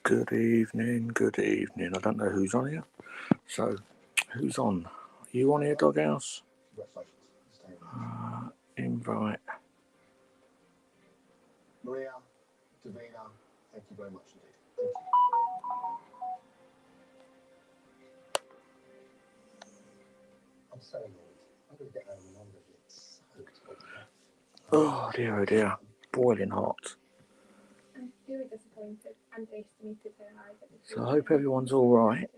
Good evening, good evening. I don't know who's on here. So, who's on? Are you on here, Doghouse? Invite. Maria, Davina, thank you very much indeed. Thank you. I'm so annoyed. I'm going to get home and I'm going to get soaked. Oh dear. Boiling hot. I'm very disappointed. Underestimated her eyes. So I hope everyone's alright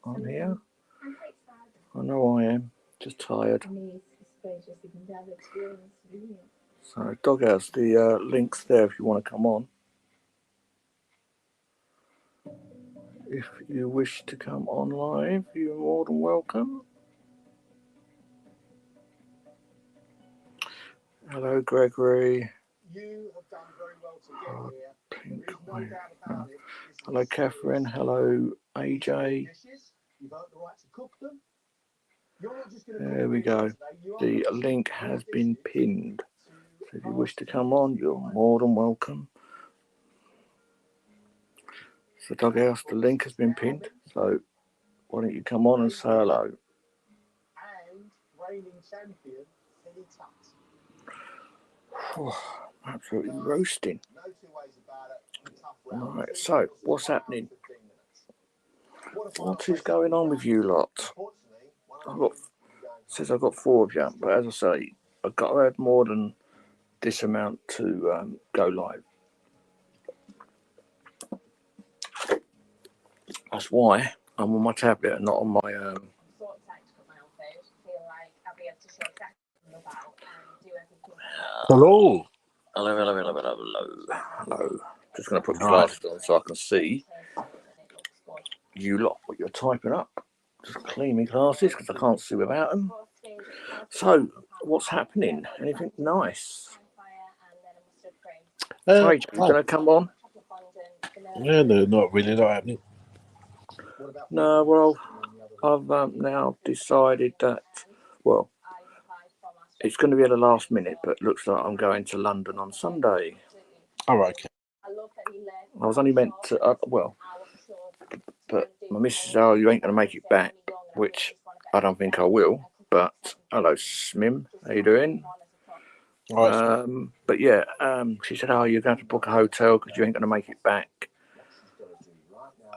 on here. I'm quite sad. I know I am. Just tired. So, Doghouse, the link's there if you want to come on. If you wish to come on live, you're more than welcome. Hello, Gregory. You have done very well to get here. Pink There is no wave. doubt about it. Hello, Catherine. Hello, AJ. You've earned the right to cook them. You're not just going to There we go. The link has been pinned. So if you wish to come on, you're more than welcome. So, Doghouse, the link has been pinned. So why don't you come on and say hello? And reigning champion, Penny Tutt. Absolutely roasting. No two ways about it. Tough round. Right, so what's happening? What is going on with you lot? Says I've got 4 of you, but as I say, I've got to add more than this amount to go live. That's why I'm on my tablet and not on my Hello. Hello. Just going to put my glasses on so I can see you lot what you're typing up. Just clean my glasses because I can't see without them. So, what's happening? Anything nice? Sorry, you going to come on? Yeah, no, not really, not happening. No, well, I've now decided that, well, it's going to be at the last minute, but it looks like I'm going to London on Sunday. Oh, okay. I was only meant to, but my missus said, oh, you ain't going to make it back, which I don't think I will. But hello, Smim, how you doing? But yeah, she said, oh, you're going to book a hotel because you ain't going to make it back.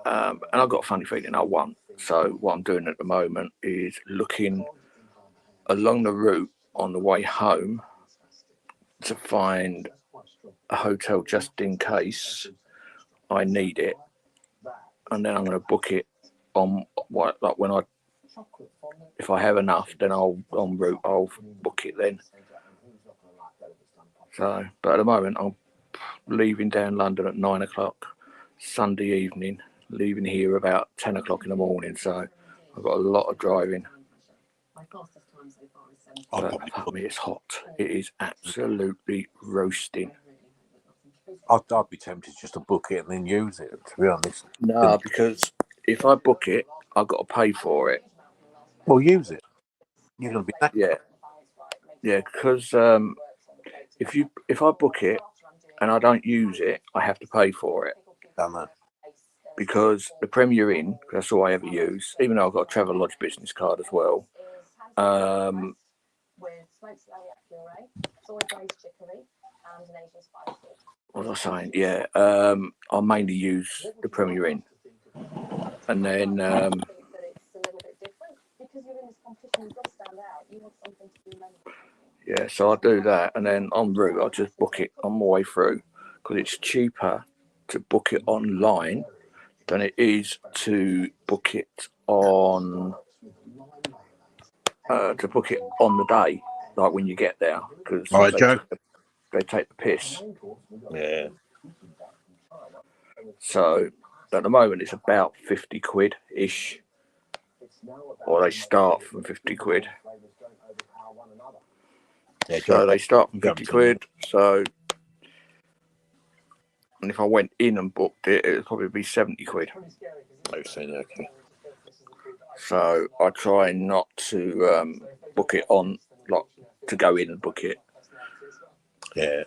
And I've got a funny feeling I won't. So what I'm doing at the moment is looking along the route on the way home to find a hotel just in case I need it, and then I'm going to book it on what, like when I, if I have enough, then I'll en route I'll book it then. So, but at the moment I'm leaving down London at 9 o'clock Sunday evening, leaving here about 10 o'clock in the morning. So I've got a lot of driving. But fuck me, it's hot. It is absolutely roasting. I'd be tempted just to book it and then use it, to be honest. No, because if I book it, I've got to pay for it. Well, use it. You're going to be back. Yeah, because if I book it and I don't use it, I have to pay for it. Because the Premier Inn, that's all I ever use, even though I've got a Travelodge business card as well. What was I saying? Yeah, I mainly use the Premier Inn. And then yeah, so I do that, and then en route I just book it on my way through because it's cheaper to book it online than it is to book it on the day, like when you get there, because they take the piss. Yeah. So at the moment it's about 50 quid ish, or they start from 50 quid. Yeah, so they start from 50 quid. So, and if I went in and booked it, it would probably be 70 quid. Okay. So I try not to book it on, like, to go in and book it. Yeah.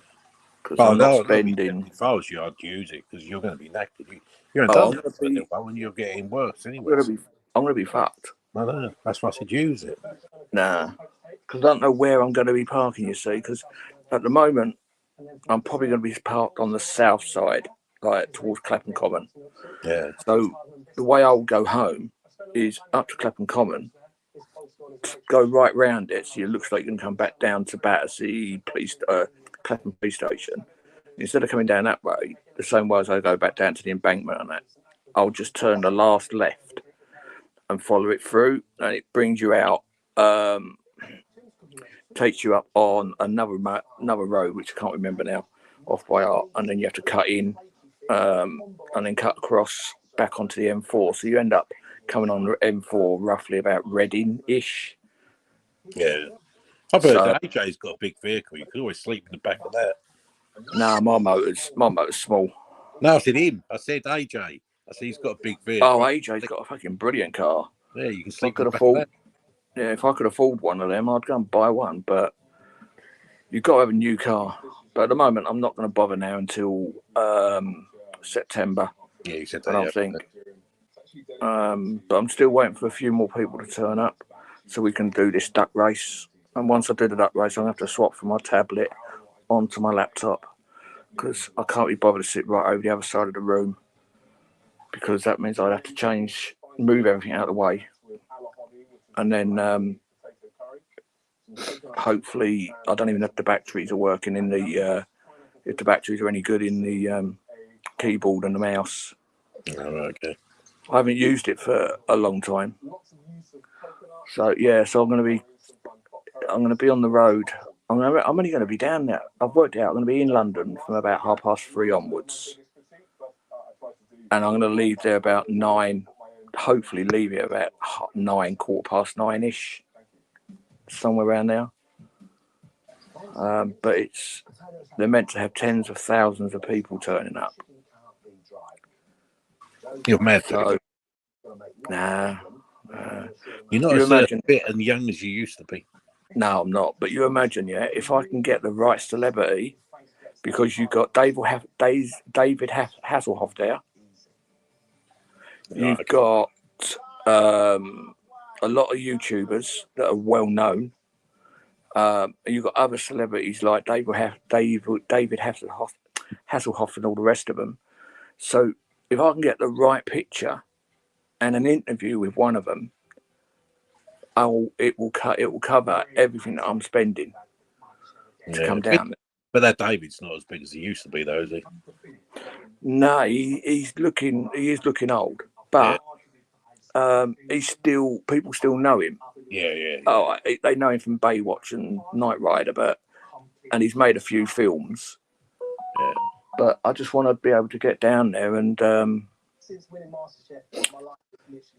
Because I'm not spending. If I was you, I'd use it because you're going to be knackered. You haven't Oh, done I'm that gonna for a be, little while, and you're getting worse I'm anyway. gonna be, I'm gonna be fucked. I know. That's why I said use it. Nah, because I don't know where I'm going to be parking. You see, because at the moment I'm probably going to be parked on the south side, like towards Clapham Common. Yeah. So the way I'll go home is up to Clapham Common, go right round it, so it looks like you can come back down to Battersea Clapham Police Station. Instead of coming down that way, the same way as I go back down to the embankment and that, I'll just turn the last left and follow it through, and it brings you out. Takes you up on another road, which I can't remember now, off by art, and then you have to cut in, and then cut across back onto the M4. So you end up coming on the M4 roughly about Reading-ish. Yeah. I've heard So that AJ's got a big vehicle. You could always sleep in the back of that. nah, my motor's small. No, I said him. I said AJ. I said he's got a big vehicle. Oh, AJ's got a fucking brilliant car. Yeah, you can If I sleep in could the back of afford, that. yeah, if I could afford one of them, I'd go and buy one. But you've got to have a new car. But at the moment, I'm not going to bother now until September. Yeah, you said I that. don't think. But I'm still waiting for a few more people to turn up so we can do this duck race. And once I do the duck race, I'm going to have to swap from my tablet onto my laptop because I can't be bothered to sit right over the other side of the room, because that means I'd have to move everything out of the way. And then hopefully I don't even know if the batteries are working in the, if the batteries are any good in the keyboard and the mouse. Oh, okay. I haven't used it for a long time. So yeah, so I'm going to be on the road. I'm only going to be down there. I've worked out I'm going to be in London from about 3:30 onwards, and I'm going to leave there about 9. Hopefully, leave it about 9, 9:15-ish, somewhere around there. But they're meant to have tens of thousands of people turning up. You're mad. So nah. You're not You as imagine? fit and young as you used to be. No, I'm not. But you imagine, yeah, if I can get the right celebrity, because you've got David Hasselhoff there. You've Right. got a lot of YouTubers that are well known. You've got other celebrities like David Hasselhoff and all the rest of them. So if I can get the right picture and an interview with one of them, it will cover everything that I'm spending to come down. But that David's not as big as he used to be, though, is he? No, he is looking old, but people still know him. Yeah. Oh, they know him from Baywatch and Knight Rider, and he's made a few films. Yeah. But I just want to be able to get down there and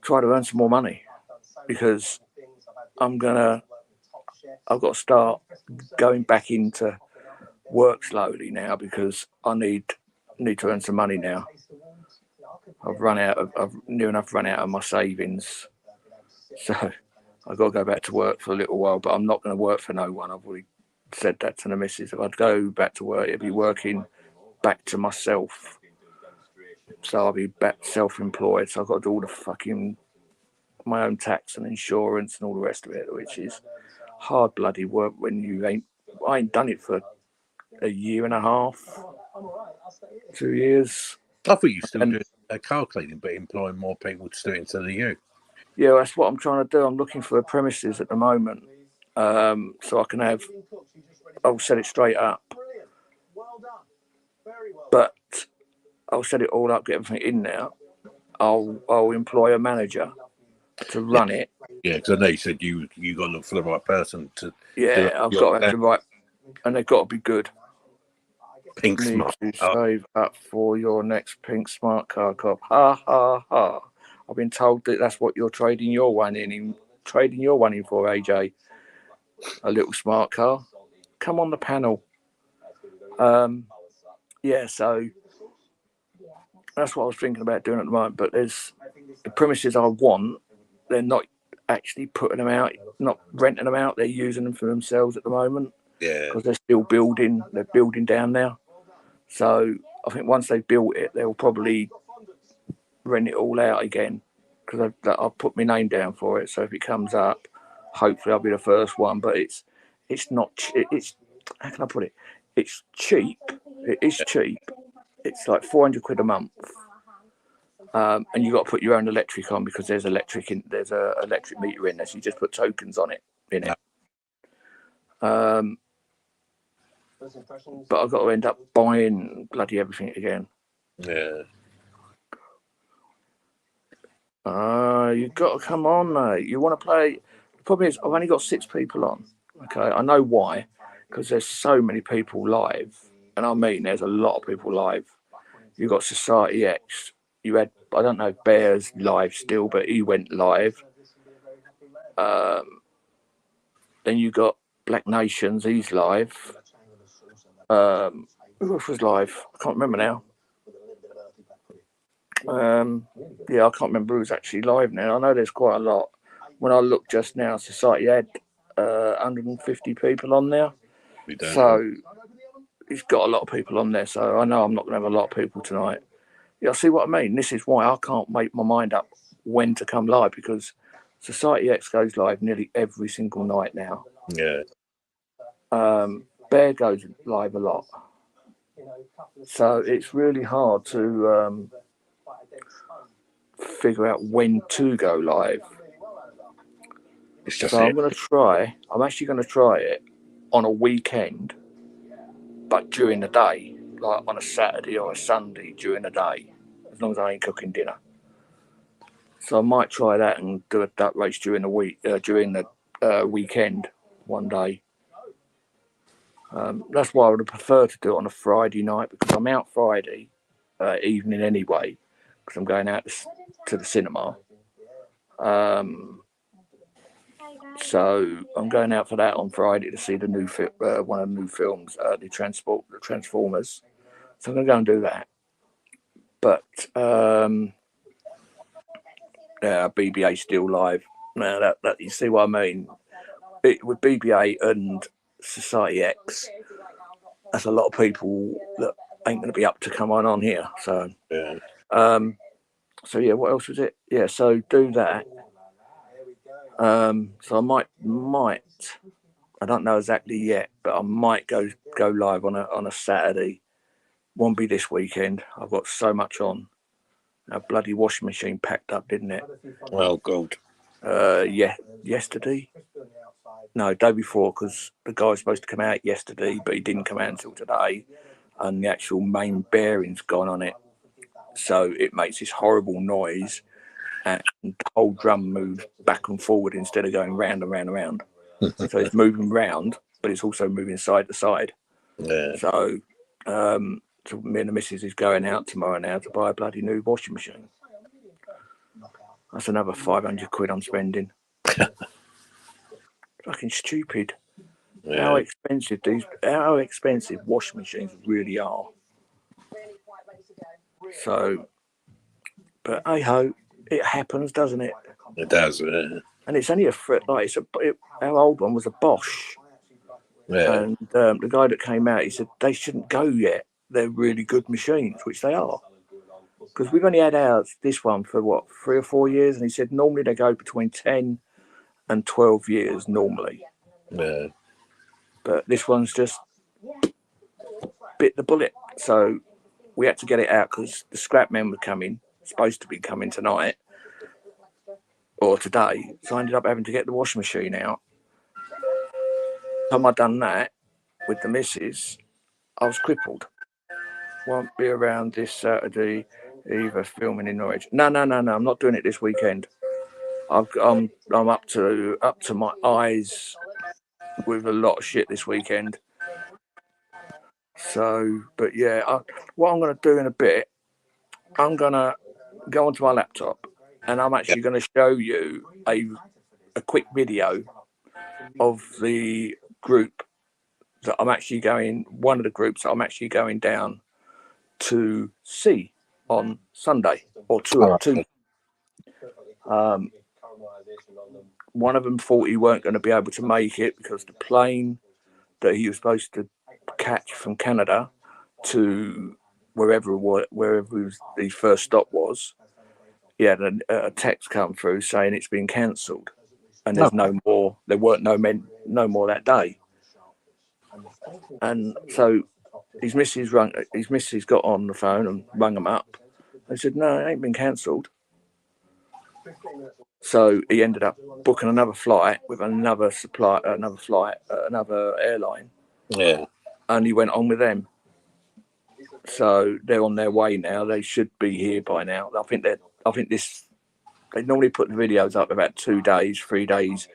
try to earn some more money, because I've got to start going back into work slowly now, because I need to earn some money now. I've near enough run out of my savings, so I've got to go back to work for a little while. But I'm not going to work for no one. I've already said that to the missus. If I'd go back to work, it'd be working back to myself. So I'll be back self-employed. So I've got to do all the fucking my own tax and insurance and all the rest of it, which is hard bloody work when I ain't done it for a year and a half, 2 years. I thought you still do car cleaning, but employing more people to do it instead of you. Yeah, that's what I'm trying to do. I'm looking for premises at the moment, so I can I'll set it straight up. But I'll set it all up, get everything in there. I'll employ a manager to run it. Yeah, because I know you said you got to look for the right person to. Yeah, I've got to have the right, and they've got to be good. Pink smart. Need to save up for your next pink smart car cop. Ha ha ha! I've been told that's what you're trading your one in for, AJ. A little smart car. Come on the panel. Yeah, so that's what I was thinking about doing at the moment. But there's the premises I want. They're not actually putting them out, not renting them out. They're using them for themselves at the moment. Yeah. Because they're still building. They're building down there. So I think once they've built it, they'll probably rent it all out again because I've put my name down for it. So if it comes up, hopefully I'll be the first one. But it's not. It's how can I put it? It's cheap. It is cheap. It's like 400 quid a month. And you got to put your own electric on because there's electric meter in there. So you just put tokens on it in it. But I've got to end up buying bloody everything again. Yeah. You've got to come on, mate. You want to play? The problem is I've only got 6 people on. Okay, I know why, because there's so many people live, and I mean there's a lot of people live. You've got Society X. You had, I don't know, Bears live still, but he went live. Then you got Black Nations. He's live. Who else was live? I can't remember now. Yeah, I can't remember who's actually live now. I know there's quite a lot. When I looked just now, Society had 150 people on there. So he's got a lot of people on there. So I know I'm not going to have a lot of people tonight. Yeah, see what I mean? This is why I can't make my mind up when to come live, because Society X goes live nearly every single night now. Yeah. Bear goes live a lot. So it's really hard to figure out when to go live. It's just so I'm actually going to try it on a weekend, but during the day, like on a Saturday or a Sunday during the day, as long as I ain't cooking dinner. So I might try that and do a duck race during the week, during the weekend one day. That's why I would prefer to do it on a Friday night, because I'm out Friday evening anyway, because I'm going out to the cinema. So I'm going out for that on Friday to see the new one of the new films, the Transformers. So I'm going to go and do that. But BBA still live. Now that you see what I mean. With BBA and Society X, that's a lot of people that ain't going to be up to come on here. So yeah. So yeah, what else was it? Yeah, so do that. So I might. I don't know exactly yet, but I might go live on a Saturday. Won't be this weekend. I've got so much on. A bloody washing machine packed up, didn't it? Well, good. Yeah, yesterday. No, day before, because the guy was supposed to come out yesterday, but he didn't come out until today, and the actual main bearing's gone on it, so it makes this horrible noise, and the whole drum moves back and forward instead of going round and round and round. So it's moving round, but it's also moving side to side. Yeah. So, so me and the missus is going out tomorrow now to buy a bloody new washing machine. That's another 500 quid I'm spending. Fucking stupid. Yeah. How expensive washing machines really are. So, but hey ho, it happens, doesn't it? It does. Yeah. And it's only our old one was a Bosch. Yeah. And the guy that came out, he said they shouldn't go yet. They're really good machines, which they are. Because we've only had this one for 3 or 4 years, and he said normally they go between 10 and 12 years normally. Yeah. But this one's just bit the bullet. So we had to get it out because the scrap men were supposed to be coming tonight or today. So I ended up having to get the washing machine out. Time I'd done that with the missus, I was crippled. Won't be around this Saturday either, filming in Norwich. No. I'm not doing it this weekend. I'm up to my eyes with a lot of shit this weekend. So, but yeah, what I'm going to do in a bit, I'm going to go onto my laptop and I'm actually going to show you a quick video of the group that I'm actually one of the groups that I'm actually going down to see on Sunday or two. One of them thought he weren't going to be able to make it because the plane that he was supposed to catch from Canada to wherever his first stop was, he had a text come through saying it's been cancelled, and there's no more. There weren't no more that day. And so his missus got on the phone and rang him up. They said, no, it ain't been cancelled. So he ended up booking another flight with another airline. Yeah. And he went on with them. So they're on their way now. They should be here by now. I think they normally put the videos up about 2 days, 3 days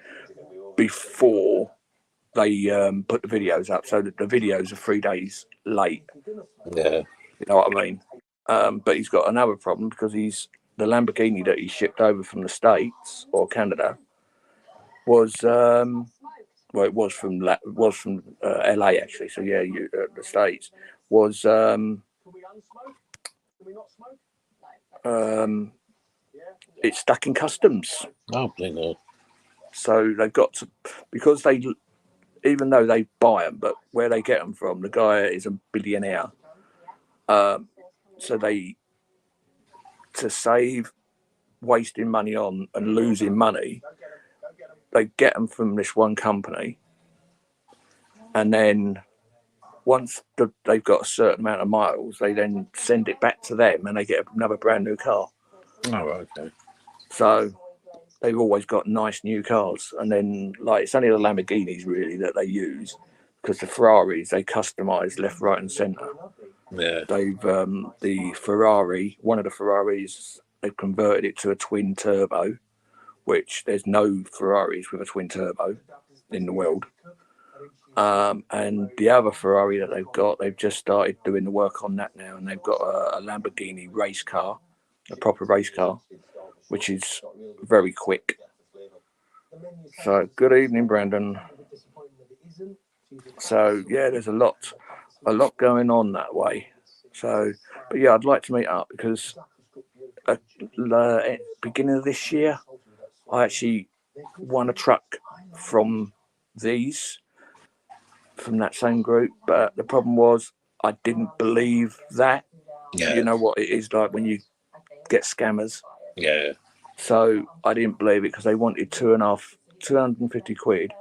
before they put the videos up, so that the videos are 3 days late. Yeah. You know what I mean? But he's got another problem because the Lamborghini that he shipped over from the States or Canada was it was from LA actually. So yeah, the States was it's stuck in customs. Oh, no. So they've got to, because even though they buy them, but where they get them from, the guy is a billionaire. So to save wasting money on and losing money, they get them from this one company, and then once they've got a certain amount of miles, they then send it back to them, and they get another brand new car. Oh, okay. So they've always got nice new cars, and then it's only the Lamborghinis really that they use, because the Ferraris they customise left, right, and centre. Yeah. They've the Ferrari, one of the Ferraris, they've converted it to a twin turbo, which there's no Ferraris with a twin turbo in the world. And the other Ferrari that they've just started doing the work on that now, and they've got a Lamborghini race car, a proper race car, which is very quick. So good evening, Brandon. So yeah, there's a lot going on that way. So, but yeah, I'd like to meet up because at the beginning of this year, I actually won a truck from that same group. But the problem was I didn't believe that. Yeah. You know what it is like when you get scammers. Yeah. So I didn't believe it because they wanted 250 quid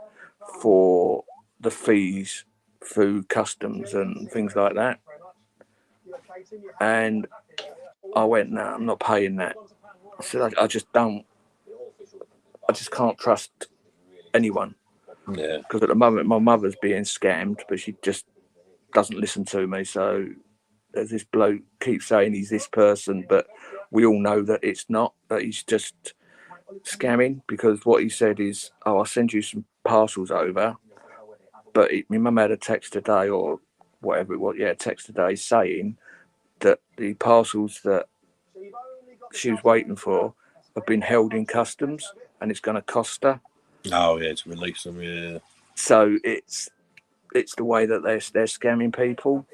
for the fees through customs and things like that. And I went, no, I'm not paying that. I said, I just can't trust anyone. Yeah. Because at the moment, my mother's being scammed, but she just doesn't listen to me. So there's this bloke keeps saying he's this person, but we all know that it's not, that he's just scamming, because what he said is, I'll send you some parcels over. But my mum had a text today or whatever it was, text today saying that the parcels that she was waiting for have been held in customs and it's going to cost her. Oh, yeah, to release them, yeah. So it's the way that they're scamming people.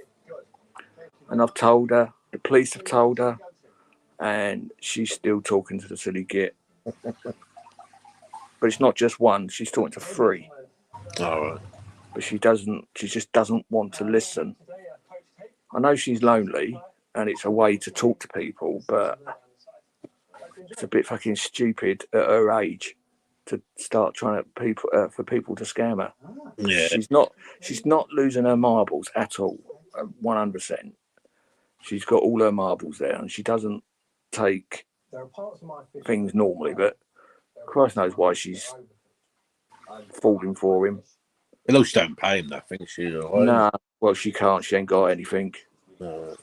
And I've told her, the police have told her, and she's still talking to the silly git. But it's not just one, she's talking to 3. All right. But she just doesn't want to listen. I know she's lonely and it's a way to talk to people, but it's a bit fucking stupid at her age to start trying to for people to scam her. Yeah. She's not losing her marbles at all, 100%. She's got all her marbles there, and she doesn't take things normally. But Christ knows why she's falling for him. At least don't pay him nothing. She's all right. Nah, well, she can't. She ain't got anything. No.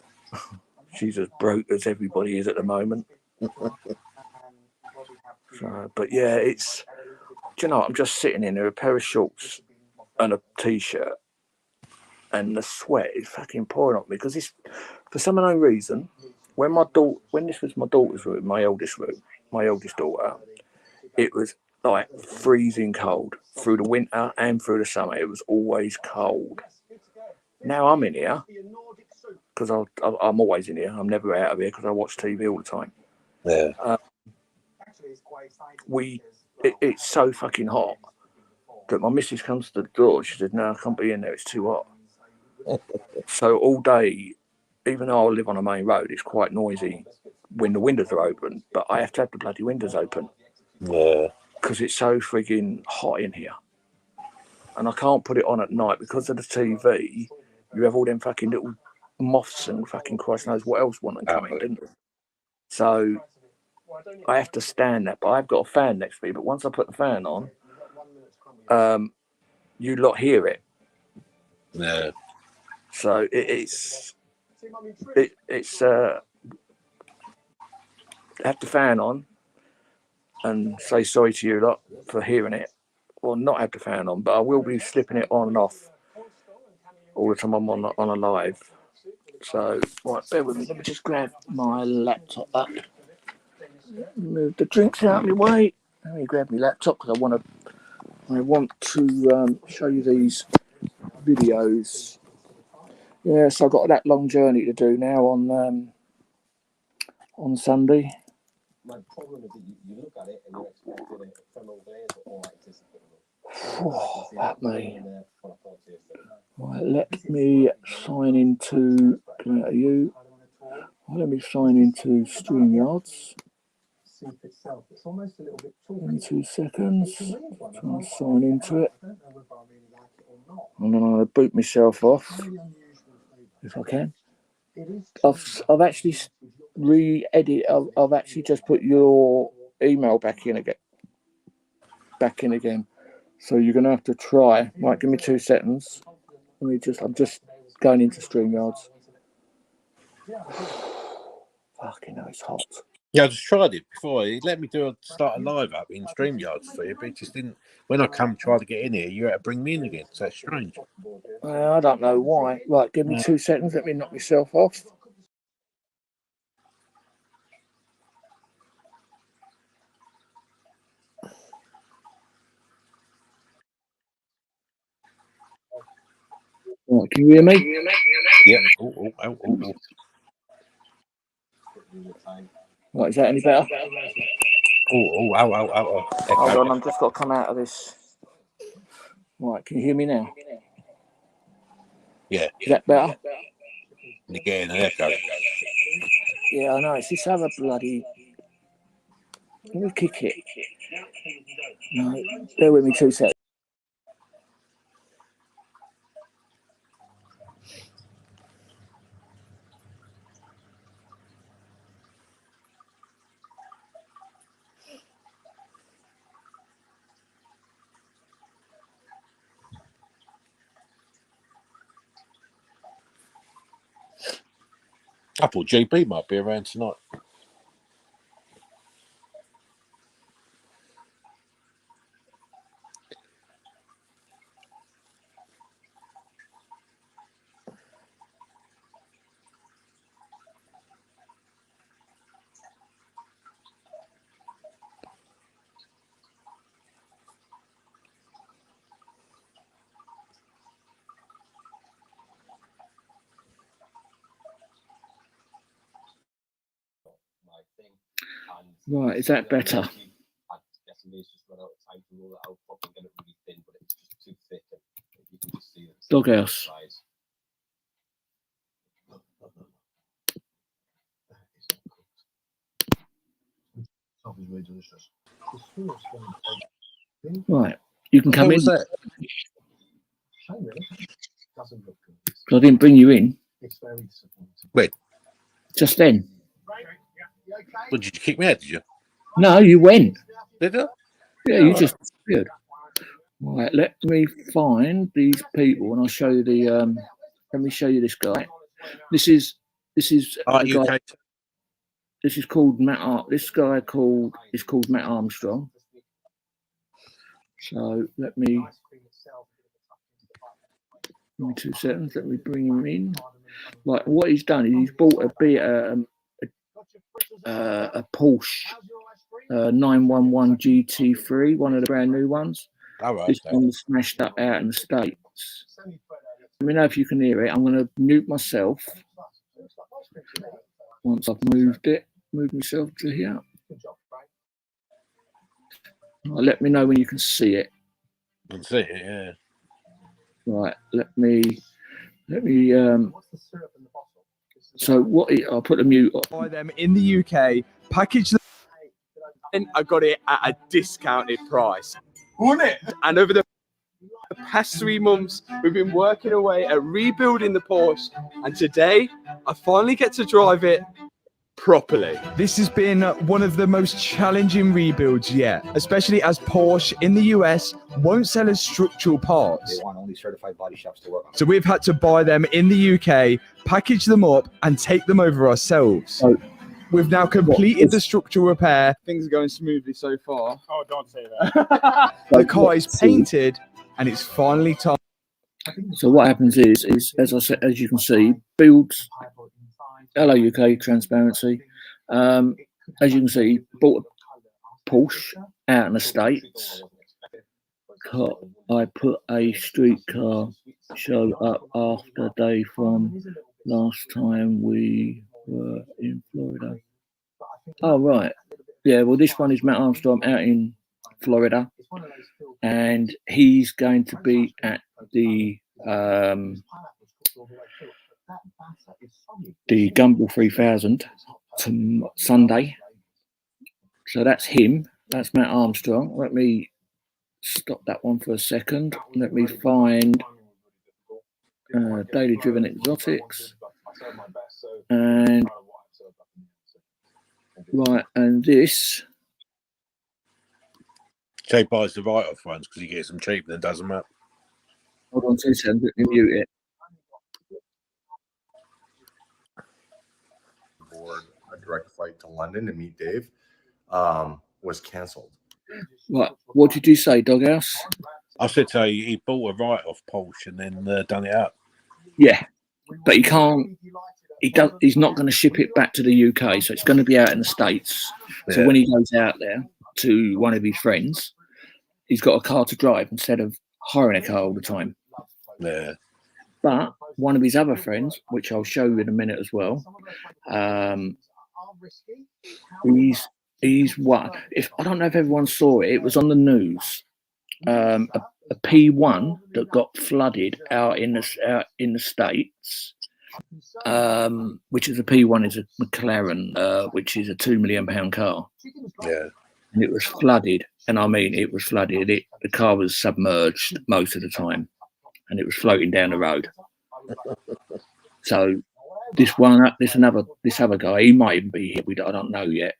She's as broke as everybody is at the moment. So, but yeah, it's. Do you know what? I'm just sitting in there, a pair of shorts and a t-shirt, and the sweat is fucking pouring on me because it's, for some unknown reason, when this was my daughter's room, my eldest daughter, it was like freezing cold through the winter and through the summer. It was always cold. Now I'm in here because I'm always in here. I'm never out of here because I watch TV all the time. Yeah. It's so fucking hot that my missus comes to the door. She said, no, I can't be in there. It's too hot. So all day, even though I live on a main road, it's quite noisy when the windows are open, but I have to have the bloody windows open Yeah. because it's so frigging hot in here. And I can't put it on at night because of the TV. You have all them fucking little moths and fucking Christ knows what else want to come in, didn't you? So I have to stand that. But I've got a fan next to me. But once I put the fan on, you lot hear it. Yeah. So it's have the fan on and say sorry to you lot for hearing it, or not have the fan on. But I will be slipping it on and off all the time I'm on a live. So right, bear with me. Let me just grab my laptop up. Move the drinks out of my way. Let me grab my laptop because I want to show you these videos. Yeah, so I've got that long journey to do now on Sunday. My problem is that you look at it and you expect a femoral glaze or Fuck me. Right, let me sign into you. Let me sign into StreamYards. It's almost a little bit In 2 seconds. Trying to sign into it. And then I'll boot myself off if I can. I've actually re-edit. I've actually just put your email back in again. So you're gonna have to try. Right, give me 2 seconds. I'm just going into StreamYards. Fucking hell, it's hot. Yeah, I just tried it before. He let me start a live up in StreamYards for you, but it just didn't. When I try to get in here, you had to bring me in again. So that's strange. I don't know why. Right, give me 2 seconds. Let me knock myself off. Right, can you hear me? Yeah. Oh. Right, is that any better? Ow. Hold on, I've just got to come out of this. Right, can you hear me now? Yeah. Is that better? You're getting an echo. Yeah, I know. It's this other bloody. Let me kick it. No, bear with me 2 seconds. I thought JB might be around tonight. Right, is that better? Doghouse. Right, you can come in. Was that? I didn't bring you in. Wait. Just then. Well, did you kick me out? Did you? No, you went. Did I? Yeah, you just disappeared. Right, let me find these people, and I'll show you the. Let me show you this guy. This is a guy. UK. This is called Matt. This guy is called Matt Armstrong. So let me 2 seconds. Let me bring him in. Like what he's done is he's bought a Porsche 911 GT3, one of the brand new ones. All right. This one was smashed up out in the States. Let me know if you can hear it. I'm going to mute myself once I've moved myself to here. Let me know when you can see it. I can see it, yeah. Right, let me So I'll put the mute on. Buy them in the UK, package them, and I got it at a discounted price. Wouldn't it? And over the past 3 months, we've been working away at rebuilding the Porsche, and today I finally get to drive it properly. This has been one of the most challenging rebuilds yet, especially as Porsche in the US won't sell as structural parts. They want only certified body shops to work on. So we've had to buy them in the UK, package them up, and take them over ourselves. Oh. We've now completed the structural repair. Things are going smoothly so far. Oh, don't say that. The car is painted, and it's finally time. So what happens is as I said, as you can see, builds. Hello UK transparency. As you can see, bought a Porsche out in the States. I put a streetcar show up after day from last time we were in Florida. Oh right, yeah. Well, this one is Matt Armstrong out in Florida, and he's going to be at the Gumball 3000 Sunday. So that's him. That's Matt Armstrong. Let me stop that one for a second. Let me find Daily Driven Exotics. And right, and this. Jay buys the write-off ones because he gets them cheap and then does them up. Hold on 2 seconds. Let me mute it. Board a direct flight to London to meet Dave was cancelled. Right, what did you say, Doghouse? I said to you, he bought a write-off Porsche and then done it up. Yeah, but he can't. He's not going to ship it back to the UK, so it's going to be out in the States. So Yeah. when he goes out there to one of his friends, he's got a car to drive instead of hiring a car all the time. Yeah. But one of his other friends, which I'll show you in a minute as well, he's what? If I don't know if everyone saw it, it was on the news. A P1 that got flooded out in the States. Which is a P1 is a McLaren, which is a £2 million car. Yeah. And it was flooded, and I mean it was flooded. The car was submerged most of the time, and it was floating down the road. So this other guy, he might even be here. I don't know yet.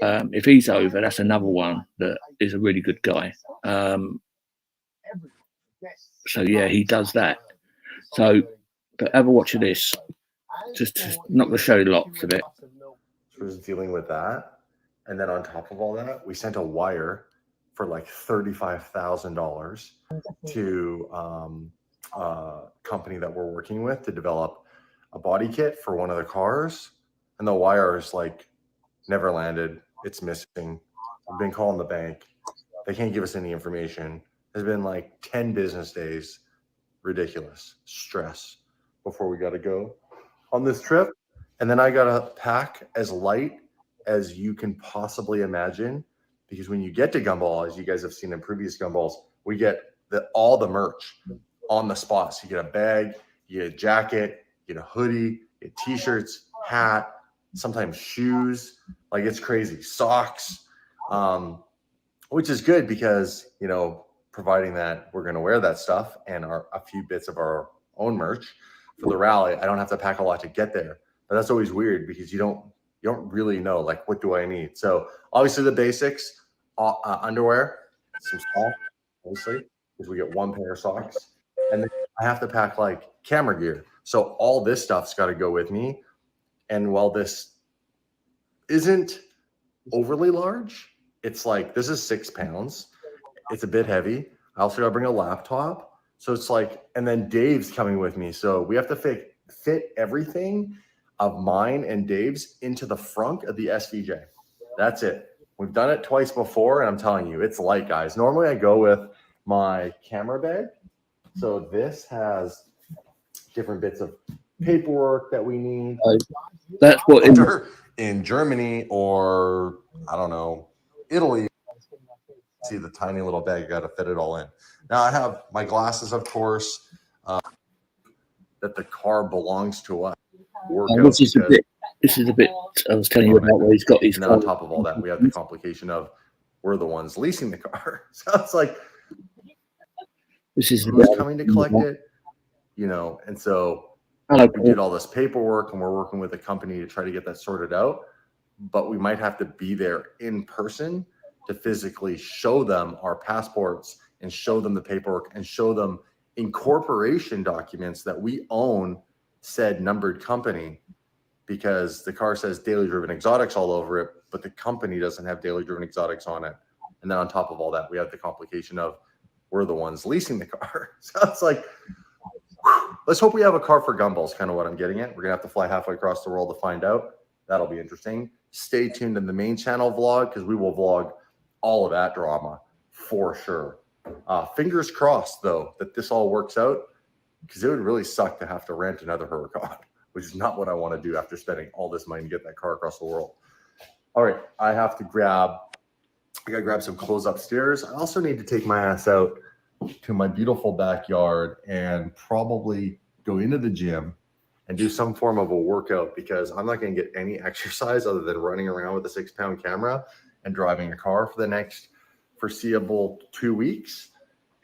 If he's over, that's another one that is a really good guy. So yeah, he does that. So, but have a watch of this. Just not going to show you lots of it. So was dealing with that, and then on top of all that, we sent a wire for like $35,000 to a company that we're working with to develop a body kit for one of the cars, and the wire is like never landed. It's missing. We've been calling the bank. They can't give us any information. It's been like 10 business days. Ridiculous stress before we got to go on this trip. And then I got to pack as light as you can possibly imagine, because when you get to Gumball, as you guys have seen in previous Gumballs, we get all the merch on the spot. So you get a bag, you get a jacket, you get a hoodie, you get t-shirts, hat, sometimes shoes. Like, it's crazy. Socks, which is good because, you know, providing that we're going to wear that stuff and a few bits of our own merch for the rally, I don't have to pack a lot to get there. But that's always weird because you don't really know, like, what do I need? So obviously the basics, underwear, some socks, obviously, because we get one pair of socks. And then I have to pack like camera gear. So all this stuff's got to go with me. And while this isn't overly large, it's like, this is 6 pounds. It's a bit heavy. I also got to bring a laptop. So it's like, and then Dave's coming with me. So we have to fit everything of mine and Dave's into the front of the SVJ. That's it. We've done it twice before, and I'm telling you, it's light, guys. Normally I go with my camera bag. So this has different bits of paperwork that we need. That's what In Germany or, I don't know, Italy, see the tiny little bag, got to fit it all in. Now I have my glasses, of course, that the car belongs to us. work And out. this is a because- bit. This is a bit. I was telling you about where he's got his And then on car. top of all that, we have the complication of we're the ones leasing the car. So it's like, This is the who's bit. coming to collect it? You know, and so Hello, we did Paul. all this paperwork and we're working with a company to try to get that sorted out. But we might have to be there in person to physically show them our passports and show them the paperwork and show them incorporation documents that we own said numbered company, because the car says Daily Driven Exotics all over it, but the company doesn't have Daily Driven Exotics on it. And then on top of all that, we have the complication of we're the ones leasing the car. So it's like, whew, let's hope we have a car for Gumballs, kind of what I'm getting at. We're gonna have to fly halfway across the world to find out. That'll be interesting. Stay tuned in the main channel vlog, because we will vlog all of that drama for sure. Fingers crossed though that this all works out, because it would really suck to have to rent another Huracan, which is not what I want to do after spending all this money to get that car across the world. All right, I gotta grab some clothes upstairs. I also need to take my ass out to my beautiful backyard and probably go into the gym and do some form of a workout, because I'm not going to get any exercise other than running around with a 6-pound camera and driving a car for the next foreseeable 2 weeks,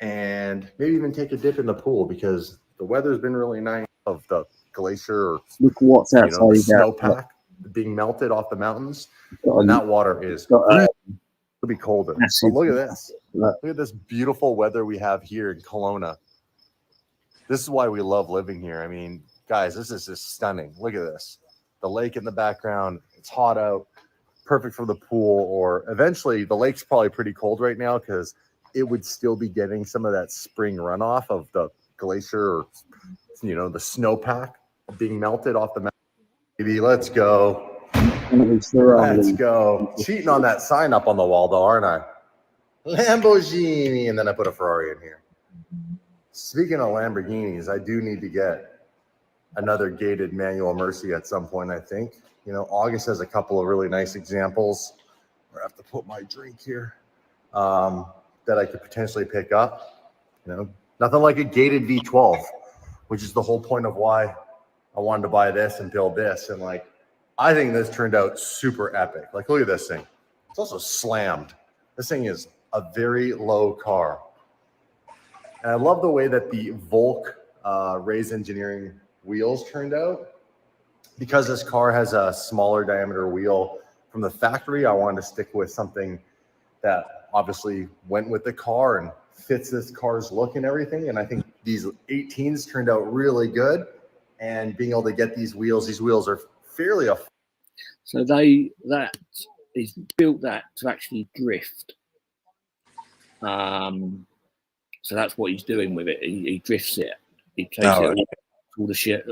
and maybe even take a dip in the pool, because the weather's been really nice of the glacier, or Look what's the outside. snowpack being melted off the mountains, Got and a- that water is got a it'll be colder. But massive- look at this. Look. Look at this beautiful weather we have here in Kelowna. This is why we love living here. I mean, guys, this is just stunning. Look at this. The lake in the background. It's hot out. Perfect for the pool, or eventually the lake's probably pretty cold right now because it would still be getting some of that spring runoff of the glacier, or, you know, the snowpack being melted off the mountain. Baby, let's go. Let's go. Cheating on that sign up on the wall, though, aren't I? Lamborghini. And then I put a Ferrari in here. Speaking of Lamborghinis, I do need to get another gated manual Mercy at some point, I think. You know, August has a couple of really nice examples. I have to put my drink here that I could potentially pick up. You know, nothing like a gated V12, which is the whole point of why I wanted to buy this and build this. And like, I think this turned out super epic. Like, look at this thing. It's also slammed. This thing is a very low car. And I love the way that the Volk Rays Engineering wheels turned out. Because this car has a smaller diameter wheel from the factory, I wanted to stick with something that obviously went with the car and fits this car's look and everything. And I think these 18s turned out really good. And being able to get these wheels are fairly affordable. So he's built that to actually drift. So that's what he's doing with it. He drifts it. He takes it all the shit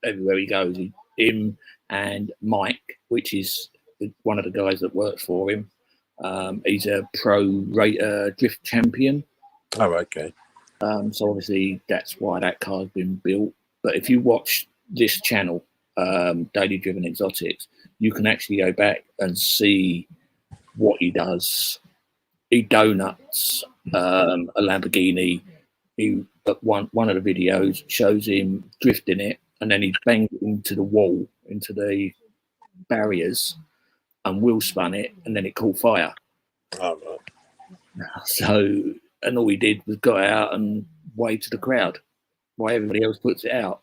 everywhere he goes. Him and Mike, which is one of the guys that works for him. He's a pro drift champion. Oh, okay. So obviously that's why that car's been built. But if you watch this channel, Daily Driven Exotics, you can actually go back and see what he does. He donuts a Lamborghini. One of the videos shows him drifting it, and then he banged it into the wall, into the barriers, and wheel spun it, and then it caught fire. All right. So, and all he did was go out and wave to the crowd while everybody else puts it out.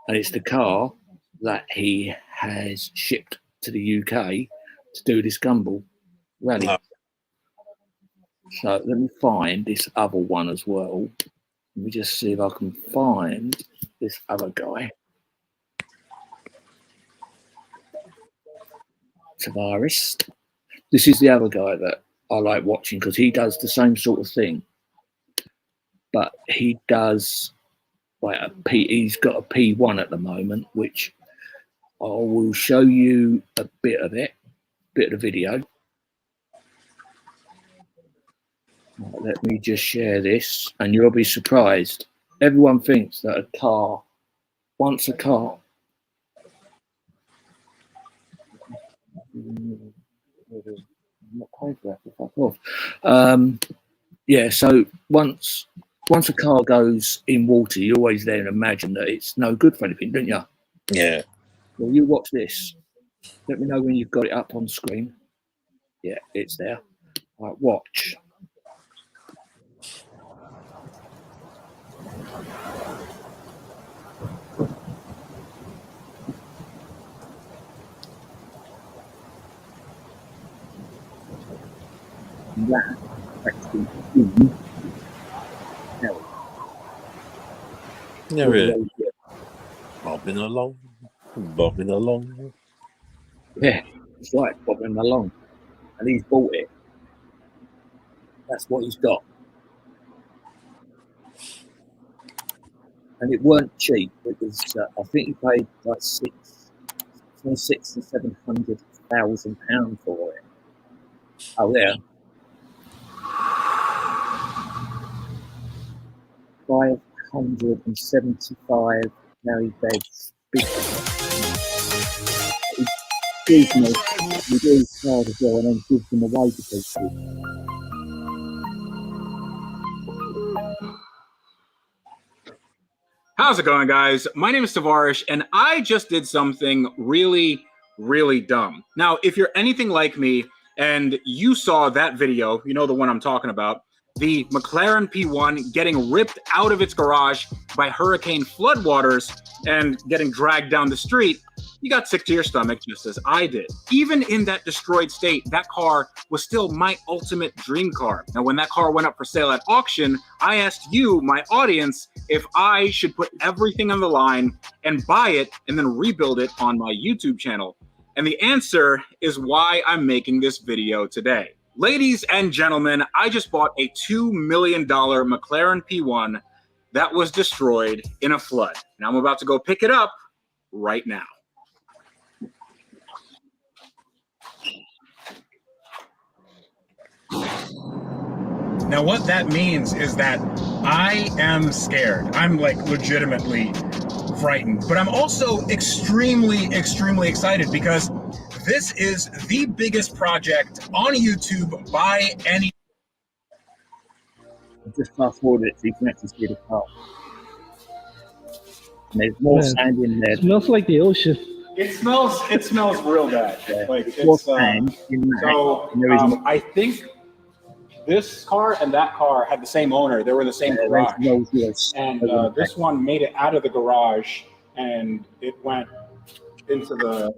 And it's the car that he has shipped to the UK to do this Gumball rally. Oh. So let me find this other one as well. Let me just see if I can find this other guy. Tavares. This is the other guy that I like watching because he does the same sort of thing. But he does like he's got a P1 at the moment, which I will show you a bit of it, bit of the video. Right, let me just share this, and you'll be surprised. Everyone thinks that a car, once a car, I'm not paying for that, fuck off. Yeah, so once a car goes in water, you always then imagine that it's no good for anything, don't you? Yeah. Well, you watch this. Let me know when you've got it up on screen. Yeah, it's there. Right, watch. And that actually in hell. Yeah, really. Bobbing along. Bobbing along. Yeah, it's right, bobbing along. And he's bought it. That's what he's got. And it weren't cheap. It was, I think he paid like between £600,000 and £700,000 for it. Oh, yeah. 575 Mary beds. Big. He gives me, he does card as well, and then gives them away to people. How's it going, guys? My name is Tavarish, and I just did something really, really dumb. Now, if you're anything like me and you saw that video, you know the one I'm talking about, the McLaren P1 getting ripped out of its garage by hurricane floodwaters and getting dragged down the street, you got sick to your stomach just as I did. Even in that destroyed state, that car was still my ultimate dream car. Now, when that car went up for sale at auction, I asked you, my audience, if I should put everything on the line and buy it and then rebuild it on my YouTube channel. And the answer is why I'm making this video today. Ladies and gentlemen, I just bought a $2 million McLaren P1 that was destroyed in a flood. Now I'm about to go pick it up right now. Now, what that means is that I am scared. I'm like legitimately frightened, but I'm also extremely, extremely excited because this is the biggest project on YouTube by any. Just fast forward it so you can actually see the car. And there's more sand in there. It smells like the ocean. It smells real bad. Yeah. Like There's more it's, sand in that. so And there is more, I think this car and that car had the same owner. They were in the same garage. And this one made it out of the garage and it went into the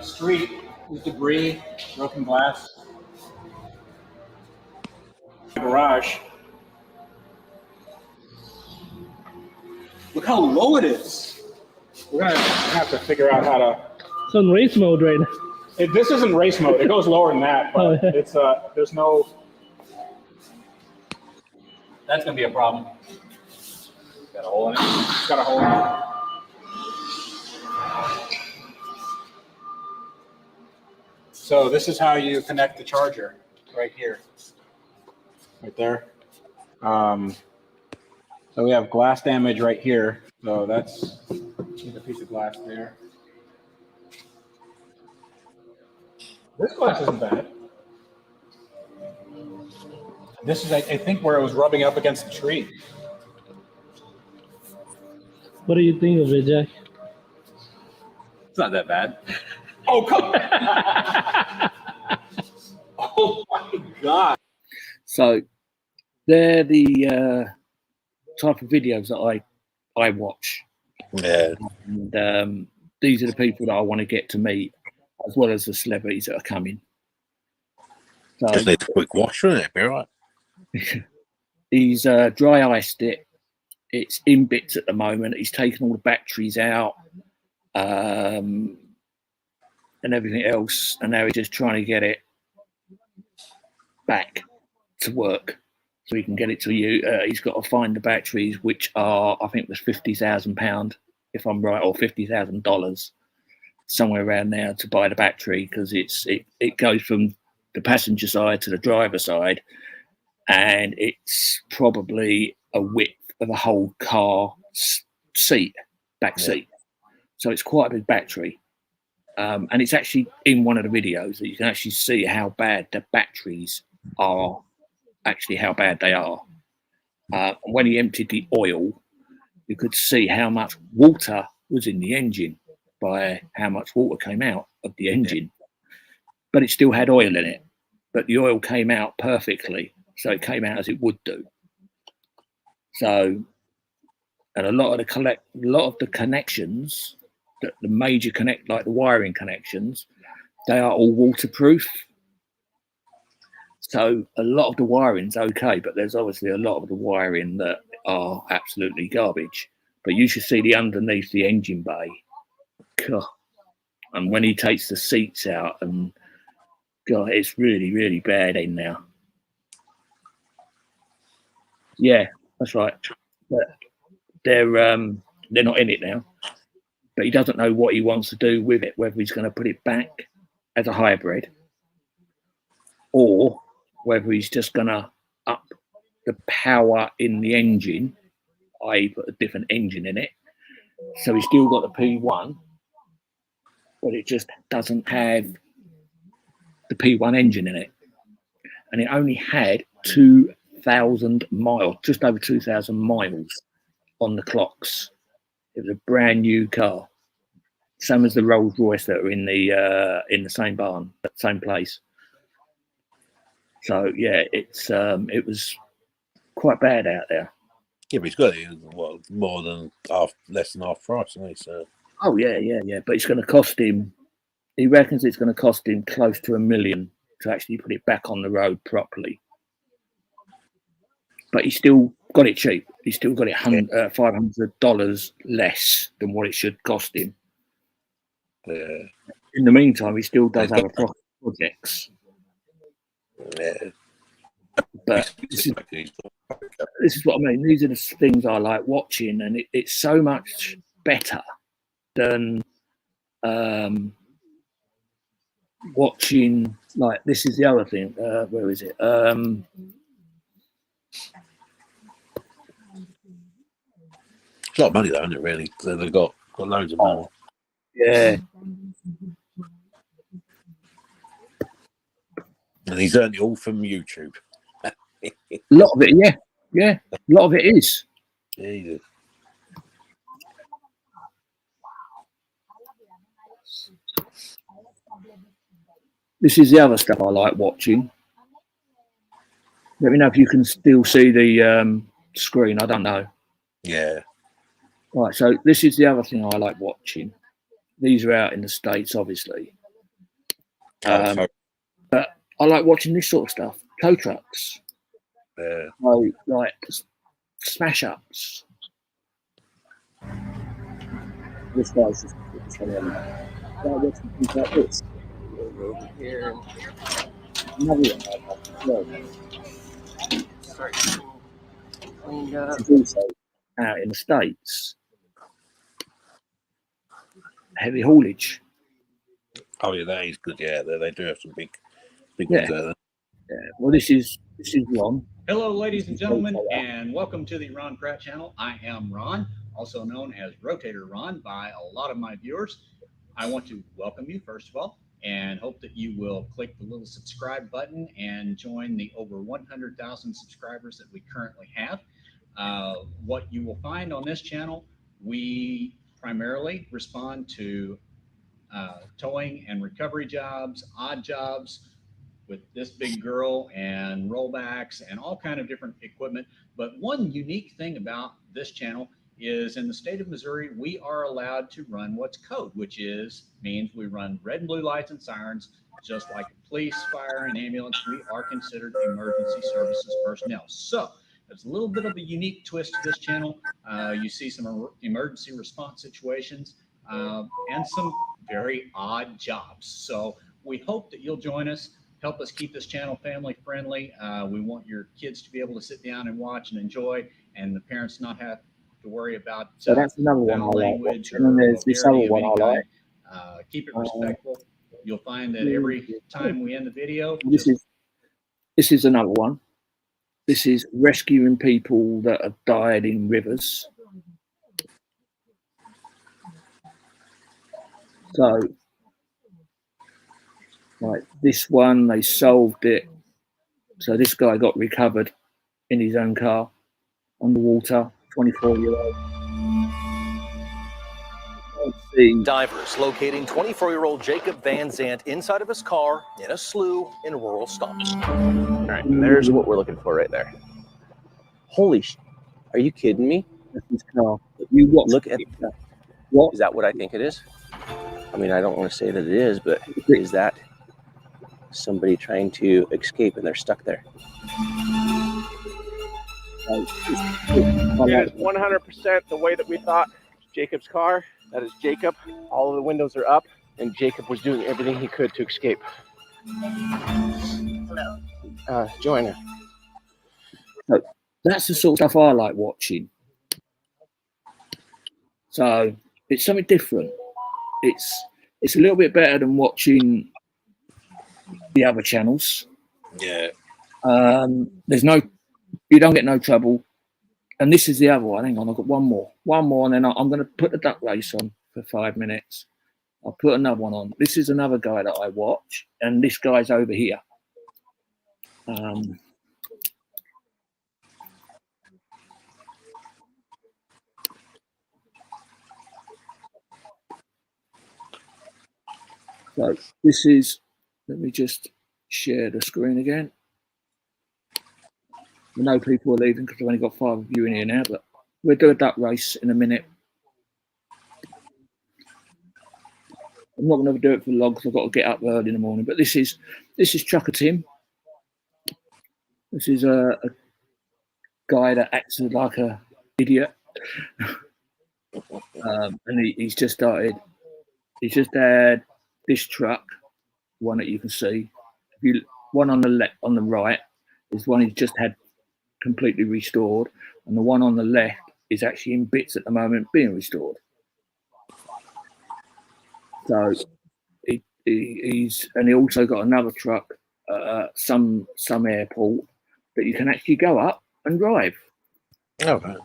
street with debris, broken glass. Garage. Look how low it is. We're gonna have to figure out how to. It's on race mode right now. This isn't race mode. It goes lower than that, but it's there's no. That's gonna be a problem. Got a hole in it. It's got a hole in it. So this is how you connect the charger, right here, right there. So we have glass damage right here. So that's a piece of glass there. This glass isn't bad. This is, I think, where it was rubbing up against the tree. What do you think of it, Jack? It's not that bad. Oh, come Oh, my God. So they're the type of videos that I watch. Yeah. And these are the people that I want to get to meet, as well as the celebrities that are coming. So Just need a quick wash, wouldn't it? Be all right. he's dry iced it. It's in bits at the moment. He's taken all the batteries out and everything else, and now he's just trying to get it back to work so he can get it to you. He's got to find the batteries, which are, I think, was £50,000, if I'm right, or $50,000, somewhere around there, to buy the battery, because it goes from the passenger side to the driver side, and it's probably a width of a whole car seat, back seat. So it's quite a big battery. And it's actually in one of the videos that you can actually see how bad the batteries are, actually how bad they are. When he emptied the oil, you could see how much water was in the engine by how much water came out of the engine. But it still had oil in it. But the oil came out perfectly, so it came out as it would do. So, and a lot of the connections, the major like the wiring connections, they are all waterproof. So a lot of the wiring's okay, but there's obviously a lot of the wiring that are absolutely garbage. But you should see the underneath the engine bay. God. And when he takes the seats out, and God, it's really, really bad in there. Yeah, that's right. But they're not in it now. But he doesn't know what he wants to do with it, whether he's going to put it back as a hybrid or whether he's just going to up the power in the engine, i.e. put a different engine in it. So he's still got the P1, but it just doesn't have the P1 engine in it. And it only had 2,000 miles, just over 2,000 miles on the clocks. It was a brand new car. Same as the Rolls Royce that are in the same barn, that same place. So yeah, it was quite bad out there. Yeah, but he's got it more than less than half price, isn't he? So. Oh yeah. But it's going to cost him. He reckons it's going to cost him close to $1 million to actually put it back on the road properly. But he still got it cheap. He still got it $500 less than what it should cost him. Yeah. In the meantime, he still does other projects. Yeah. But this is what I mean. These are the things I like watching, and it's so much better than watching. Like, this is the other thing. Where is it? It's a lot of money, though, isn't it? Really, they've got loads of money. Yeah. And he's earned it all from YouTube. A lot of it, yeah. A lot of it is. Jesus. This is the other stuff I like watching. Let me know if you can still see the screen. I don't know. Yeah. Right, so this is the other thing I like watching. These are out in the States, obviously. But I like watching this sort of stuff. Tow trucks. Yeah. Like smash ups. This guy's just watching things like this. Over here. Another one. Also out in the States. Heavy haulage. Oh yeah, that is good. Yeah, they do have some big Yeah. ones there. Yeah. Well, this is Ron. Hello, ladies and gentlemen, and welcome to the Ron Pratt channel. I am Ron, also known as Rotator Ron by a lot of my viewers. I want to welcome you, first of all, and hope that you will click the little subscribe button and join the over 100,000 subscribers that we currently have. What you will find on this channel, we primarily respond to towing and recovery jobs, odd jobs with this big girl and rollbacks and all kind of different equipment. But one unique thing about this channel is in the state of Missouri, we are allowed to run what's code, which means we run red and blue lights and sirens, just like police, fire, and ambulance. We are considered emergency services personnel. So there's a little bit of a unique twist to this channel. You see some emergency response situations and some very odd jobs. So we hope that you'll join us, help us keep this channel family friendly. We want your kids to be able to sit down and watch and enjoy, and the parents not have to worry about So that's another one I like language watching. And then there's this other vulgarity of one any I like. kind. Keep it respectful. You'll find that every time we end the video, This is another one. This is rescuing people that have died in rivers. So, like this one, they solved it. So this guy got recovered in his own car, underwater, 24-year-old. see. Divers locating 24-year-old Jacob Van Zandt inside of his car in a slough in rural Scotland. All right, there's what we're looking for right there. Holy sh! Are you kidding me? That's his car. You watch. Look at that. What? Is that what I think it is? I mean, I don't want to say that it is, but is that somebody trying to escape and they're stuck there? Yeah, it's 100% the way that we thought. Jacob's car. That is Jacob. All of the windows are up, and Jacob was doing everything he could to escape. Joanna. So that's the sort of stuff I like watching. So it's something different. It's a little bit better than watching the other channels. Yeah. You don't get no trouble. And this is the other one. Hang on, I've got one more, and then I'm going to put the duck race on for 5 minutes. I'll put another one on. This is another guy that I watch, and this guy's over here. So this is, let me just share the screen again. I know people are leaving because I've only got 5 of you in here now, but we'll do a duck race in a minute. I'm not going to do it for long because I've got to get up early in the morning. But this is Trucker Tim. This is a guy that acts like a idiot, and he's just started. He's just had this truck, one that you can see. One on the left, on the right, is one he's just had completely restored, and the one on the left is actually in bits at the moment being restored. So he's also got another truck some airport that you can actually go up and drive. Okay.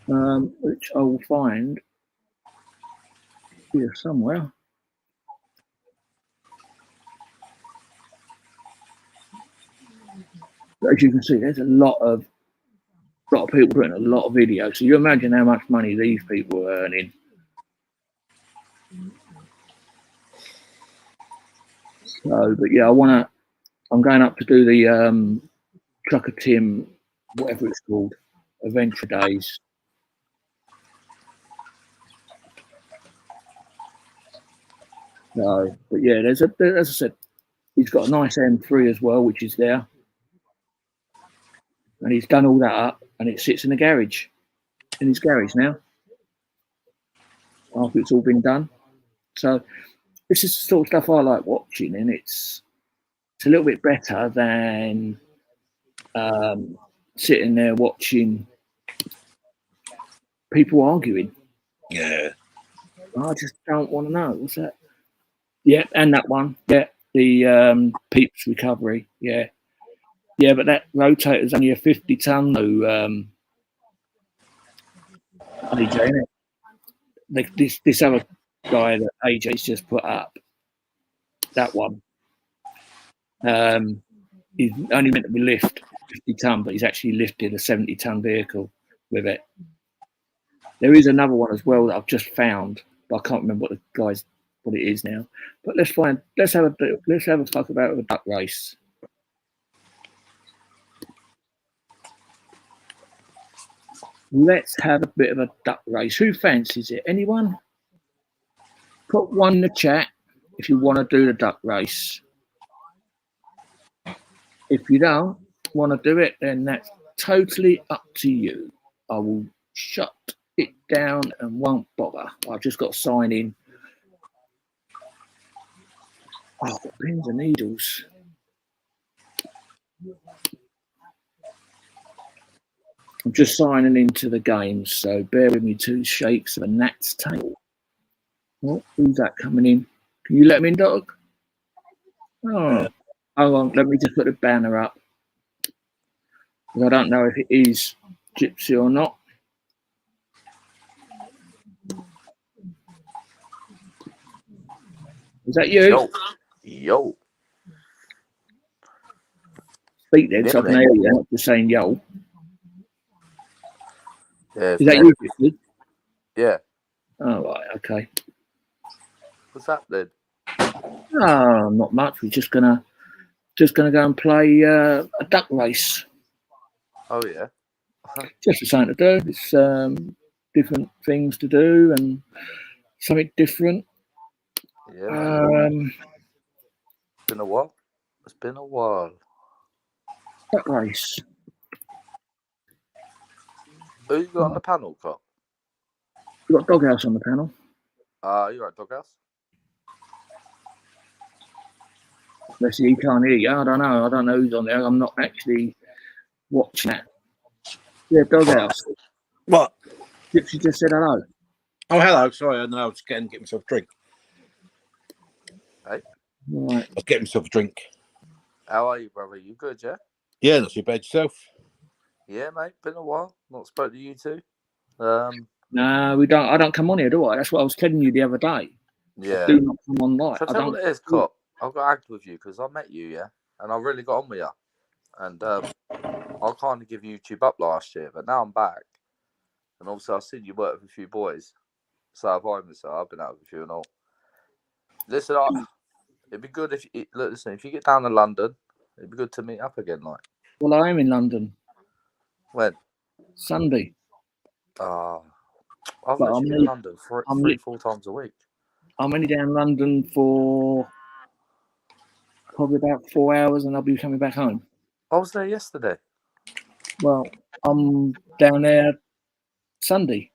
Which I will find here somewhere. As you can see, there's a lot of people doing a lot of videos. So you imagine how much money these people are earning. So, but yeah, I'm going up to do the Trucker Tim, whatever it's called, Adventure Days. So, but yeah, as I said, he's got a nice M3 as well, which is there. And he's done all that up, and it sits in the garage, in his garage now, after it's all been done. So this is the sort of stuff I like watching, and it's a little bit better than sitting there watching people arguing. Yeah. I just don't want to know. What's that? Yeah, and that one. Yeah, the Peeps Recovery. Yeah. Yeah, but that rotator's only a 50-ton though, AJ, isn't it? This other guy that AJ's just put up, that one, he's only meant to be lift 50-ton, but he's actually lifted a 70-ton vehicle with it. There is another one as well that I've just found, but I can't remember what it is now. But let's have a talk about a duck race. Let's have a bit of a duck race. Who fancies it? Anyone? Put one in the chat if you want to do the duck race. If you don't want to do it, then that's totally up to you. I will shut it down and won't bother. I've just got to sign in. Oh, I've got pins and needles. I'm just signing into the game, so bear with me. 2 shakes of a gnat's tail. Oh, who's that coming in? Can you let me in, dog? Oh, hold on. Let me just put the banner up. I don't know if it is Gypsy or not. Is that you? Yo. Speak then, so I can hear you. Not just saying yo. Yeah, Is that you, Gypsy? Yeah. Oh, right, okay. What's that then? Oh, not much. We're just gonna go and play a duck race. Oh yeah. Just the something to do. It's different things to do and something different. Yeah, man. Duck Been a while. It's been a while. race. Who you got on the panel, Cop? We've got Doghouse on the panel. You're at Doghouse? Let's see, he can't hear you. I don't know. I don't know who's on there. I'm not actually watching that. Yeah, Doghouse. What? Gypsy just said hello. Oh, hello. Sorry, I know. I was getting myself a drink. Hey. Right. I was getting myself a drink. How are you, brother? You good, yeah? Yeah, not too bad yourself. Yeah, mate. Been a while. Not spoke to you two. No, we don't. I don't come on here, do I? That's what I was telling you the other day. Yeah. I do not come on live. Shall I tell you what it is, Cop? I got agged with you because I met you, yeah, and I really got on with you. And I kind of give YouTube up last year, but now I'm back, and obviously I've seen you work with a few boys. So I've been out with a few and all. Listen, it'd be good if you get down to London, it'd be good to meet up again, like. Well, I am in London. When? Sunday. I've But literally been in London 3-4 times a week. I'm only down in London for probably about 4 hours, and I'll be coming back home. I was there yesterday. Well, I'm down there Sunday.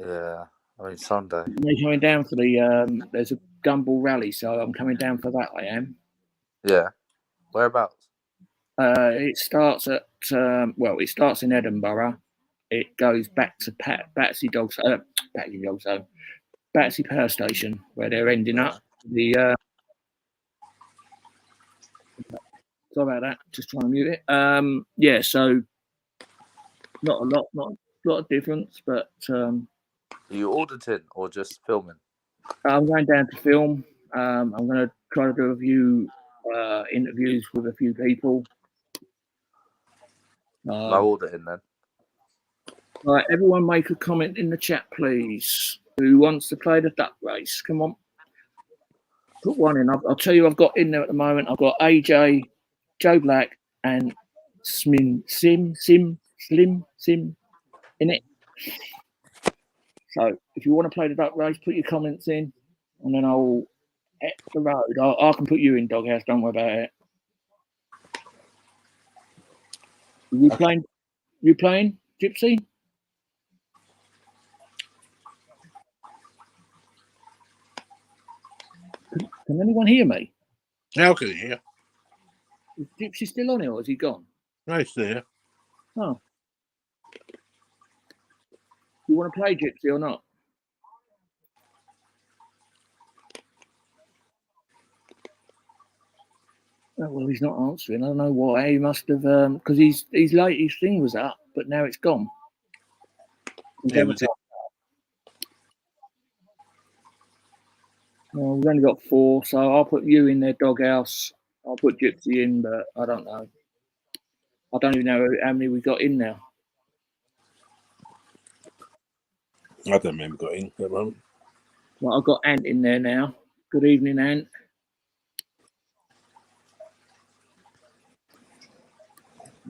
Yeah, I mean Sunday. They're coming down for the there's a Gumball rally, so I'm coming down for that. I am. Yeah. Whereabouts? It starts at it starts in Edinburgh. It goes back to Battersea Power Station, where they're ending up. Sorry about that. Just trying to mute it. Yeah, so not a lot of difference, but Are you auditing or just filming? I'm going down to film. I'm going to try to do a few interviews with a few people. No auditing then. Right, everyone make a comment in the chat, please. Who wants to play the duck race? Come on. Put one in. I'll tell you I've got in there at the moment. I've got AJ, Joe Black, and Slim in it. So if you want to play the duck race, put your comments in, and then I'll hit the road. I can put you in, Doghouse. Don't worry about it. You playing, Gypsy? Can anyone hear me? How can you hear? Is Gypsy still on it, or is he gone? No, it's there. Oh. You want to play Gypsy or not? Oh, well, he's not answering. I don't know why. He must have, because his latest thing was up, but now it's gone. Yeah, was it? Well, we've only got 4, so I'll put you in there, Doghouse. I'll put Gypsy in, but I don't know. I don't even know how many we got in now. I don't remember got in at the moment. Well, I've got Ant in there now. Good evening, Ant.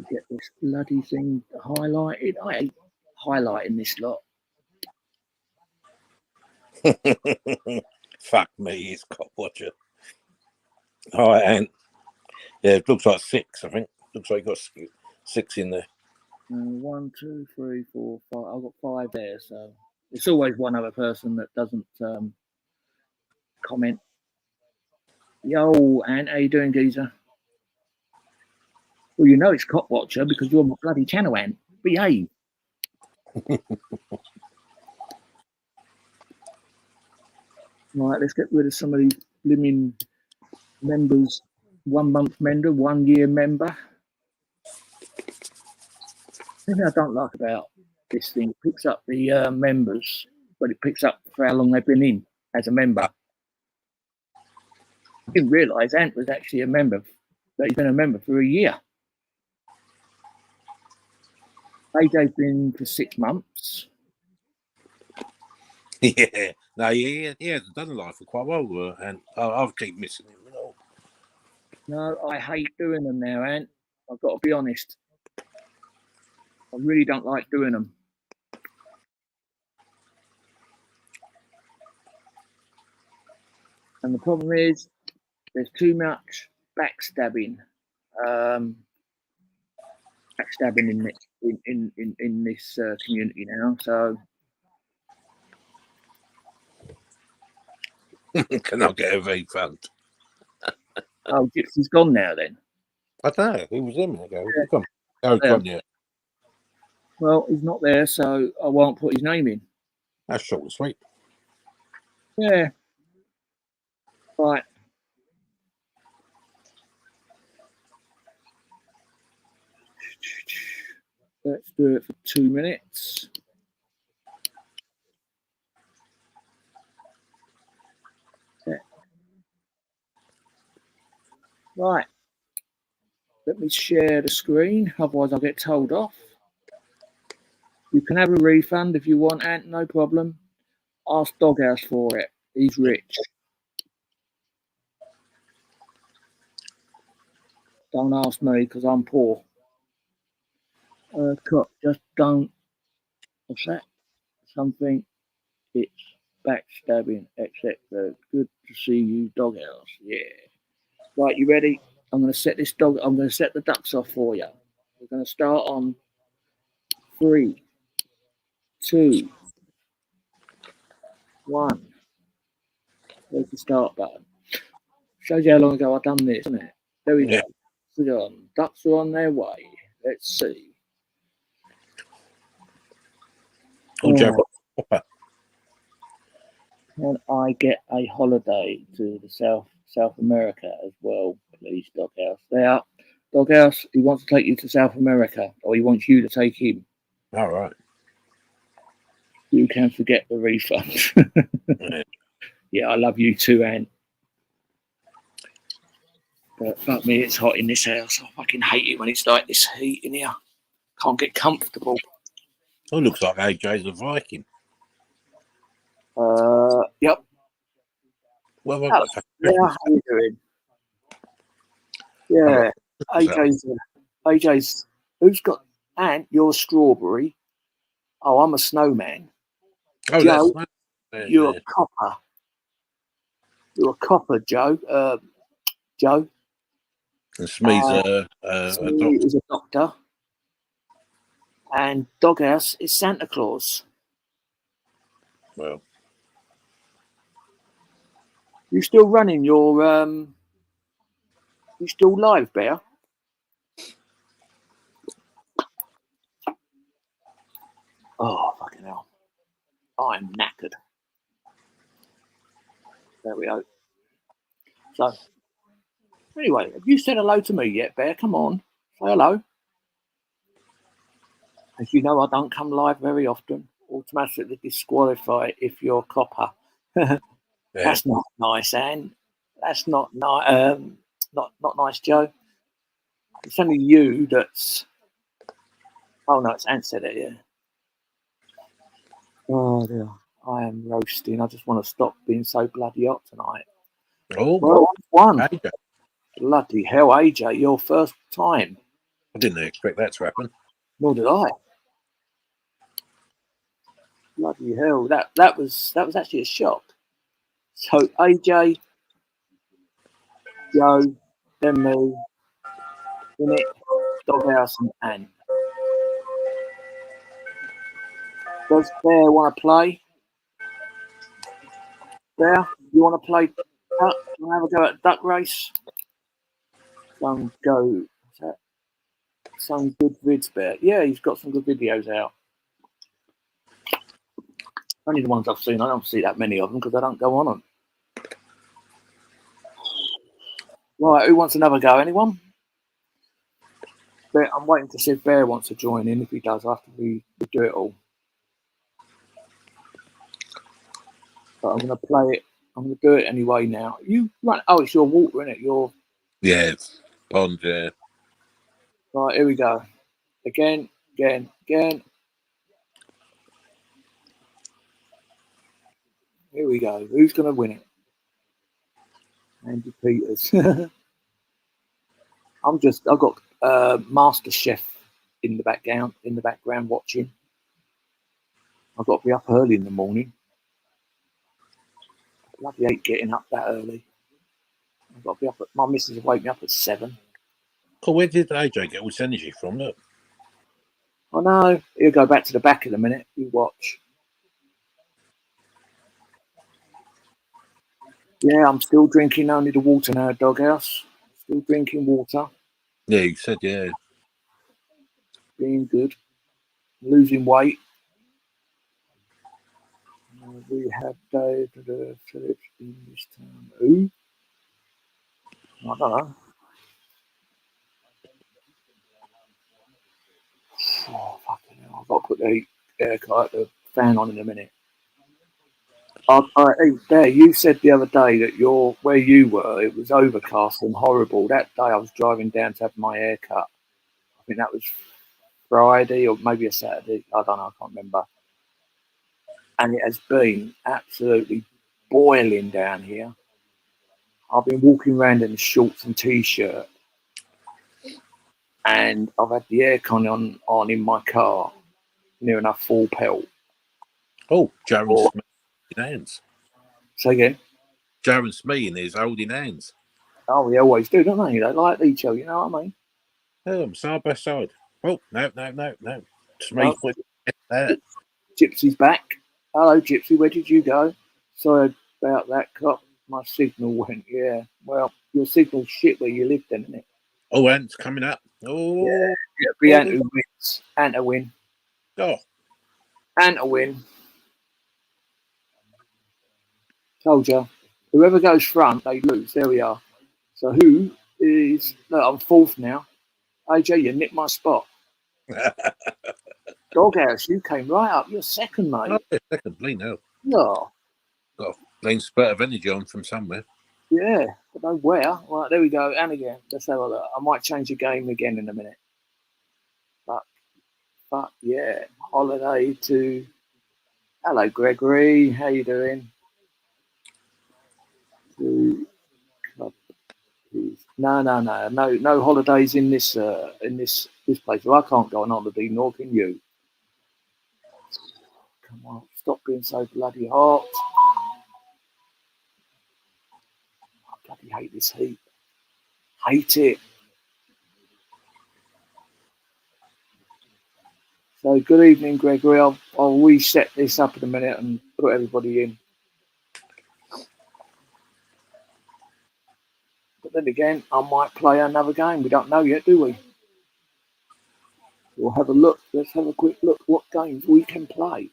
Get this bloody thing highlighted. I hate highlighting this lot. Fuck me, he's cop watcher. All right, and yeah, it looks like 6. I think looks like you got 6 in there. 1, 2, 3, 4, 5. I've got 5 there, so it's always one other person that doesn't comment. Yo, Ant, how you doing, geezer? Well, you know it's Cop Watcher because you're on my bloody channel, Ant. Behave. Right, let's get rid of some of these blimmin' members. 1 month member, 1 year member. The thing I don't like about this thing, it picks up the members, but it picks up for how long they've been in as a member. I didn't realise Ant was actually a member, that he's been a member for a year. AJ's been for 6 months. Yeah, no, he hasn't done live for quite a while, and I'll keep missing him. You know. No, I hate doing them now, Ant. I've got to be honest. I really don't like doing them. And the problem is, there's too much backstabbing. Backstabbing in this community now. So Can I get a refund? oh, Gypsy's gone now then. I don't know. He was in there. Yeah. Come. Oh, Yeah. come, yeah. Well, he's not there, so I won't put his name in. That's short and sweet. Yeah. Right. Let's do it for 2 minutes. Yeah. Right. Let me share the screen, otherwise I'll get told off. You can have a refund if you want, Ant, no problem. Ask Doghouse for it. He's rich. Don't ask me because I'm poor. Just don't. What's that? Something. It's backstabbing, etc. Good to see you, Doghouse. Yeah. Right, you ready? I'm going to set this dog. I'm going to set the ducks off for you. We're going to start on 3, 2, 1. There's the start button. Shows you how long ago I've done this, isn't it? There we go. Put it on. Ducks are on their way. Let's see. Oh, Can I get a holiday to the South America as well, please, Doghouse? There, Doghouse. He wants to take you to South America, or he wants you to take him. All right. You can forget the refund. Yeah, I love you too, Ant. But fuck me, it's hot in this house. I fucking hate it when it's like this heat in here. Can't get comfortable. Oh, looks like AJ's a Viking. Yep. Well, how you doing? Yeah, AJ's. Who's got Ant? You're a strawberry. Oh, I'm a snowman. Oh, Joe, that's you're a copper. You're a copper, Joe. Joe. And Smee's a doctor. Is a doctor. And Doghouse is Santa Claus. Well, You still running your you still live, Bear? Oh fucking hell. I'm knackered. There we go. So anyway, have you said hello to me yet, Bear? Come on. Say hello. As you know, I don't come live very often. Automatically disqualify if you're copper. That's not nice, Anne. That's not nice. Not nice, Joe. It's only you that's. Oh no, it's Ant said it. Yeah. Oh dear, I am roasting. I just want to stop being so bloody hot tonight. Oh, well, one. AJ. Bloody hell, AJ, your first time. I didn't expect that to happen. Nor did I. Bloody hell, that was actually a shock. So AJ, Joe, then me, Nick, Doghouse, and Ant. Does Bear want to play? Bear, you want to play duck? You want to have a go at duck race? Some good vids, Bear. Yeah, he's got some good videos out. Only the ones I've seen. I don't see that many of them because I don't go on them. Right, who wants another go? Anyone? Bear, I'm waiting to see if Bear wants to join in. If he does, after we do it all. But I'm going to play it. I'm going to do it anyway now. You run. Oh, it's your water, isn't it? Your pond. Yeah. Right, here we go. Again. Here we go. Who's going to win it? Andy Peters. I've got Master Chef in the background watching. I've got to be up early in the morning. I bloody hate getting up that early. I've got to be up my missus will wake me up at 7. Oh, where did AJ get all this energy from? Look. I know. He'll go back to the back in a minute. You watch. Yeah, I'm still drinking only the water now, Doghouse. Still drinking water. Yeah, you said, yeah. Being good. Losing weight. We have Dave Phillips in this town. Who? I don't know. Oh, fucking hell. I've got to put the fan on in a minute. Hey, there, you said the other day that where you were, it was overcast and horrible. That day I was driving down to have my hair cut. I think that was Friday or maybe a Saturday. I don't know. I can't remember. And it has been absolutely boiling down here. I've been walking around in shorts and t-shirt, and I've had the aircon on in my car, near enough full pelt. Oh, Jaron Smith in hands. Say again? Jaron Smith is holding hands. Oh, they always do, don't they? They like each other, you know what I mean? Side by side. Oh, no. Smith with that. Gypsy's back. Hello, Gypsy. Where did you go? Sorry about that, cop. My signal went. Yeah. Well, your signal's shit where you live, then, isn't it? Oh, Ant's coming up. Oh, yeah. It'll be Ant who wins. Ant to win. Oh, Ant to win. Told you. Whoever goes front, they lose. There we are. So who is? Look, I'm fourth now. AJ, you nicked my spot. Doghouse, you came right up. You're second, mate. Oh, yeah, second, Lee now. No. Got a clean spurt of energy on from somewhere. Yeah, but no where. Right, there we go. And again, let's have a look. I might change the game again in a minute. But yeah, holiday to. Hello, Gregory. How you doing? No holidays in this place. Well, I can't go on holiday, nor can you. Come on, stop being so bloody hot. I bloody hate this heat. Hate it. So good evening, Gregory. I'll reset this up in a minute and put everybody in. But then again, I might play another game. We don't know yet, do we? We'll have a look. Let's have a quick look what games we can play.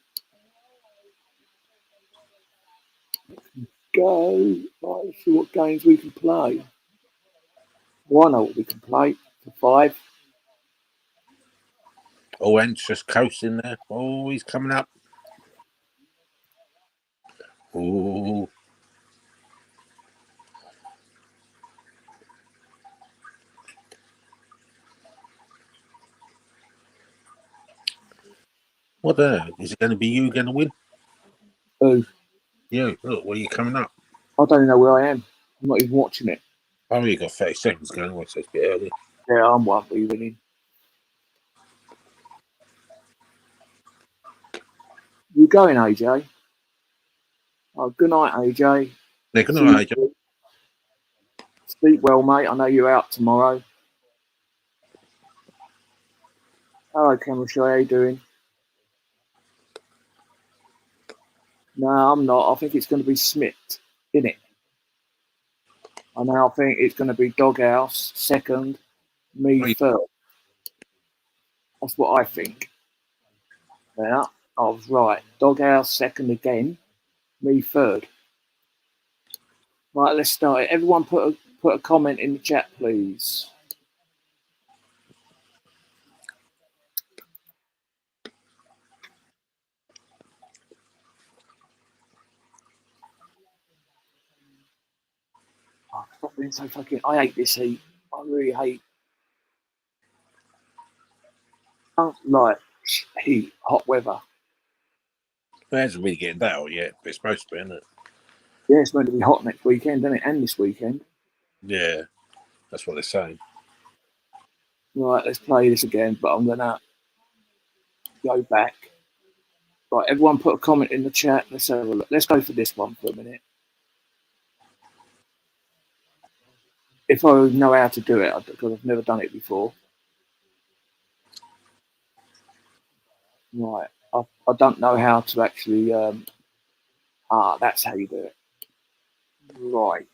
Go. Right, let's see what games we can play. Well, I know what we can play for 5. Oh, Ant's just coasting there. Oh, he's coming up. Oh. What is it going to be you going to win? Who? You. Look, where are you coming up? I don't even know where I am. I'm not even watching it. Oh, you got 30 seconds going. Well, so it's a bit early. Yeah, I'm worthy winning. You going, AJ? Oh, good night, AJ. Yeah, good night, AJ. Sleep well, mate. I know you're out tomorrow. Hello, Cameron. How you doing? No, I'm not. I think it's going to be Smith, innit? I now think it's going to be Doghouse second, me third. That's what I think. Yeah, I was right. Doghouse second again, me third. Right, let's start it. Everyone put a comment in the chat, please. Oh, stop being so fucking. I hate this heat. I really hate. I don't like heat, hot weather. It hasn't really getting that out yet, but it's supposed to be, isn't it? Yeah, it's meant to be hot next weekend, isn't it? And this weekend. Yeah, that's what they're saying. Right, let's play this again, but I'm gonna go back. Right, everyone put a comment in the chat. Let's have a look. Let's go for this one for a minute. If I know how to do it, because I've never done it before. Right, I don't know how to actually. That's how you do it. Right.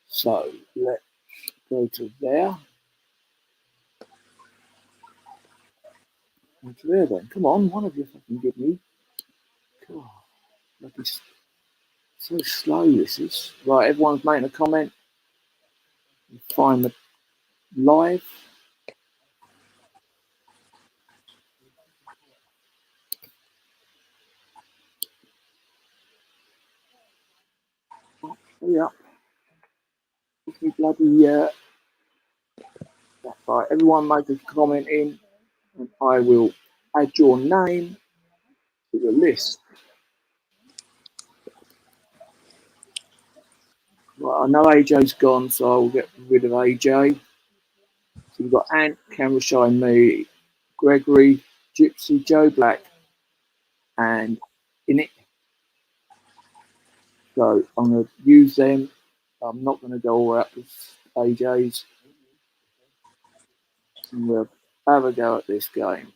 So let's go to there. Go to there then. Come on, one of you fucking give me. God, bloody so slow this is. Right, everyone's making a comment. Find the live. Hurry up. Give me bloody that's right. Everyone make a comment in and I will add your name to the list. Right, I know AJ's gone, so I'll get rid of AJ. So we've got Ant, Camera Shy, me, Gregory, Gypsy, Joe Black, and in it. So I'm going to use them. I'm not going to go all out with AJ's. And we'll have a go at this game.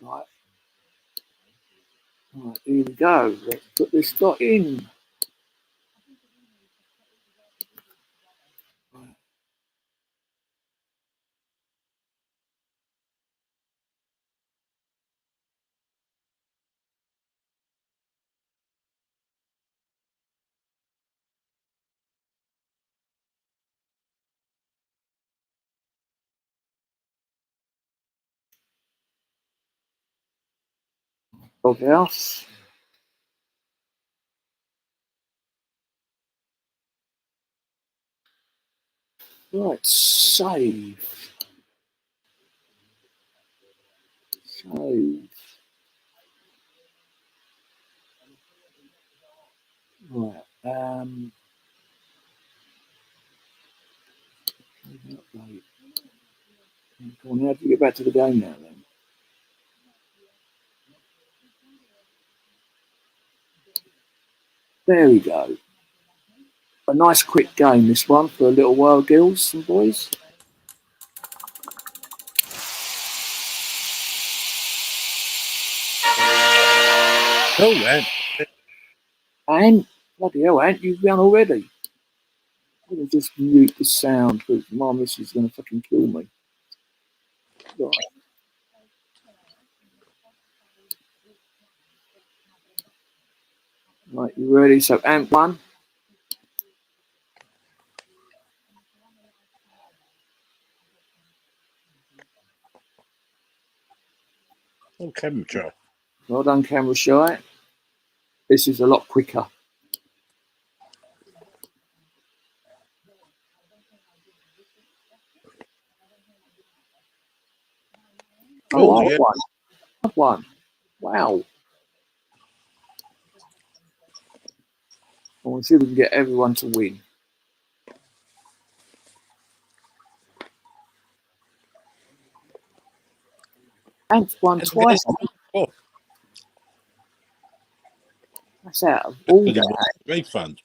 Right. Right, here we go. Let's put this dot in. Doghouse. Right, save. Save. Right. Update. Come on, how do you get back to the game now then? There we go. A nice quick game, this one, for a little while, girls and boys. Oh, man. And, bloody hell, Ant, you've done already. I'm going to just mute the sound because my missus is going to fucking kill me. Right. Right, you ready? So, Ant 1. Oh, camera shy. Well done, Camera Shy. This is a lot quicker. Oh, yeah. I've won. Wow. I want to see if we can get everyone to win. Ant's won twice. Oh, that's out of all he that. wants a refund.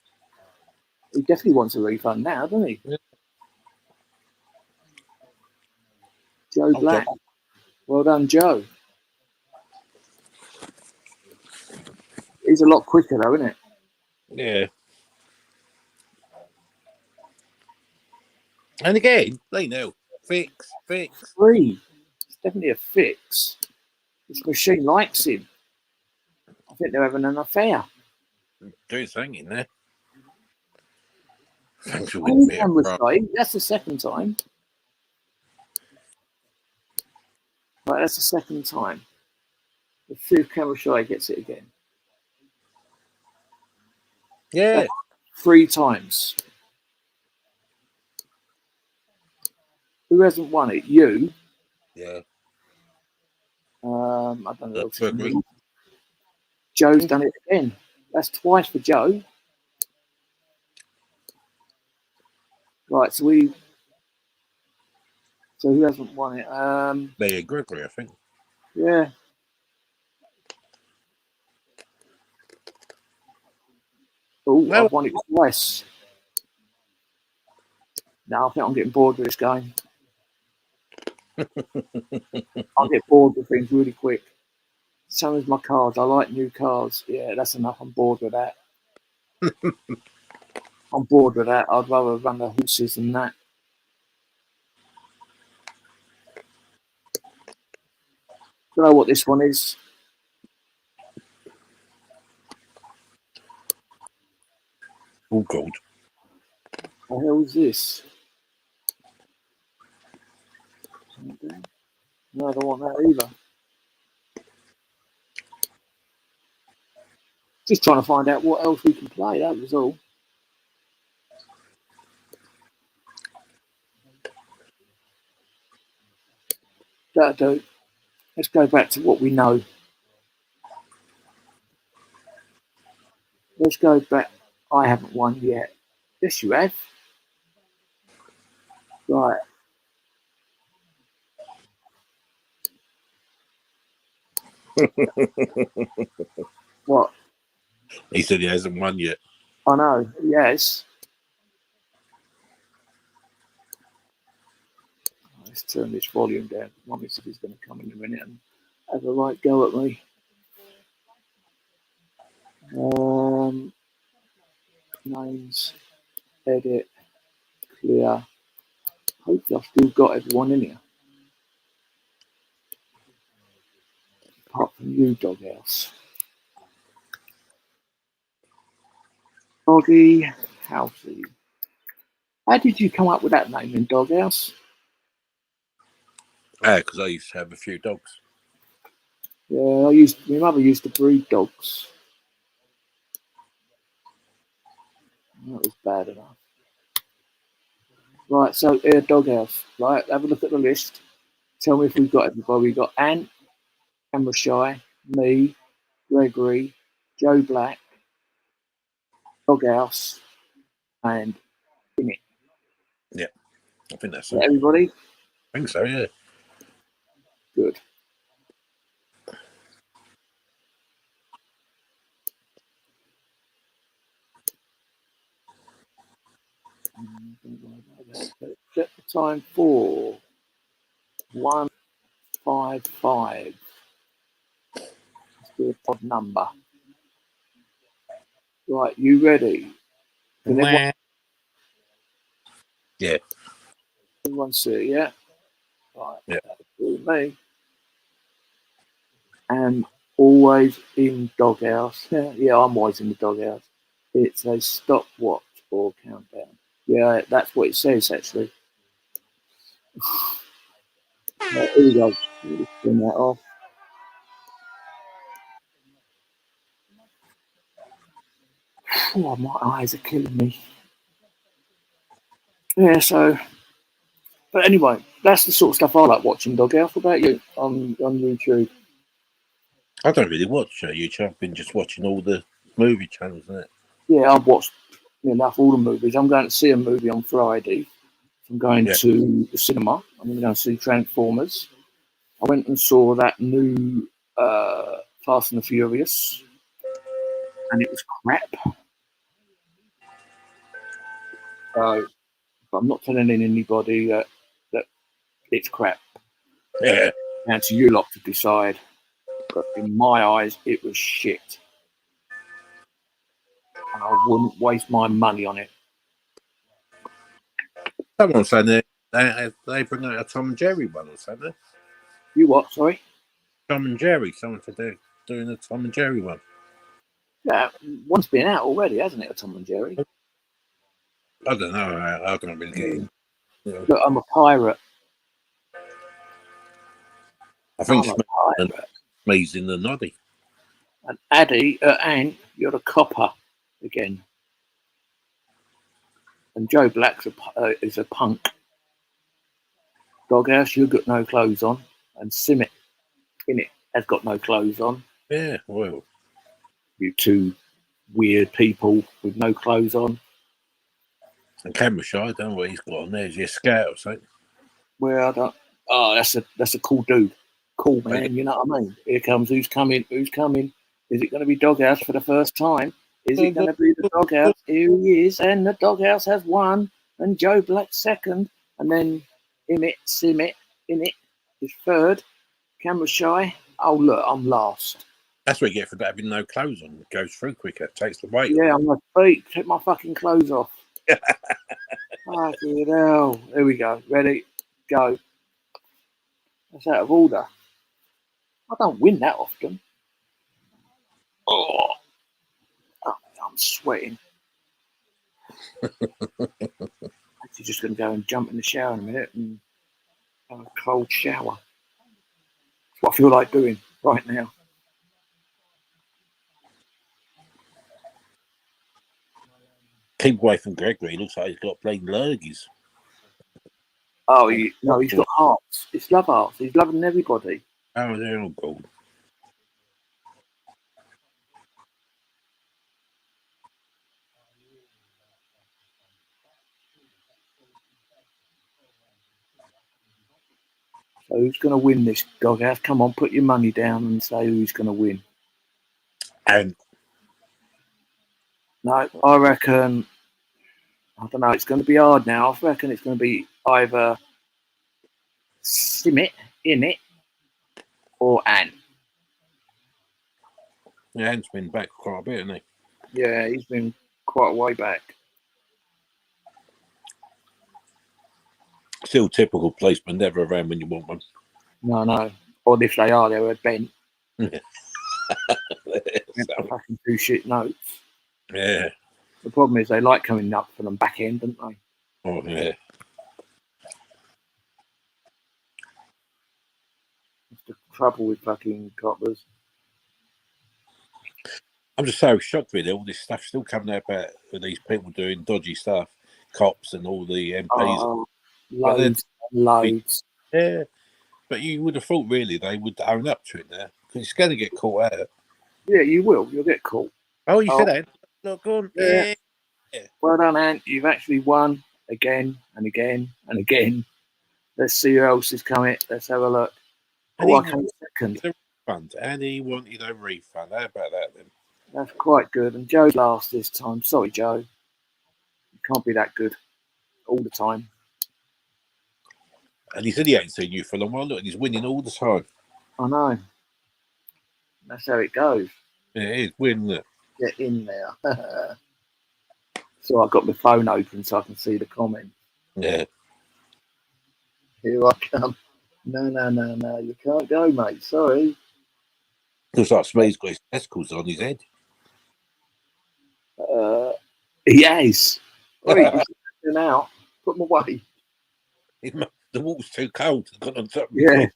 He definitely wants a refund now, doesn't he? Yeah. Joe Black. Well done, Joe. He's a lot quicker, though, isn't it? Yeah. And again, they know. Fix. Free. It's definitely a fix. This machine likes him. I think they're having an affair. Do something in there. Thanks for winning me. That's the second time. Right, that's the second time. Let's see if Camera Shy gets it again. Yeah. That's 3 times. Who hasn't won it? You. Yeah. I don't know who else is Gregory. in it. Joe's done it again. That's twice for Joe. Right, so who hasn't won it? Leah Gregory, I think. Yeah. Oh, No. I've won it twice. No, I think I'm getting bored with this game. I'll get bored with things really quick. So is my cards. I like new cards. Yeah, that's enough. I'm bored with that. I'm bored with that. I'd rather run the horses than that. Do you know what this one is? All gold. What the hell is this? No, I don't want that either. Just trying to find out what else we can play. That was all. That'll do. Let's go back to what we know. Let's go back. I haven't won yet. Yes, you have. Right. What? He said he hasn't won yet. I know. Yes. Let's turn this volume down. Mummy said he's going to come in a minute and have a right go at me. Names, edit, clear. Hopefully I've still got everyone in here. Apart from you, Doghouse. Doggy Housey. How did you come up with that name in Doghouse? Because I used to have a few dogs. Yeah, my mother used to breed dogs. That was bad enough. Right, so Doghouse. Right, have a look at the list. Tell me if we've got everybody. We've got Ant, Camera Shy, me, Gregory, Joe Black, Doghouse, and Finnick. Yeah, I think that's Is that it. everybody? I think so, yeah. Good. Set the time for 155. Let's do a pod number. Right, you ready? Can Yeah. everyone see? Yeah. Right. Yeah. That'll do me. And always in Doghouse. Yeah, I'm always in the Doghouse. It's a stopwatch or countdown. Yeah, that's what it says actually. Right, here we go. Let's turn that off. Oh, my eyes are killing me. Yeah, so, but anyway, that's the sort of stuff I like watching, Doghouse. What about you on YouTube? I don't really watch YouTube. I've been just watching all the movie channels, isn't it? Yeah, I've watched enough all the movies. I'm going to see a movie on Friday. I'm going to the cinema. I'm going to go and see Transformers. I went and saw that new Fast and the Furious, and it was crap. So I'm not telling anybody that it's crap. Yeah. Now to you lot to decide. But in my eyes, it was shit. And I wouldn't waste my money on it. Someone saying they bring out a Tom and Jerry one or something. You what, sorry? Tom and Jerry. Someone said they're doing a Tom and Jerry one. Yeah, one's been out already, hasn't it, a Tom and Jerry? I don't know. I don't really get in. Yeah. Look, I'm a pirate. I think I'm a pirate. Smee's in the noddy. And Addy, Ant, you're the copper again. And Joe Black's is a punk. Doghouse, you've got no clothes on, and Simmet in it has got no clothes on. Yeah, well, You two weird people with no clothes on. and camera shy. I don't know what he's got on there. Is he a scout or something? Well, I don't. Oh, that's a cool dude. Cool man. You know what I mean? Here comes who's coming. Who's coming? Is it going to be Doghouse for the first time? Is it going to be the Doghouse? Here he is, and the Doghouse has won, and Joe Black second, and then Simmet in it is third. Camera shy. Oh look, I'm last. That's what you get for having no clothes on. It goes through quicker. Takes the weight. Yeah, I'm my feet. Take my fucking clothes off. Fucking hell. Here we go. Ready? Go. That's out of order. I don't win that often. Oh, I'm sweating. Actually, just going to go and jump in the shower in a minute and have a cold shower. That's what I feel like doing right now. Keep away from Gregory. He looks like he's got plain lurgies. Oh, no, he's got hearts. It's love hearts. He's loving everybody. Oh, they're all gold. So who's going to win this, Doghouse? Come on, put your money down and say who's going to win. And no, I reckon, I don't know, it's going to be hard now. I reckon it's going to be either Simmet in it or Ant. yeah, Ant's been back quite a bit, hasn't he? Yeah, he's been quite a way back. Still typical policeman, never around when you want one. No. Or if they are, they're bent. Yeah. Fucking two shit notes. Yeah. The problem is they like coming up for them back end, don't they? Oh, yeah. That's the trouble with fucking coppers. I'm just so shocked with all this stuff still coming out about these people doing dodgy stuff, cops and all the MPs. Oh, loads. Yeah, but you would have thought really they would own up to it now because it's going to get caught out. Yeah, you will. You'll get caught. Oh, you said that. Look, go on. Yeah. Well done, Ant. You've actually won again and again and again. Let's see who else is coming. Let's have a look. And I came second. Refund, and he wanted a refund. How about that then? That's quite good. And Joe's last this time. Sorry, Joe. You can't be that good all the time. And he said he ain't seen you for a long while. Look, and he's winning all the time. I know. That's how it goes. Yeah, it is. Win it. Get in there. So I've got my phone open so I can see the comments. Yeah. Here I come. No. You can't go, mate. Sorry. Looks like Smee's got his testicles on his head. He has. Wait, he's out. Put them away. The water's too cold. It's gone on top. Yeah.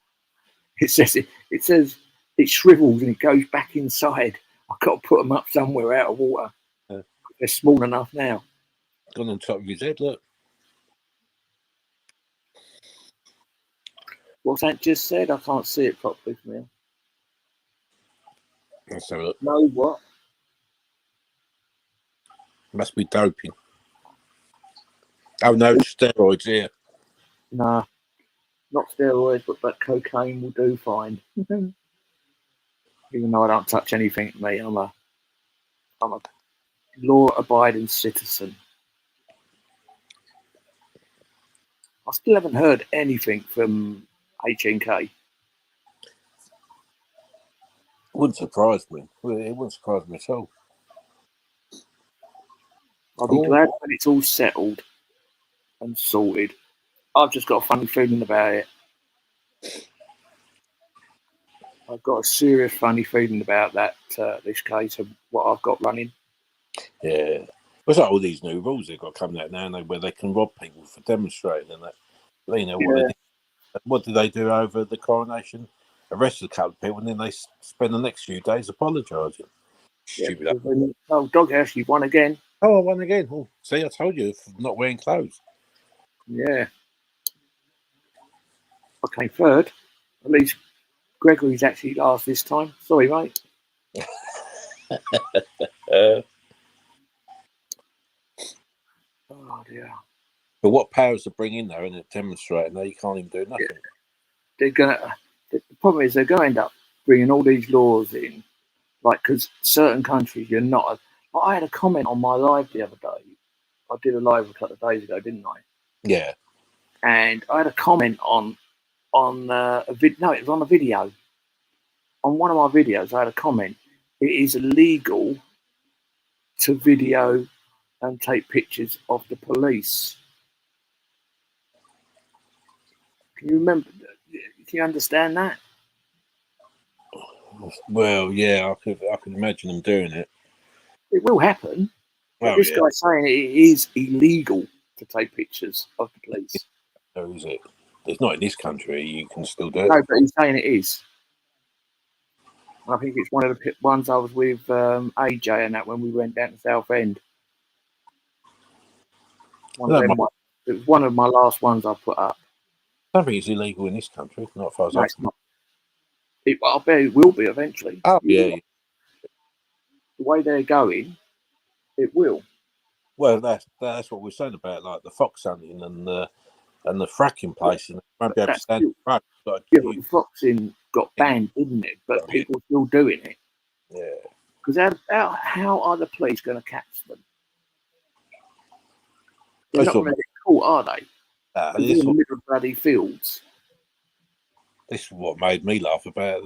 It says it shrivels and it goes back inside. I've got to put them up somewhere out of water. They're small enough now. It's gone on top of his head, look. What's that just said? I can't see it properly from here. Let's have a look. No, what? Must be doping. Oh, no, steroids here. Nah, not steroids, but cocaine will do fine. Even though I don't touch anything, mate, I'm a law-abiding citizen. I still haven't heard anything from HNK. Wouldn't surprise me. It wouldn't surprise me at all. I'll be glad when it's all settled and sorted. I've just got a funny feeling about it. I've got a serious funny feeling about that, this case of what I've got running. Yeah. It's like all these new rules they've got coming out now, where they can rob people for demonstrating and that. You know what they did. What did they do over the coronation? Arrested a couple of people and then they spend the next few days apologising. Stupid. Oh, Doghouse, you've won again. Oh, I won again. Oh, see, I told you, for not wearing clothes. Yeah. Okay, third. At least Gregory's actually last this time. Sorry, mate. Oh dear. But what powers to bring in there and demonstrating that you can't even do nothing? They're gonna. The problem is they're going to end up bringing all these laws in, like because certain countries you're not. I had a comment on my live the other day. I did a live a couple of days ago, didn't I? Yeah. And I had a comment on a video. No, it was on a video. On one of my videos, I had a comment. It is illegal to video and take pictures of the police. Can you remember? Can you understand that? Well, yeah, I could imagine them doing it. It will happen. But Oh, this yeah. guy's saying it is illegal to take pictures of the police. So is it? It's not in this country. You can still do it. No, but he's saying it is. I think it's one of the ones I was with AJ and that when we went down to Southend. It was one of my last ones I put up. I don't think it's illegal in this country, not as far as No, I it's not. I bet it will be eventually. Oh, yeah. The way they're going, it will. Well, that's what we're saying about like the fox hunting and the fracking place. And won't be able to stand the frack. Yeah, but the foxing got banned, didn't it? But people are still doing it. Yeah. Because how are the police going to catch them? They're not going to get caught, are they? They're in the middle of bloody fields. This is what made me laugh about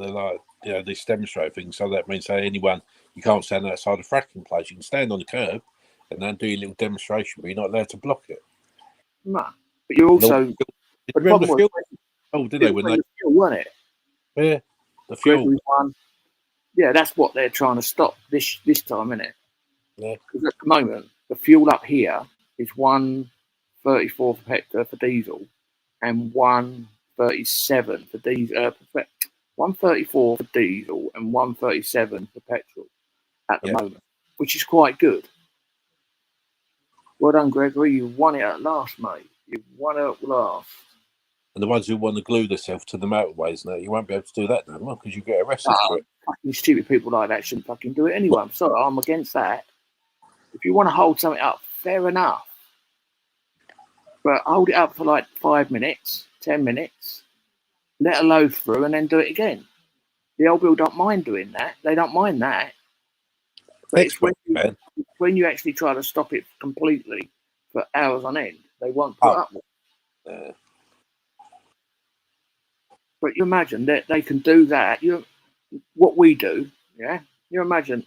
this demonstrate thing. So that means anyone, you can't stand outside a fracking place. You can stand on the curb and then do your little demonstration, but you're not allowed to block it. No, but you're also. Remember the fuel? Oh, did they? When they fuel, weren't it? Yeah, the fuel. One. Yeah, that's what they're trying to stop this time, isn't it? Yeah. Because at the moment, the fuel up here is 134 per hectare for diesel, and 137 for diesel. 134 for diesel and 137 for petrol at the moment, which is quite good. Well done, Gregory. You won it at last, mate. You won it at last. And the ones who want to glue themselves to the motorways now, you won't be able to do that no more because you get arrested for it. Fucking stupid people like that shouldn't fucking do it anyway. I'm sorry, I'm against that. If you want to hold something up, fair enough. But hold it up for like 5 minutes, 10 minutes, let a load through and then do it again. The old people don't mind doing that. They don't mind that. But it's when you actually try to stop it completely for hours on end, they won't put up with it. But you imagine that they can do that. What we do, yeah? You imagine,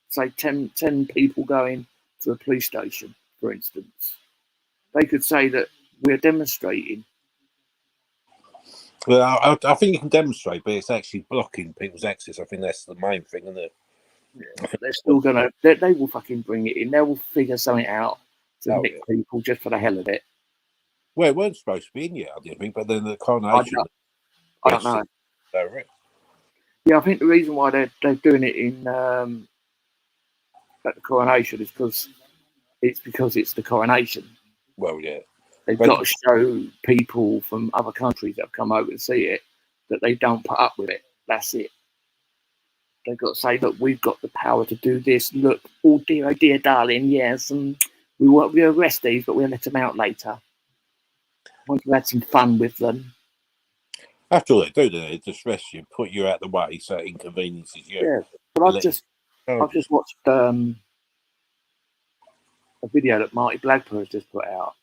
say, 10 people going to a police station, for instance. They could say that we're demonstrating. Well, I think you can demonstrate, but it's actually blocking people's access. I think that's the main thing, isn't it? Yeah, they're still gonna. They will fucking bring it in. They will figure something out to nick people just for the hell of it. Well, it weren't supposed to be in yet, I didn't think, but then the coronation. I don't know. Yeah, I think the reason why they're doing it in at the coronation is because it's the coronation. Well, yeah. They've got to show people from other countries that have come over to see it that they don't put up with it. That's it. They've got to say, look, we've got the power to do this. Look, oh dear, darling, yes, and we'll arrest these, but we'll let them out later. Once we've had some fun with them. After all they do, they just arrest you, put you out the way, so it inconveniences you. Yeah, but I've just watched a video that Marty Blagper has just put out.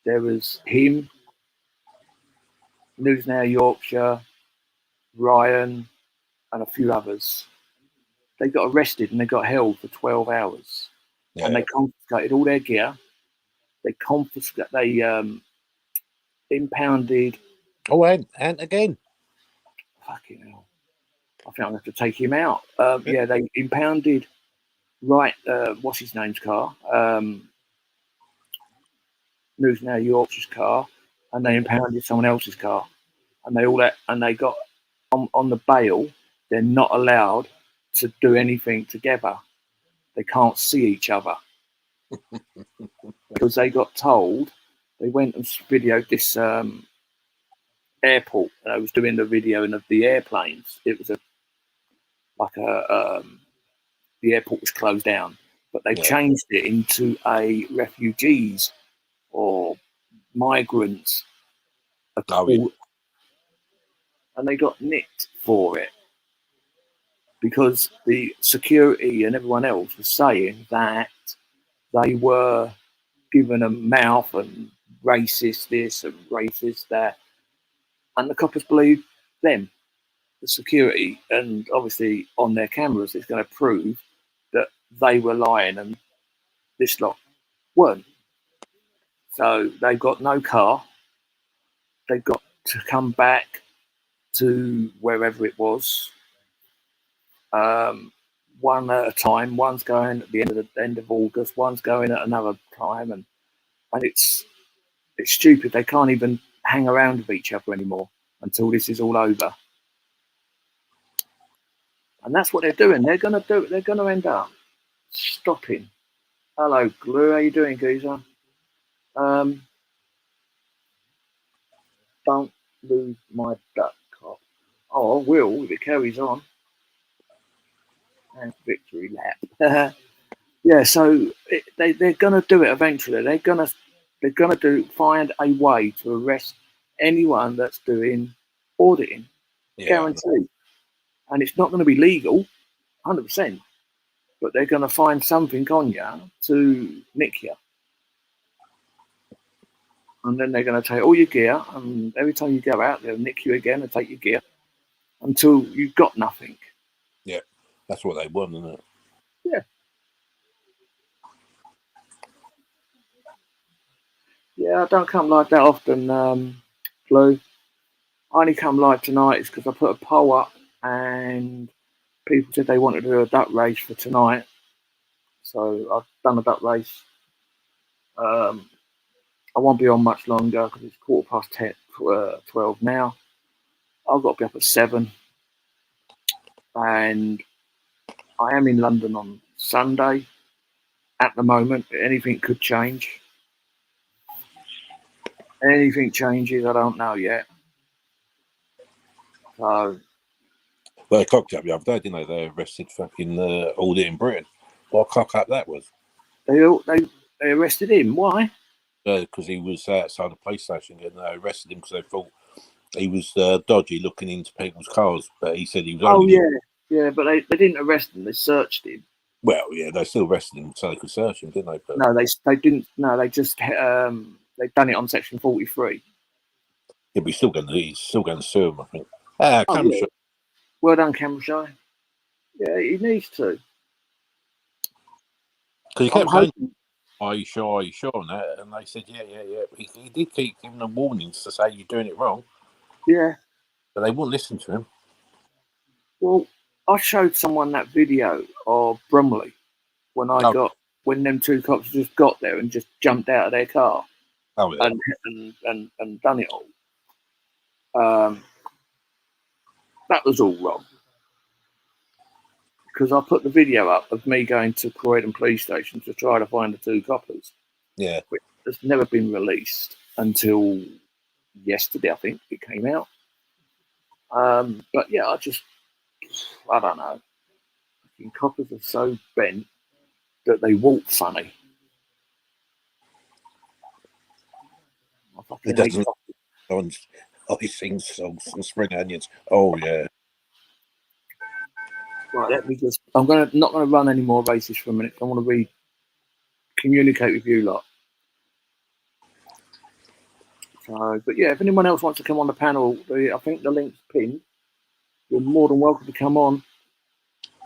There was him, News Now Yorkshire, Ryan, and a few others. They got arrested and they got held for 12 hours. Yeah. And they confiscated all their gear. They impounded. Oh, and again. Fucking hell. I think I'm going to have to take him out. Yeah, they impounded, what's his name's car? News Now Yorkshire's car, and they impounded someone else's car. And they got on the bail, they're not allowed to do anything together. They can't see each other. Because they got told, they went and videoed this airport, and I was doing the video of the airplanes. It was the airport was closed down, but they've changed it into a refugees or migrants accord, and they got nicked for it because the security and everyone else was saying that they were given a mouth and racist this and racist that, and the coppers believed them, the security, and obviously on their cameras it's going to prove that they were lying and this lot weren't. So they've got no car. They've got to come back to wherever it was, one at a time. One's going at the end of August. One's going at another time, and it's stupid. They can't even hang around with each other anymore until this is all over. And that's what they're doing. They're going to do it. They're going to end up stopping. Hello, Glue. How you doing, Geezer? Don't lose my duck, cop. Oh, I will if it carries on. And victory lap. Yeah, so they're going to do it eventually. They're going to find a way to arrest anyone that's doing auditing. Guaranteed. And it's not going to be legal, 100%. But they're going to find something on you to nick you. And then they're going to take all your gear, and every time you go out, they'll nick you again and take your gear until you've got nothing. Yeah, that's what they want, isn't it? Yeah. Yeah, I don't come live that often, Blue. I only come live tonight is because I put a poll up and people said they wanted to do a duck race for tonight. So I've done a duck race. I won't be on much longer because it's 12 now. I've got to be up at 7. And I am in London on Sunday. At the moment, anything could change. Anything changes, I don't know yet. So, well, they cocked up the other day, didn't they? They arrested fucking audit in Britain. What cock up that was? They arrested him. Why? Because he was outside the police station, and they arrested him because they thought he was dodgy looking into people's cars. But he said he was only. Yeah, but they didn't arrest him. They searched him. Well, yeah, they still arrested him so they could search him, didn't they? But no, they didn't. No, they just they've done it on Section 43. Yeah, but he's still going to sue him, I think. Yeah. Well done, Cameron Shy. Yeah, he needs to. Because he kept saying, "Are you sure? Are you sure?" And that, and they said, "Yeah." He did keep giving them warnings to say you're doing it wrong. Yeah, but they wouldn't listen to him. Well, I showed someone that video of Brumley when when them two cops just got there and just jumped out of their car and done it all. That was all wrong. Because I put the video up of me going to Croydon police station to try to find the two coppers. Yeah. Which has never been released until yesterday, I think it came out. But yeah, I don't know. Fucking coppers are so bent that they walk funny. He doesn't. He sings songs and spring onions. Oh yeah. Right, I'm not gonna run any more races for a minute. I want to communicate with you lot. So, but yeah, if anyone else wants to come on the panel, I think the link's pinned. You're more than welcome to come on.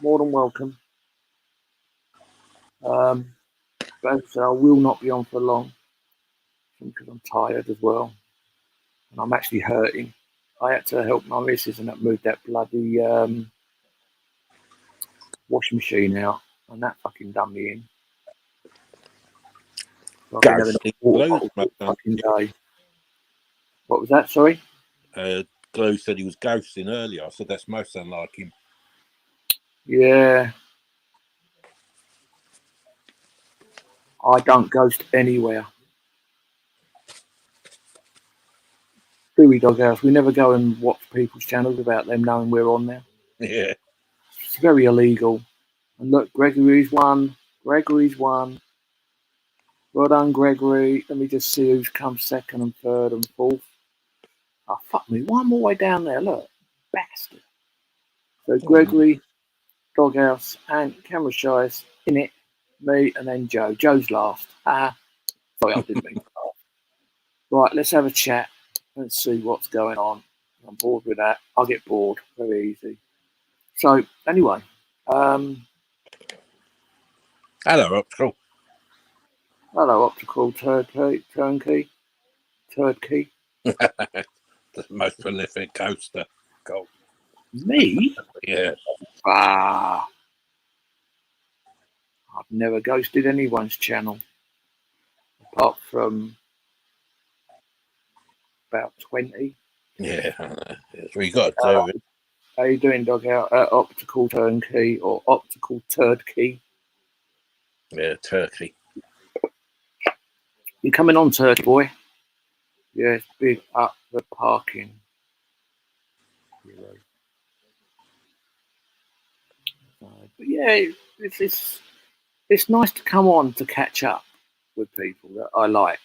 More than welcome. But as I say, I will not be on for long because I'm tired as well, and I'm actually hurting. I had to help my missus and that moved that bloody washing machine out, and that fucking done me in. So I've been having a water bottle all fucking day. What was that? Sorry? Glow said he was ghosting earlier. I said that's most unlike him. Yeah. I don't ghost anywhere. do we, Doghouse? We never go and watch people's channels without them knowing we're on there. Yeah. It's very illegal. And look, Gregory's won. Gregory's won. Well done, Gregory. Let me just see who's come second and third and fourth. Oh, fuck me. One more way down there. Look. Bastard. So Gregory, Doghouse, and Camera Shy's in it. Me and then Joe. Joe's last. Sorry, I didn't mean to laugh. Right, let's have a chat. Let's see what's going on. I'm bored with that. I'll get bored very easy. So, anyway. Hello, Optical. Hello, Optical Turnkey. Turnkey. The most prolific coaster. Go. Me? Yeah. I've never ghosted anyone's channel. Apart from about 20. Yeah. That's what you got to do. How you doing, Doghouse? Optical Turnkey or Optical Turkey? Yeah, Turkey. You coming on, Turd Boy? Yes, big up the parking. But yeah, it's nice to come on to catch up with people that I like.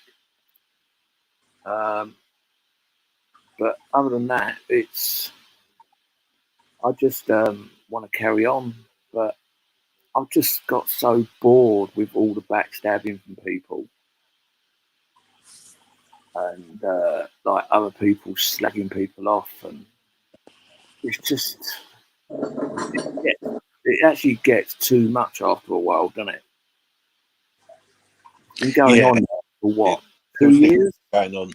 But other than that, I just want to carry on. But I've just got so bored with all the backstabbing from people. And like other people slagging people off, and it's just it actually gets too much after a while, doesn't it? Been going on for what? 2 years? Going on.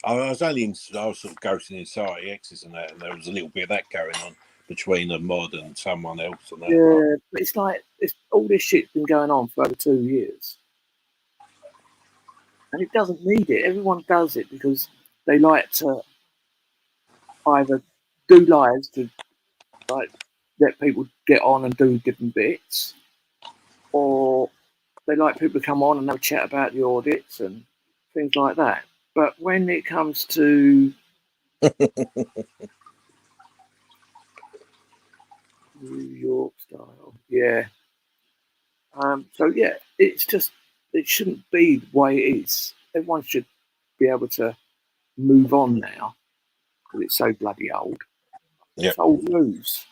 I was sort of ghosting inside X's and that, and there was a little bit of that going on between a mod and someone else. And that. Yeah, but it's like all this shit's been going on for over 2 years. And it doesn't need it. Everyone does it because they like to either do lives to like let people get on and do different bits, or they like people to come on and have a chat about the audits and things like that. But when it comes to New York style, yeah. So yeah, it's just it shouldn't be the way it is. Everyone should be able to move on now because it's so bloody old. Yeah. It's old news.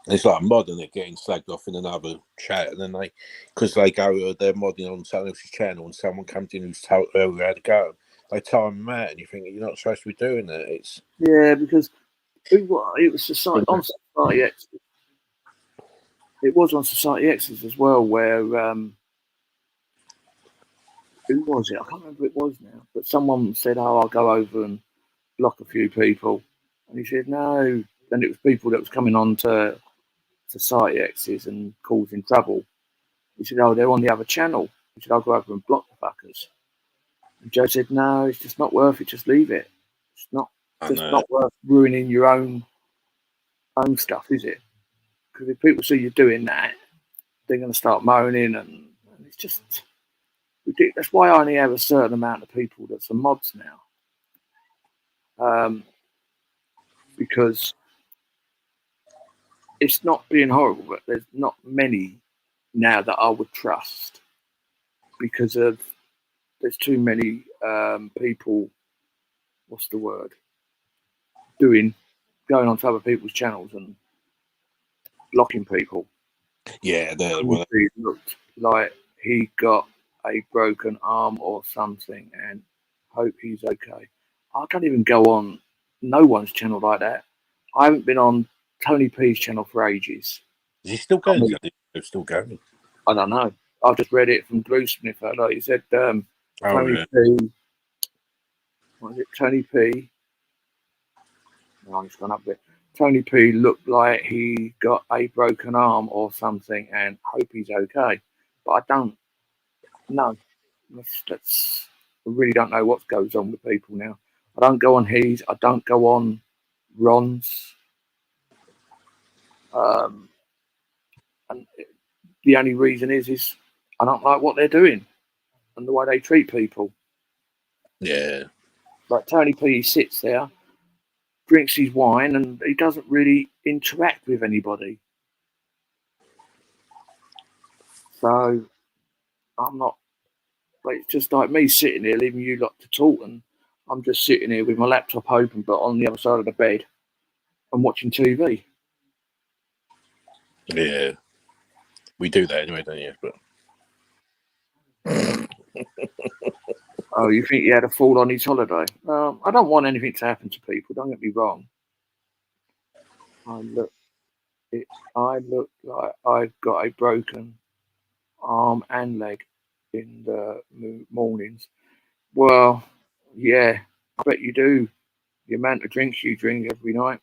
It's like a mod and they're getting slagged off in another chat, and then because they're modding on someone else's channel, and someone comes in who's told how to go, they time them out, and you think you're not supposed to be doing that. It's because it was Society on Society X. It was on Society X's as well, where who was it? I can't remember who it was now, but someone said, "Oh, I'll go over and block a few people," and he said, "No." And it was people that was coming on to Society X's and causing trouble. He said, "Oh, they're on the other channel." He said, "I'll go over and block the fuckers." And Joe said, "No, it's just not worth it. Just leave it. It's not not worth ruining your own stuff, is it? Because if people see you doing that, they're going to start moaning, and it's just ridiculous. That's why I only have a certain amount of people that's a mods now, because it's not being horrible, but there's not many now that I would trust because there's too many people. What's the word? Going onto other people's channels and blocking people. Yeah, He looked like he got a broken arm or something, and hope he's okay. I can't even go on no one's channel like that. I haven't been on Tony P's channel for ages. Is he still going? He's still going. I don't know. I've just read it from Bluesmith. Like he said, Tony P. What is it? Tony P. No, I'm just gone up there. Tony P looked like he got a broken arm or something, and hope he's okay. But I don't know. I really don't know what goes on with people now. I don't go on his. I don't go on Ron's. And the only reason is I don't like what they're doing and the way they treat people. Yeah. Like Tony P sits there, drinks his wine, and he doesn't really interact with anybody. So I'm not. But it's just like me sitting here, leaving you lot to talk, and I'm just sitting here with my laptop open, but on the other side of the bed, and watching TV. Yeah, we do that anyway, don't you? But Oh, you think he had a fall on his holiday? I don't want anything to happen to people. Don't get me wrong. I look like I've got a broken arm and leg in the mornings. Well, yeah, I bet you do. The amount of drinks you drink every night.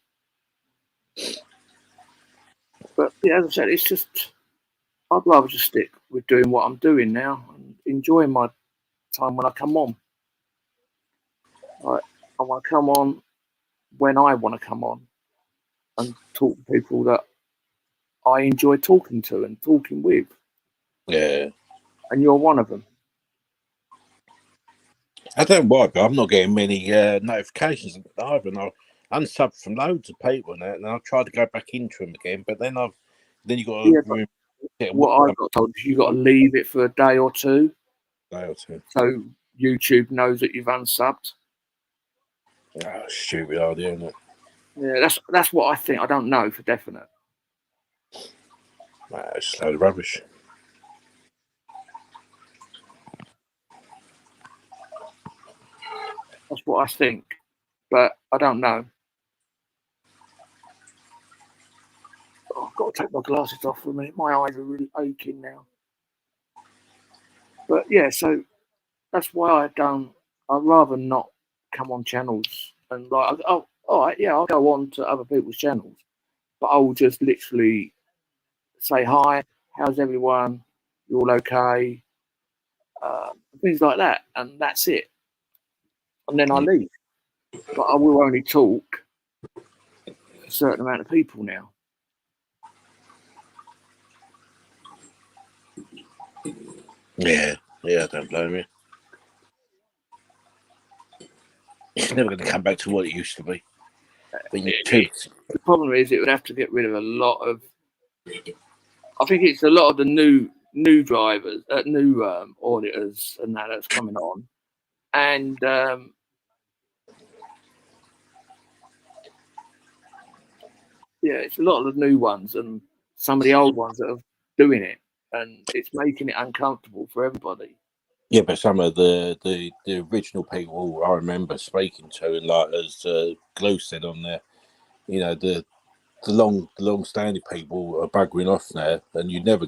But yeah, as I said, it's just I'd rather just stick with doing what I'm doing now and enjoying my time when I come on. Like, I want to come on when I want to come on and talk to people that I enjoy talking to and talking with. yeah, And you're one of them. I don't know why, but I'm not getting many notifications either. And I unsubbed from loads of people and that, and I've tried to go back into them again, but then you got to. Yeah, what I got told is you got to leave it for a day or two. So YouTube knows that you've unsubbed. Oh, stupid idea, isn't it? Yeah, that's what I think. I don't know for definite. It's a load of rubbish. That's what I think, but I don't know. Oh, I've got to take my glasses off for a minute. My eyes are really aching now. But yeah, so that's why I'd rather not come on channels and like, oh, all right, yeah, I'll go on to other people's channels, but I will just literally say hi, how's everyone? You all okay? Things like that, and that's it. And then I leave. But I will only talk to a certain amount of people now. Yeah, I don't blame you. It's never going to come back to what it used to be. The problem is it would have to get rid of a lot of. I think it's a lot of the new drivers, new auditors, and that's coming on, and yeah, it's a lot of the new ones and some of the old ones that are doing it, and it's making it uncomfortable for everybody. Yeah, but some of the original people I remember speaking to, and like as Glue said on there, you know, the long standing people are buggering off now, and you're not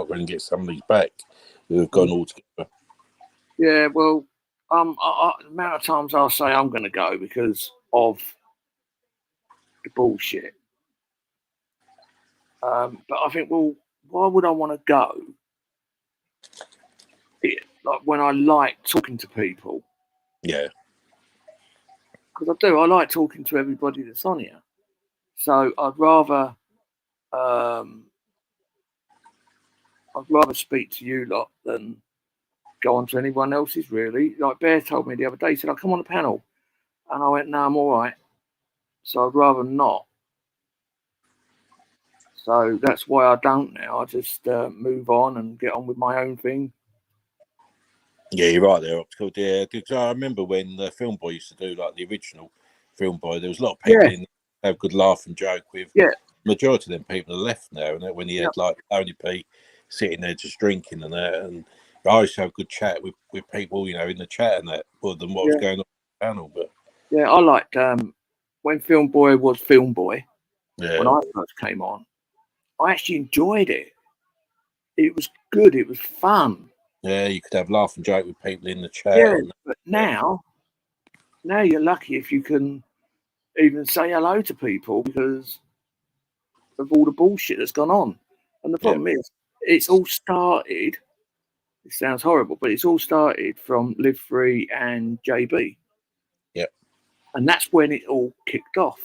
going to get some of these back who have gone all together. Yeah, well, the amount of times I'll say I'm going to go because of the bullshit. But I think, well, why would I want to go? Like when I like talking to people. Yeah. Because I do. I like talking to everybody that's on here. So I'd rather speak to you lot than go on to anyone else's, really. Like Bear told me the other day, he said, I'll come on a panel. And I went, no, I'm all right. So I'd rather not. So that's why I don't now. I just move on and get on with my own thing. Yeah, you're right there, Optical. Yeah, because I remember when the Film Boy used to do like the original Film Boy, there was a lot of people in there have a good laugh and joke with. Yeah. Majority of them people are left now, and when he had like Tony P sitting there just drinking and that, and I used to have a good chat with people, you know, in the chat and that, more than what was going on the panel. But yeah, I liked when Film Boy was Film Boy. Yeah. When I first came on, I actually enjoyed it. It was good. It was fun. Yeah, you could have laugh and joke with people in the chat. Yeah, but now you're lucky if you can even say hello to people because of all the bullshit that's gone on. And the problem is, it's all started. It sounds horrible, but it's all started from Live Free and JB. Yep. And that's when it all kicked off.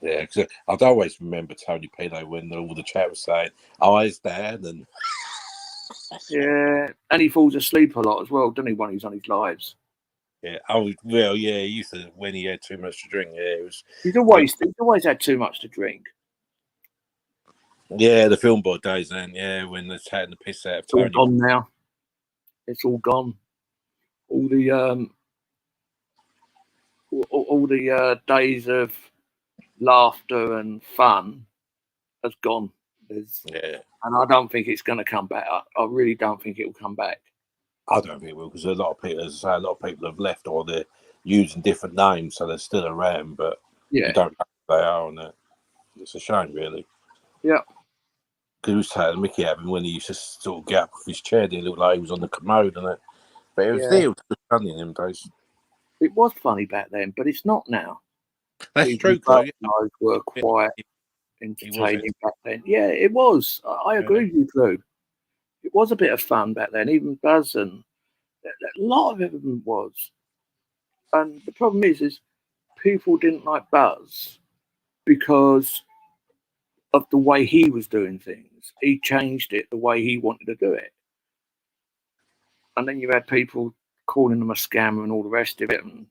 Yeah, because I'd always remember Tony P though when all the chat was saying, "Eyes down," and yeah, and he falls asleep a lot as well, doesn't he, when he's on his lives? Yeah. Oh well, yeah. He used to when he had too much to drink. Yeah, it was. He's always had too much to drink. Yeah, the film board days then. Yeah, when they're taking the piss out of It's all Tony. gone now. It's all gone. All the days of laughter and fun has gone. Yeah. And I don't think it's going to come back. I really don't think it will come back. I don't think it will because a lot of people, as I say, a lot of people have left or they're using different names, so they're still around, but Yeah. you don't know who they are on it. It's a shame, really. Yeah. Because he was telling Mickey having when he used to sort of get up off his chair, he looked like he was on the commode and it. But it was there, it was funny in them days. It was funny back then, but it's not now. That's true, though. Those were quite entertaining back then. Yeah, it was. I agree with you, Drew. It was a bit of fun back then, even Buzz, and a lot of it was. And the problem is people didn't like Buzz because of the way he was doing things. He changed it the way he wanted to do it. And then you had people calling him a scammer and all the rest of it, and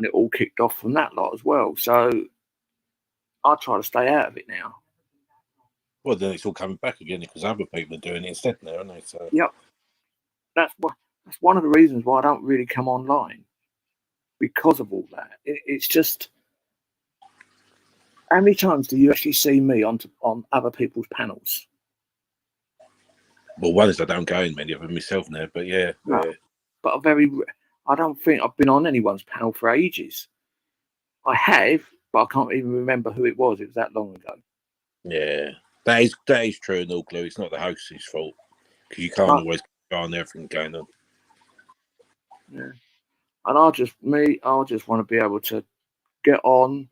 it all kicked off from that lot as well. So I try to stay out of it now. Well, then it's all coming back again because other people are doing it instead now, aren't they? So. Yep. That's one of the reasons why I don't really come online, because of all that. It's just, how many times do you actually see me on other people's panels? Well, one is I don't go in many of them myself now, but yeah. No, Yeah. but I don't think I've been on anyone's panel for ages. I have, but I can't even remember who it was. It was that long ago. Yeah. That is true, no glue. It's not the host's fault because you can't always go on everything going on. Yeah. And I just want to be able to get on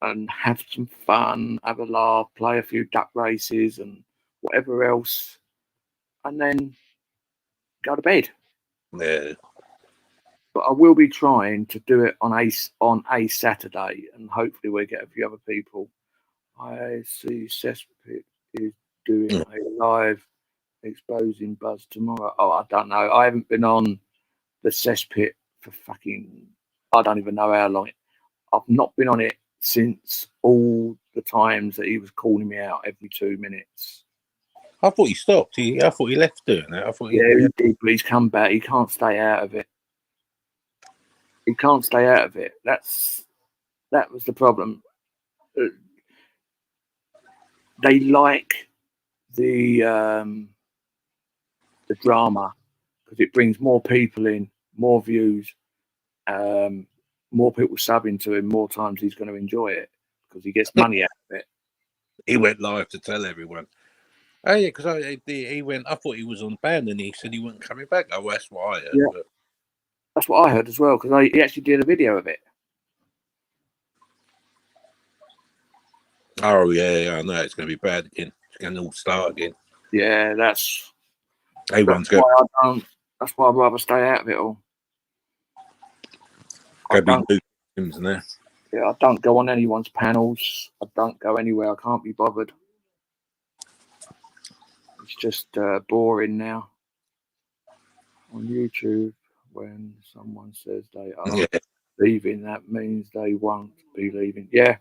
and have some fun, have a laugh, play a few duck races and whatever else, and then go to bed. Yeah. But I will be trying to do it on a Saturday, and hopefully we'll get a few other people. I see Cesspit is doing a live exposing Buzz tomorrow. Oh, I don't know. I haven't been on the Cesspit for I don't even know how long. I've not been on it since all the times that he was calling me out every 2 minutes. I thought he stopped. I thought he left doing that. I thought he did, but he's come back. He can't stay out of it. He can't stay out of it. That was the problem. They like the drama because it brings more people in, more views, more people subbing to him. More times he's going to enjoy it because he gets money out of it. He went live to tell everyone. Oh yeah, because he went. I thought he was on band, and he said he wasn't coming back. Oh, well, that's what I heard. Yeah. But... That's what I heard as well because he actually did a video of it. Oh yeah, I know it's going to be bad again. It's going to all start again. Yeah, that's everyone's good. That's why I'd rather stay out of it all. Go be new things in there. Yeah, I don't go on anyone's panels. I don't go anywhere. I can't be bothered. It's just boring now. On YouTube, when someone says they are leaving, that means they won't be leaving. Yeah,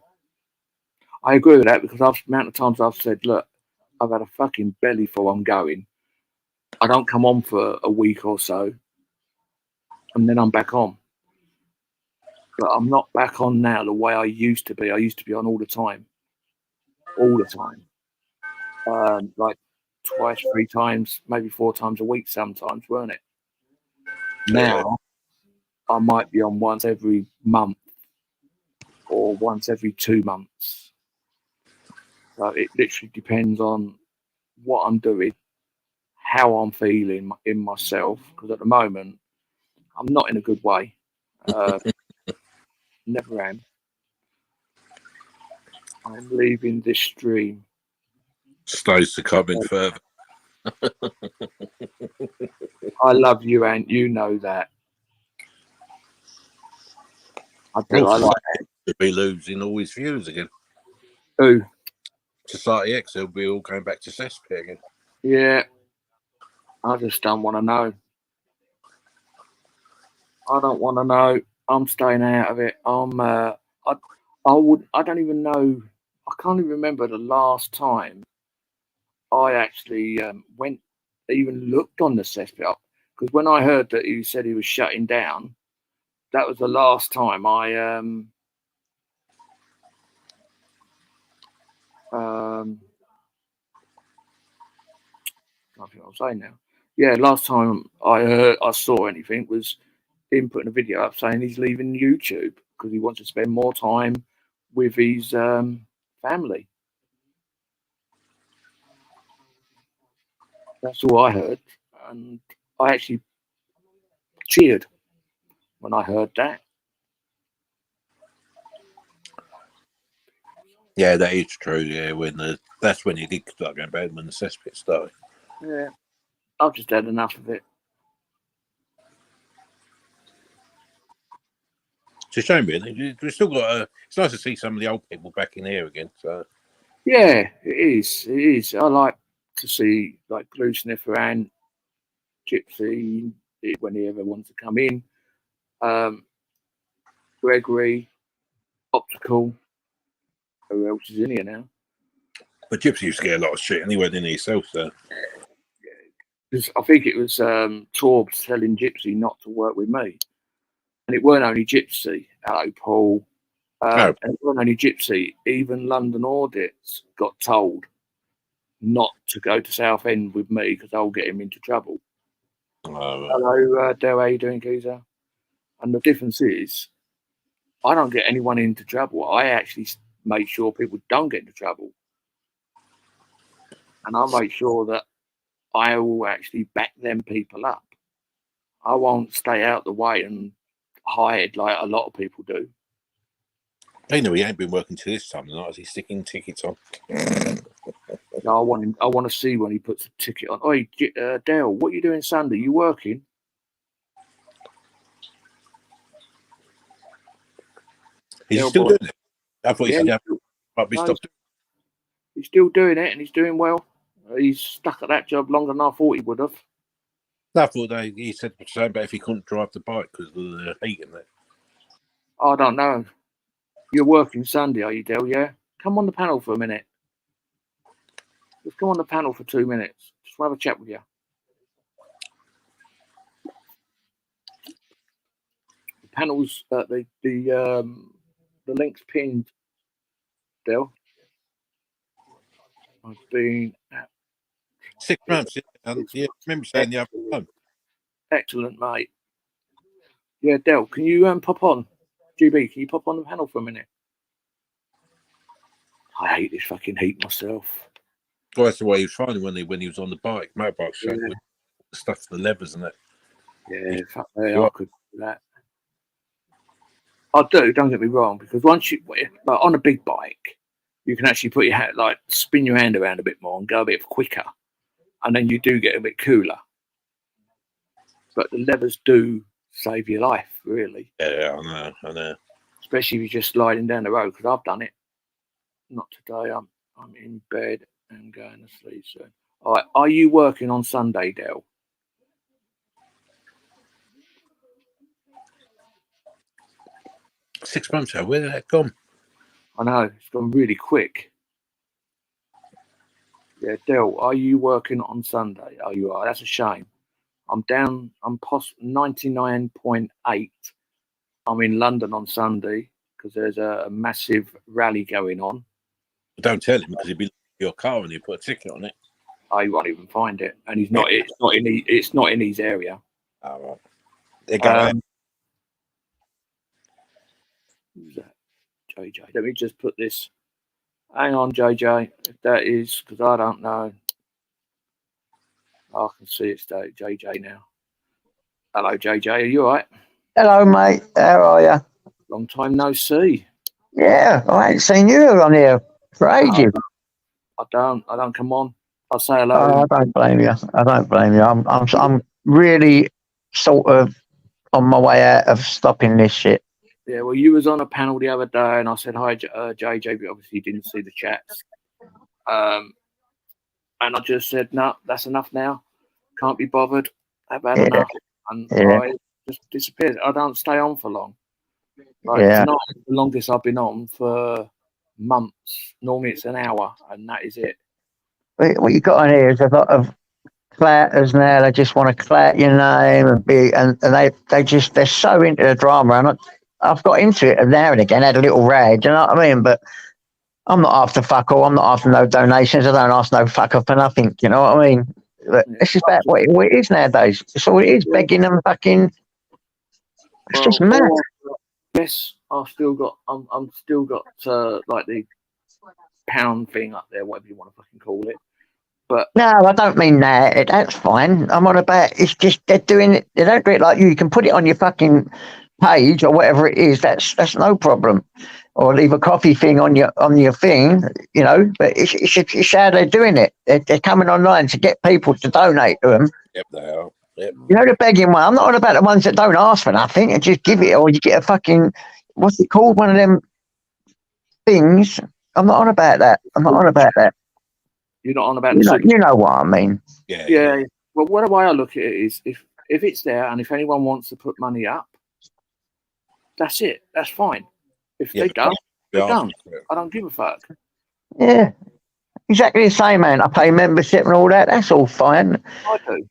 I agree with that because the amount of times I've said, look, I've had a fucking belly full, I'm going. I don't come on for a week or so, and then I'm back on. But I'm not back on now the way I used to be. I used to be on all the time. All the time. Like twice, 3 times, maybe 4 times a week sometimes, weren't it? Now, I might be on once every month or once every 2 months. So it literally depends on what I'm doing, how I'm feeling in myself, because at the moment, I'm not in a good way. Never am. I'm leaving this stream. Stays to comment further. I love you, Ant. You know that. I do. I like it. He'll be losing all his views again. Who? Society X. He'll be all going back to Cesspit again. Yeah. I just don't want to know. I don't want to know. I'm staying out of it. I don't even know. I can't even remember the last time I actually even looked on the cesspit. Because when I heard that he said he was shutting down, that was the last time I I think I'll say now. Yeah, last time I saw anything was him putting a video up saying he's leaving YouTube because he wants to spend more time with his family. That's all I heard, and I actually cheered when I heard that. Yeah, that is true. Yeah, that's when he did start going bad, when the cesspit started. Yeah, I've just had enough of it. It's a shame, really. We've still got. It's nice to see some of the old people back in here again. So Yeah, it is. It is. I like to see like Glue Sniffer and Gypsy when he ever wants to come in. Gregory, Optical. Who else is in here now? but Gypsy used to get a lot of shit anyway, didn't he, himself? So I think it was Torbs telling Gypsy not to work with me. And it weren't only Gypsy. Hello, Paul. And it weren't only Gypsy. Even London Audits got told not to go to Southend with me because I'll get him into trouble. Hello, Del. How you doing, Geezer? And the difference is, I don't get anyone into trouble. I actually make sure people don't get into trouble. And I make sure that I will actually back them people up. I won't stay out the way and hide like a lot of people do. they know he ain't been working till this time of the night. Is he sticking tickets on? No, I want to see when he puts a ticket on. Oi, Dale, what are you doing Sunday? You working? He's still doing it. I thought he said might be stopped. He's still doing it, and he's doing well. He's stuck at that job longer than I thought he would have. I thought he said something about if he couldn't drive the bike because of the heat and that. I don't know. You're working Sunday, are you, Dale? Yeah. Come on the panel for a minute. Let's come on the panel for 2 minutes. Just want to have a chat with you. The panel's the link's pinned. Dale. I've been at 6 months. Yeah, remember saying the other time. Excellent, mate. Yeah, Del, can you pop on? GB, can you pop on the panel for a minute? I hate this fucking heat myself. Well, that's the way he was finding when he was on the motorbike show with the stuff, the levers and that. Yeah, fuck me, I could do that. I do, don't get me wrong, because once you, like, on a big bike, you can actually put your hand, like, spin your hand around a bit more and go a bit quicker. And then you do get a bit cooler. But the levers do save your life, really. Yeah, I know. Especially if you're just sliding down the road, because I've done it. Not today, I'm in bed and going to sleep soon. All right, are you working on Sunday, Del? $6 months ago, where did that gone? I know, it's gone really quick. Yeah, Del, are you working on Sunday? Oh, you are. That's a shame. I'm down. I'm 99.8. I'm in London on Sunday because there's a massive rally going on. Don't tell him because he'll be in your car and you put a ticket on it. I won't even find it, and he's not. It's not in his area. Oh, right. There you go. Who's that? JJ. Let me just put this. Hang on, JJ. If that is, because I don't know. I can see it's JJ now. Hello, JJ. Are you all right? Hello, mate. How are you? Long time no see. Yeah, I ain't seen you on here for ages. I don't come on. I'll say hello. Oh, I don't blame you. I'm really sort of on my way out of stopping this shit. Yeah, well, you was on a panel the other day, and I said hi, JJ, but obviously you didn't see the chats. And I just said, no, that's enough now. Can't be bothered. I've had enough. And I just disappears. I don't stay on for long. Like Yeah. tonight, is the longest I've been on for months. Normally it's an hour, and that is it. What you got on here is a lot of clatters now. They just want to clat your name and be, and they're so into the drama. And I've got into it now and again, had a little rag, you know what I mean? But I'm not after fuck all. I'm not after no donations. I don't ask no fucker for nothing. You know what I mean? But it's just about what it is nowadays. It's all it is, begging and fucking. It's just mad. Yes, I've still got. I'm still got like the pound thing up there, whatever you want to fucking call it. But no, I don't mean that. That's fine. I'm on about. It's just they're doing it. They don't do it like you. You can put it on your fucking page or whatever it is. That's no problem. Or leave a coffee thing on your thing, you know. But it's how they're doing it. They're coming online to get people to donate to them. Yep, they are. Yep. You know the begging one. I'm not on about the ones that don't ask for nothing and just give it, or you get a fucking what's it called? One of them things. I'm not on about that. I'm not on about that. You're not on about you know what I mean. Yeah. Well, what way I look at it is if it's there and if anyone wants to put money up, that's it. That's fine. If they don't, they don't. I don't give a fuck. Yeah, exactly the same, man. I pay membership and all that. That's all fine. I do.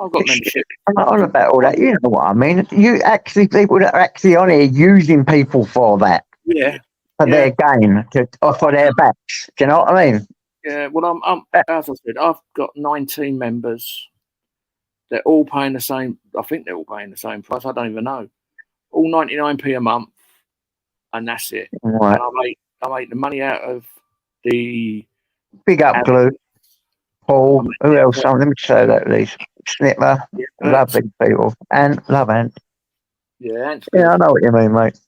I've got membership. I'm not on about all that. You know what I mean. You actually people that are actually on here using people for that. Yeah. For their gain or for their backs. Do you know what I mean? Yeah. Well, I'm as I said, I've got 19 members. They're all paying the same. I think they're all paying the same price. I don't even know. All 99p a month, and that's it. Right. And I make the money out of the Big up, Glue. Paul. Who else? Let me say that, please. Snipper. Lovely people. And Love Ant. Yeah. Yeah, I know what you mean, mate.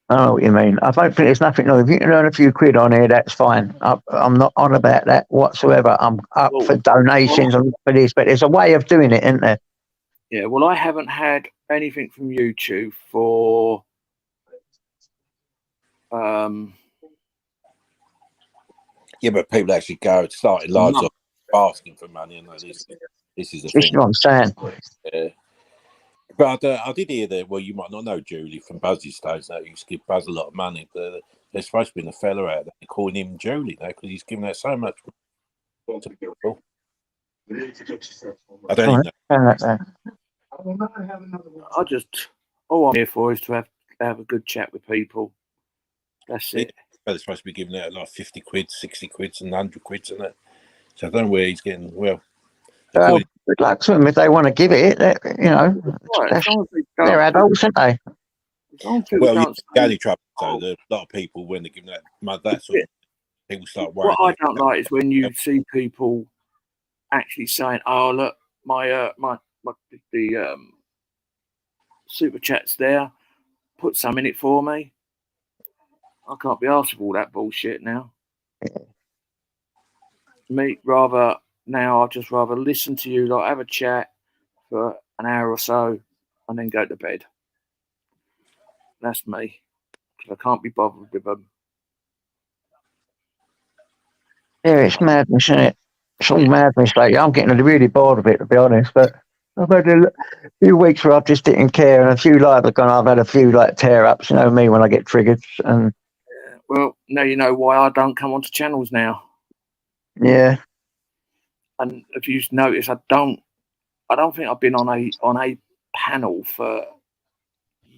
I know what you mean. I don't think there's nothing wrong. If you can earn a few quid on here, that's fine. I'm not on about that whatsoever. I'm up for donations and for this, but there's a way of doing it, isn't there? Yeah, well, I haven't had anything from YouTube for Yeah, but people actually go starting lives off asking for money, and this is the This is thing. what I'm saying. Yeah. But I did hear that. Well, you might not know Julie from Buzzy Stones. That used to give Buzz a lot of money, but there's supposed to be a fella out there calling him Julie now because he's giving out so much to people. I don't even know. All I'm here for is to have a good chat with people. That's it. But they're supposed to be giving out like 50 quid, 60 quid, and 100 quid and that. So I don't know where he's getting. Well, good luck to them if they want to give it. You know, they're adults, aren't they? Well, the only trouble though, there are a lot of people when they're giving that sort of people start worrying. What I don't like is when you see people actually saying, "Oh, look, my super chat's there. Put some in it for me." I can't be asked for all that bullshit now. I'd just rather listen to you, like have a chat for an hour or so, and then go to bed. That's me, because I can't be bothered with them. Yeah, it's madness, isn't it? It's all madness lately. I'm getting really bored of it, to be honest. But I've had a few weeks where I've just didn't care, and a few lives have gone. I've had a few tear ups. You know me when I get triggered, and well, now you know why I don't come onto channels now. Yeah. And if you notice, I don't think I've been on a panel for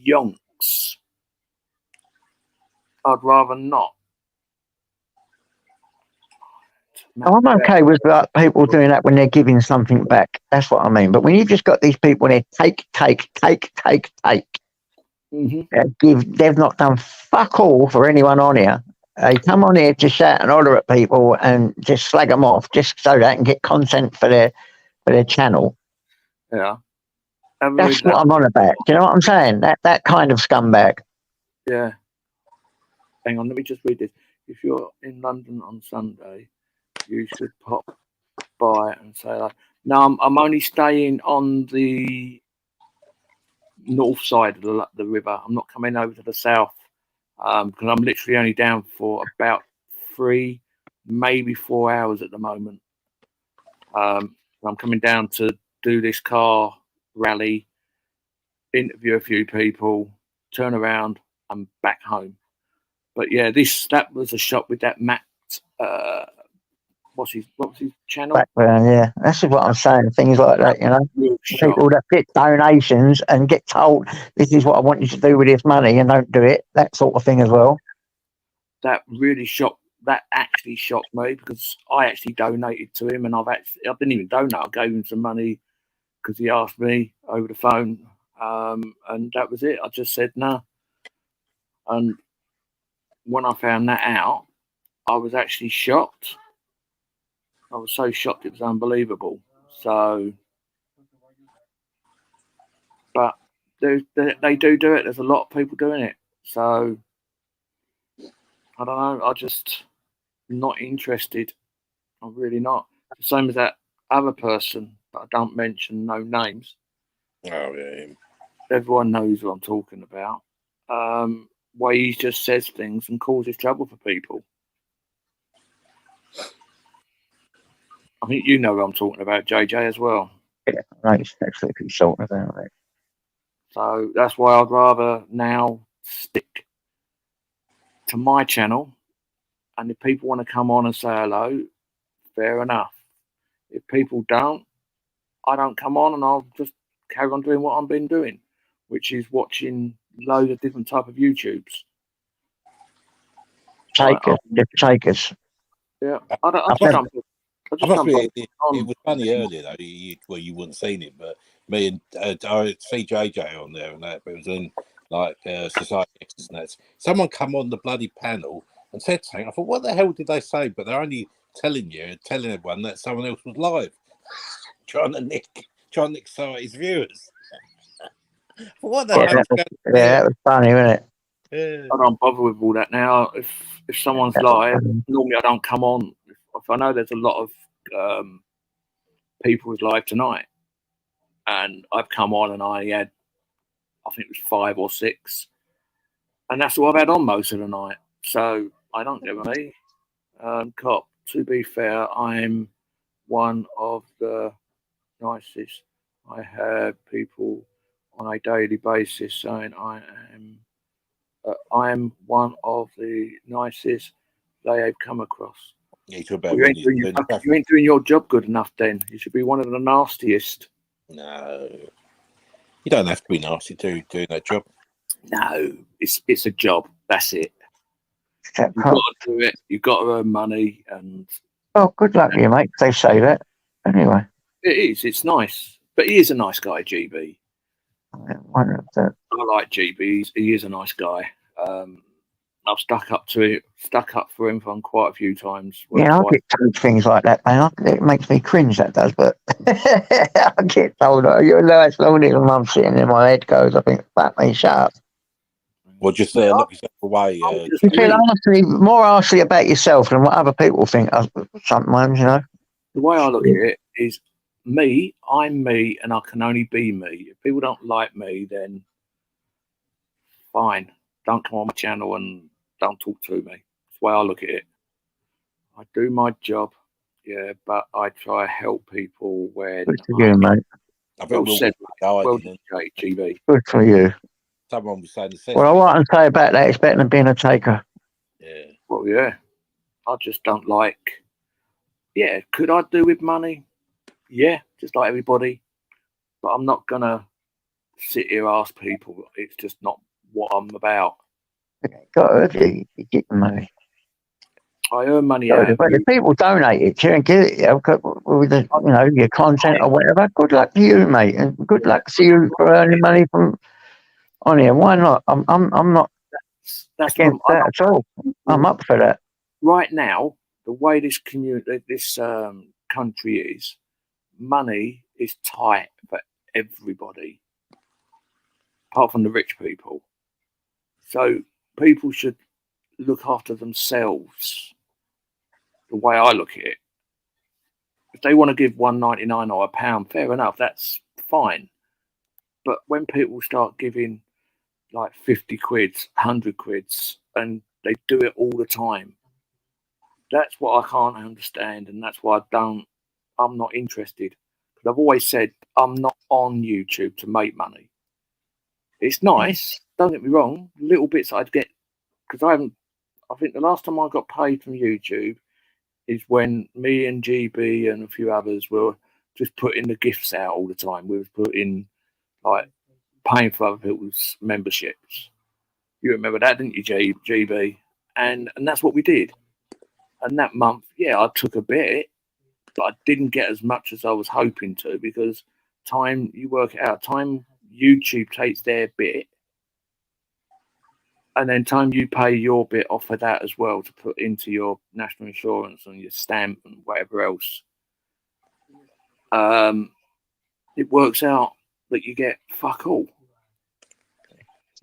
yonks. I'd rather not. I'm okay with people doing that when they're giving something back. That's what I mean. But when you've just got these people and they take. They've not done fuck all for anyone on here. They come on here to shout and holler at people and just slag them off just so they can get content for their channel. Yeah. That's what I'm on about. Do you know what I'm saying? That kind of scumbag. Yeah. Hang on, let me just read this. If you're in London on Sunday, you should pop by and say like, no, I'm only staying on the north side of the river. I'm not coming over to the south because I'm literally only down for about 3, maybe 4 hours at the moment. I'm coming down to do this car rally, interview a few people, turn around, and back home. But yeah, that was a shot with that Matt. What was his channel? Background, yeah. That's what I'm saying. Things like that, you know. Real shot. People that get donations and get told this is what I want you to do with this money and don't do it. That sort of thing as well. That really shocked. That actually shocked me because I actually donated to him, and I didn't even donate. I gave him some money because he asked me over the phone, and that was it. I just said no. And when I found that out, I was actually shocked. I was so shocked, it was unbelievable. So, but they do it. There's a lot of people doing it. So, I don't know. I just not interested. I'm really not. The same as that other person that I don't mention, no names. Oh yeah. Everyone knows what I'm talking about. Where he just says things and causes trouble for people. I think you know what I'm talking about, JJ, as well. Yeah, I know exactly talking about it. So that's why I'd rather now stick to my channel. And if people want to come on and say hello, fair enough. If people don't, I don't come on and I'll just carry on doing what I've been doing, which is watching loads of different type of YouTubes. Takers. Yeah, I must admit, it was funny earlier though. You wouldn't seen it, but me and I see JJ on there and that. But it was in like Society X's and that. Someone come on the bloody panel and said something. I thought, what the hell did they say? But they're only telling everyone that someone else was live, trying to nick some of his viewers. What the hell? Yeah, that was funny, wasn't it? Yeah. I don't bother with all that now. If someone's live, normally I don't come on. If I know there's a lot of people who's live tonight, and I've come on and I had, I think it was 5 or 6, and that's all I've had on most of the night. So I don't give a me. Cop, to be fair, I'm one of the nicest. I have people on a daily basis saying I am one of the nicest they have come across. You ain't doing your job good enough then. You should be one of the nastiest. No. You don't have to be nasty to do that job. No, it's a job. That's it. You've got to do it. You've got to earn money, and oh, good luck to you, mate. They say that anyway. It is. It's nice, but he is a nice guy, GB. I like GB. He is a nice guy. I've stuck up for him on quite a few times. Yeah, I get told things like that, man. It makes me cringe, that does, but I get told, oh, you're nice, lonely, and I'm sitting in my head goes, I think, fuck me, shut up. Well, just look yourself away. You feel honestly more harshly about yourself than what other people think sometimes, you know? The way I look at it is me, I'm me, and I can only be me. If people don't like me, then fine. Don't come on my channel and don't talk to me. That's the way I look at it. I do my job, yeah, but I try to help people when. Good for you, mate. I think GB. Good for you. Someone was saying the same. Well, what I can say about that is better than being a taker. Yeah. Well, yeah. I just don't like. Yeah, could I do with money? Yeah, just like everybody. But I'm not gonna sit here and ask people. It's just not what I'm about. Got to you get the money. I earn money But out of if people donate it to you and give it with the, your content or whatever, good luck to you, mate, and good luck to you for earning money from on here. Why not? I'm not that's against that at all. I'm up for that. Right now, the way this country is, money is tight for everybody, apart from the rich people. So people should look after themselves. The way I look at it, if they want to give $1.99 or £1, fair enough, that's fine. But when people start giving like 50 quids, 100 quids, and they do it all the time, that's what I can't understand, and that's why I'm not interested. Because I've always said I'm not on YouTube to make money. It's nice, don't get me wrong. Little bits I'd get because I think the last time I got paid from YouTube is when me and GB and a few others were just putting the gifts out all the time. We were putting like paying for other people's memberships. You remember that, didn't you, GB? And that's what we did. And that month, yeah, I took a bit, but I didn't get as much as I was hoping to because you work it out, time YouTube takes their bit, and then time you pay your bit off of that as well to put into your national insurance and your stamp and whatever else. It works out that you get fuck all.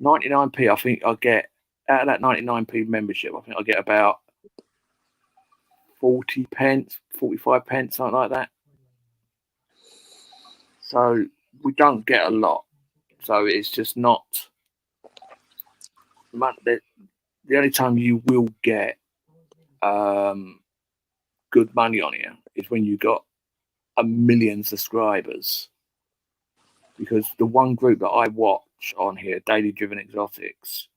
99p, I think I get out of that 99p membership. I think I get about 40 pence, 45 pence, something like that. So we don't get a lot. So it's just not. The only time you will get good money on here is when you got 1 million subscribers. Because the one group that I watch on here, Daily Driven Exotics,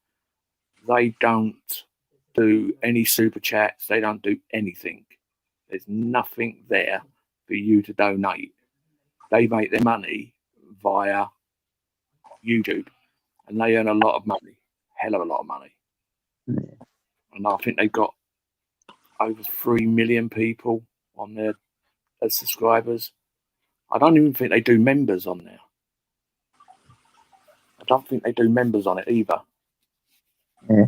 they don't do any super chats. They don't do anything. There's nothing there for you to donate. They make their money via YouTube, and they earn a lot of money, hell of a lot of money. And I think they've got over 3 million people on there as subscribers. I don't even think they do members on there. I don't think they do members on it either. Yeah.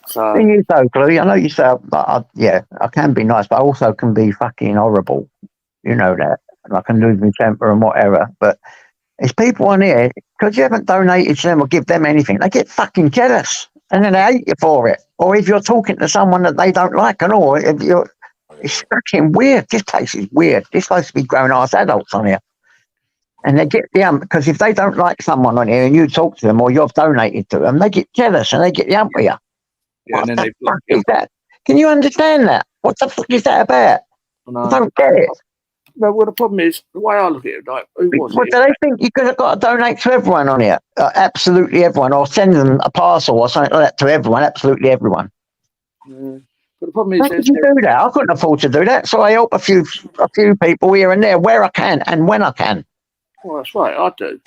So Thing is, though, Chloe, I know you say, I can be nice, but I also can be fucking horrible. You know that. And I can lose my temper and whatever. But there's people on here, because you haven't donated to them or give them anything, they get fucking jealous. And then they hate you for it. Or if you're talking to someone that they don't like and all, it's fucking weird. This place is weird. They're supposed to be grown-ass adults on here. And they get the because if they don't like someone on here and you talk to them or you've donated to them, they get jealous and they get the with you. Yeah, What the fuck is that? Can you understand that? What the fuck is that about? I don't get it. No, well, the problem is, the way I look at it, like, who was What it? do they think you could have got to donate to everyone on here? Absolutely everyone, or send them a parcel or something like that to everyone, absolutely everyone. Yeah. But the problem is, How could you do that? I couldn't afford to do that, so I help a few people here and there where I can and when I can. Well, that's right. I do.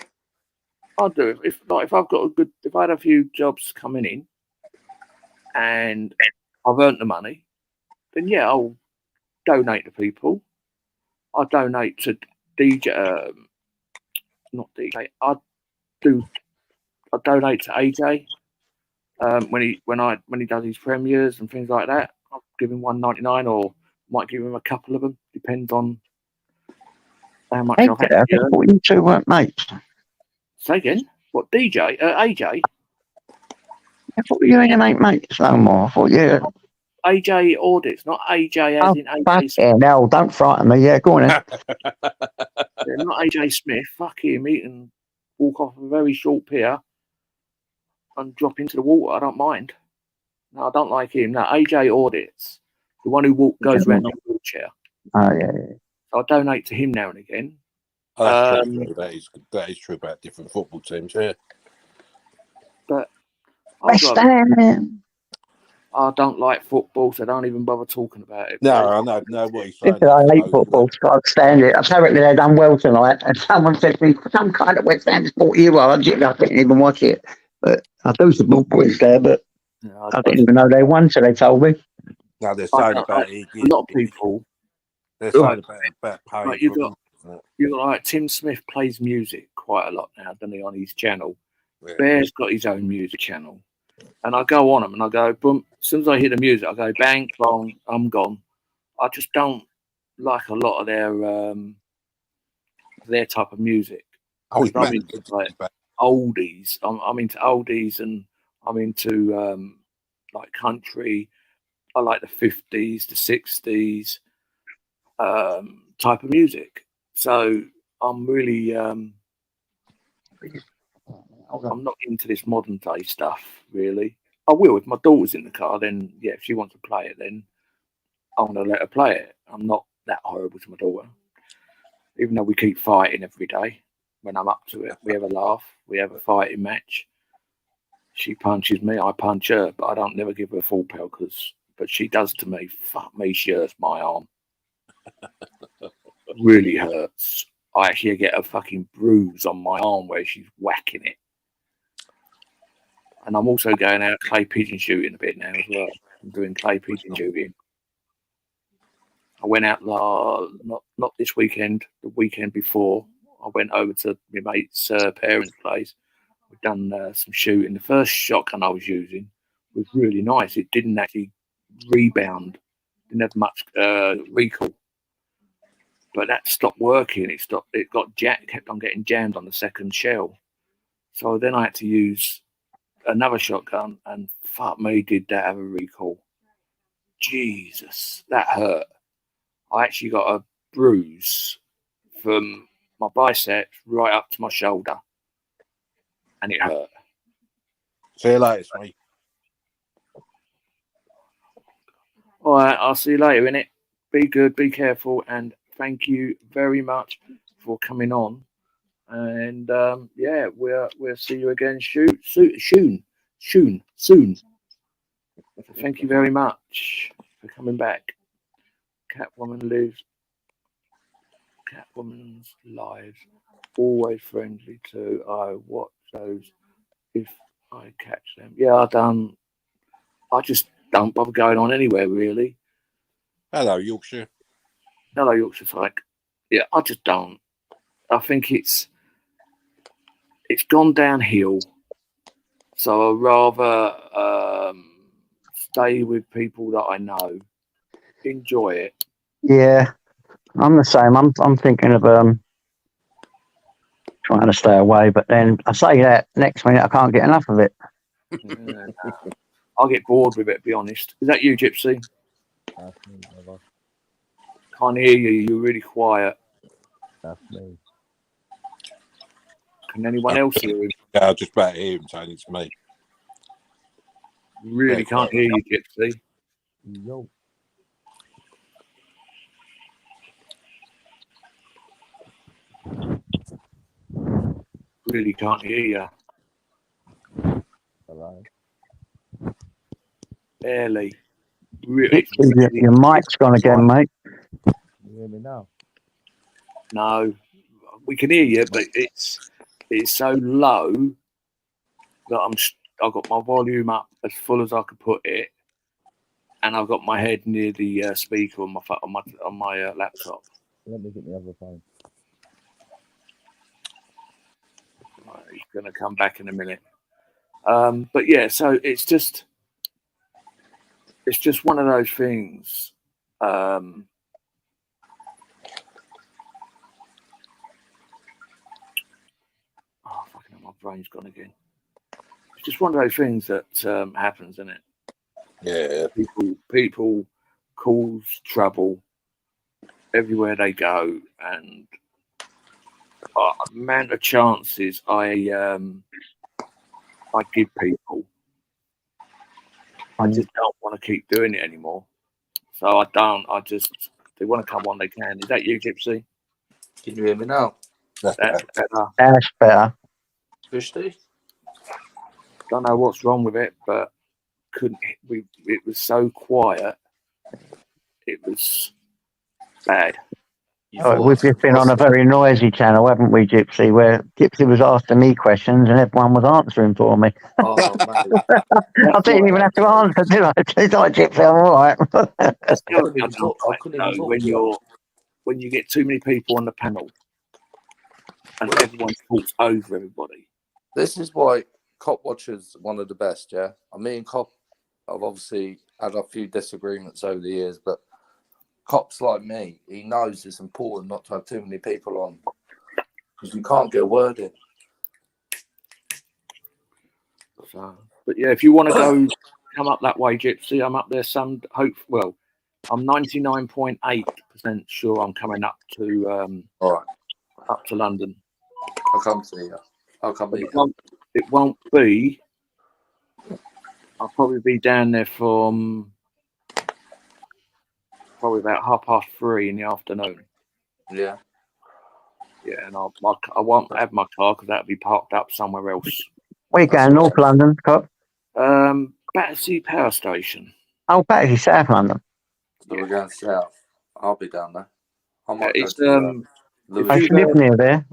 If I've got if I had a few jobs coming in, and I've earned the money, then yeah, I'll donate to people. I donate to DJ, not DJ. I donate to AJ when he does his premieres and things like that. I'll give him $1.99 or might give him a couple of them. Depends on how much I've had. I thought you two weren't mates. Say again? What, DJ? AJ? I thought you ain't mates no more. I thought you. AJ Audits, not AJ as in AJ Smith. Yeah, no, don't frighten me. Yeah, go on then. Yeah, not AJ Smith. Fuck him. He can walk off a very short pier and drop into the water. I don't mind. No, I don't like him. No, AJ Audits, the one who goes around in a wheelchair. Oh yeah. So I donate to him now and again. Oh, that's true. That is true about different football teams. Yeah. But West Ham. I don't like football, so I don't even bother talking about it. No, I know what he's saying. I hate football, so I can't stand it. Apparently they done well tonight, and someone said to me, some kind of West Ham sport you are. I didn't even watch it, but I do support boys there, but I didn't even know they won, so they told me. No, they're saying about it. A lot of people. They're saying about paying. Like you got like Tim Smith plays music quite a lot now, doesn't he, on his channel? Yeah. Bear's got his own music channel. And I go on them and I go, boom. As soon as I hear the music, I go, bang, bong, I'm gone. I just don't like a lot of their type of music. I'm into like oldies. I'm into oldies and I'm into like country. I like the 50s, the 60s type of music. So I'm really I'm not into this modern day stuff, really. I will if my daughter's in the car. Then yeah, if she wants to play it, then I'm gonna let her play it. I'm not that horrible to my daughter. even though we keep fighting every day. When I'm up to it, we have a laugh, we have a fighting match. She punches me, I punch her, but I don't never give her a full pelt but she does to me. Fuck me, she hurts my arm. Really hurts. I actually get a fucking bruise on my arm where she's whacking it. And I'm also going out clay pigeon shooting a bit now as well. I'm doing clay pigeon shooting. I went out not this weekend, the weekend before. I went over to my mate's parents' place. We've done some shooting. The first shotgun I was using was really nice. It didn't actually rebound. Didn't have much recoil. But that stopped working. It got kept on getting jammed on the second shell. So then I had to use another shotgun, and fuck me, did that have a recoil? Jesus, that hurt. I actually got a bruise from my biceps right up to my shoulder, and it hurt. See you later, mate. All right, I'll see you later, innit? Be good, be careful, and thank you very much for coming on. And yeah, we'll see you again soon. So thank you very much for coming back. Catwoman's lives always friendly too. I watch those if I catch them. Yeah, I just don't bother going on anywhere really. Hello, Yorkshire. Hello, Yorkshire folk. Yeah, I just don't. I think it's gone downhill. So I'd rather stay with people that I know, enjoy it. Yeah, I'm the same. I'm thinking of trying to stay away, but then I say that next minute I can't get enough of it. Yeah, I'll get bored with it, to be honest. Is that you, Gypsy? That's me, brother. Can't hear you. You're really quiet. That's me. Can anyone else hear you? Yeah, I just about to hear him saying it's me. Really can't hear you, Gypsy. Yo. Really can't hear you. Hello. Barely. Really. Your mic's gone again, mate. You hear me now? No, we can hear you, but it's so low that I've got my volume up as full as I could put it, and I've got my head near the speaker on my laptop. Let me get the other phone. Right, he's going to come back in a minute. But yeah, so it's just one of those things. Oh, fucking hell, my brain's gone again. It's just one of those things that happens, isn't it? Yeah. People cause trouble everywhere they go, and amount of chances I give people, I just don't want to keep doing it anymore. So I don't. They want to come on, they can. Is that you, Gypsy? Can you hear me now? That's better. That's better. Fishty? Don't know what's wrong with it, but it was so quiet. It was bad. Oh, we've just been on a very noisy channel, haven't we, Gypsy? Where Gypsy was asking me questions and everyone was answering for me. Oh, I didn't even have to answer, did I? It's like, Gypsy, I'm all right. I couldn't even talk. When you get too many people on the panel and everyone talks over everybody. This is why Cop Watcher's one of the best, yeah? Me and Cop have obviously had a few disagreements over the years, but Cop's like me. He knows it's important not to have too many people on because you can't get a word in. So, but yeah, if you want to come up that way, Gypsy, I'm up there. I'm 99.8% sure I'm coming up to all right, up to London. I'll come see you. I'll come meet you. It won't be. I'll probably be down there from probably about 3:30 in the afternoon. Yeah. Yeah, and I won't have my car because that'll be parked up somewhere else. Where you going? North London, Cop? Battersea Power Station. Oh, Battersea, South London. So we're going south. I'll be down there. I might It's go to I used to live near there.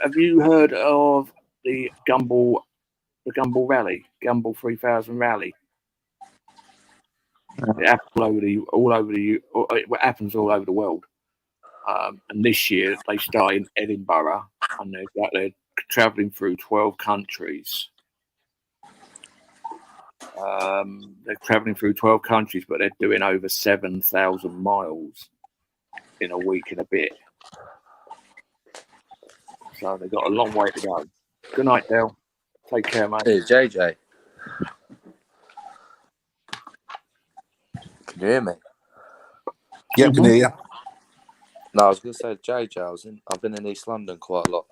Have you heard of the Gumball Rally, Gumball 3000 Rally? It happens it happens all over the world. And this year they start in Edinburgh, and they're travelling through 12 countries. They're travelling through 12 countries, but they're doing over 7,000 miles in a week and a bit. So they've got a long way to go. Good night, Dale. Take care, mate. Hey, JJ. Can you hear me? Yeah, can hear you. No, I was going to say, JJ, I've been in East London quite a lot.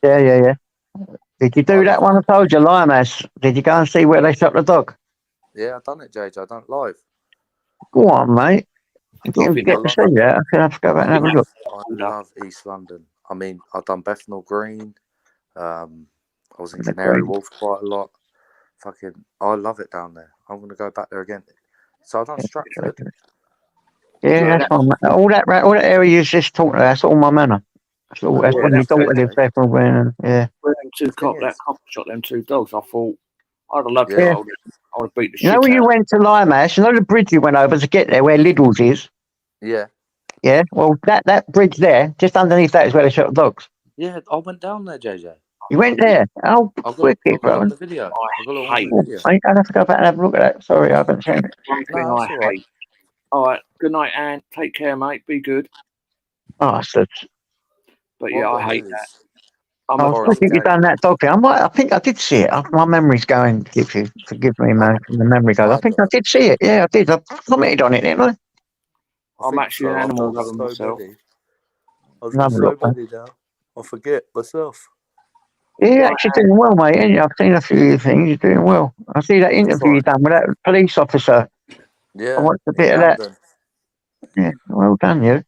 Yeah. Did you do that one I told you, Limehouse? Did you go and see where they shot the dog? Yeah, I've done it, JJ. I've done it live. Go on, mate. You didn't get to see that. I'm going to have to go back and have a look. I love East London. I mean, I've done Bethnal Green. I was in Canary Wharf quite a lot. I love it down there. I'm going to go back there again. So I've done Stratford. Yeah, that's fine. All that area you just talked about, that's all my manor. That's when your daughter lived there for a while. Yeah. When them two shot them two dogs, I thought I'd have loved it. Yeah. I would have beat the shit You know when you went to Limehouse, you know the bridge you went over to get there where Lidl's is? Yeah. Yeah, well, that bridge there, just underneath that is where they shot the dogs. Yeah, I went down there, JJ. You went there? Oh, wicked, bro. On the video. I've got it on the video. I don't have to go back and have a look at that. Sorry, I haven't seen it. One thing I hate. All right, good night, Anne. Take care, mate. Be good. Oh, so But yeah, I hate that. I was thinking you've done that dog thing. I think I did see it. My memory's going. Forgive me, man. The memory goes. I think I did see it. Yeah, I did. I commented on it, didn't I? I'm actually an animal lover myself. I was so busy now. I forget myself. Yeah, you're actually doing well, mate. Ain't you? I've seen a few of your things. You're doing well. I see that interview you done with that police officer. Yeah. I watched a bit of that. Yeah, well done, you.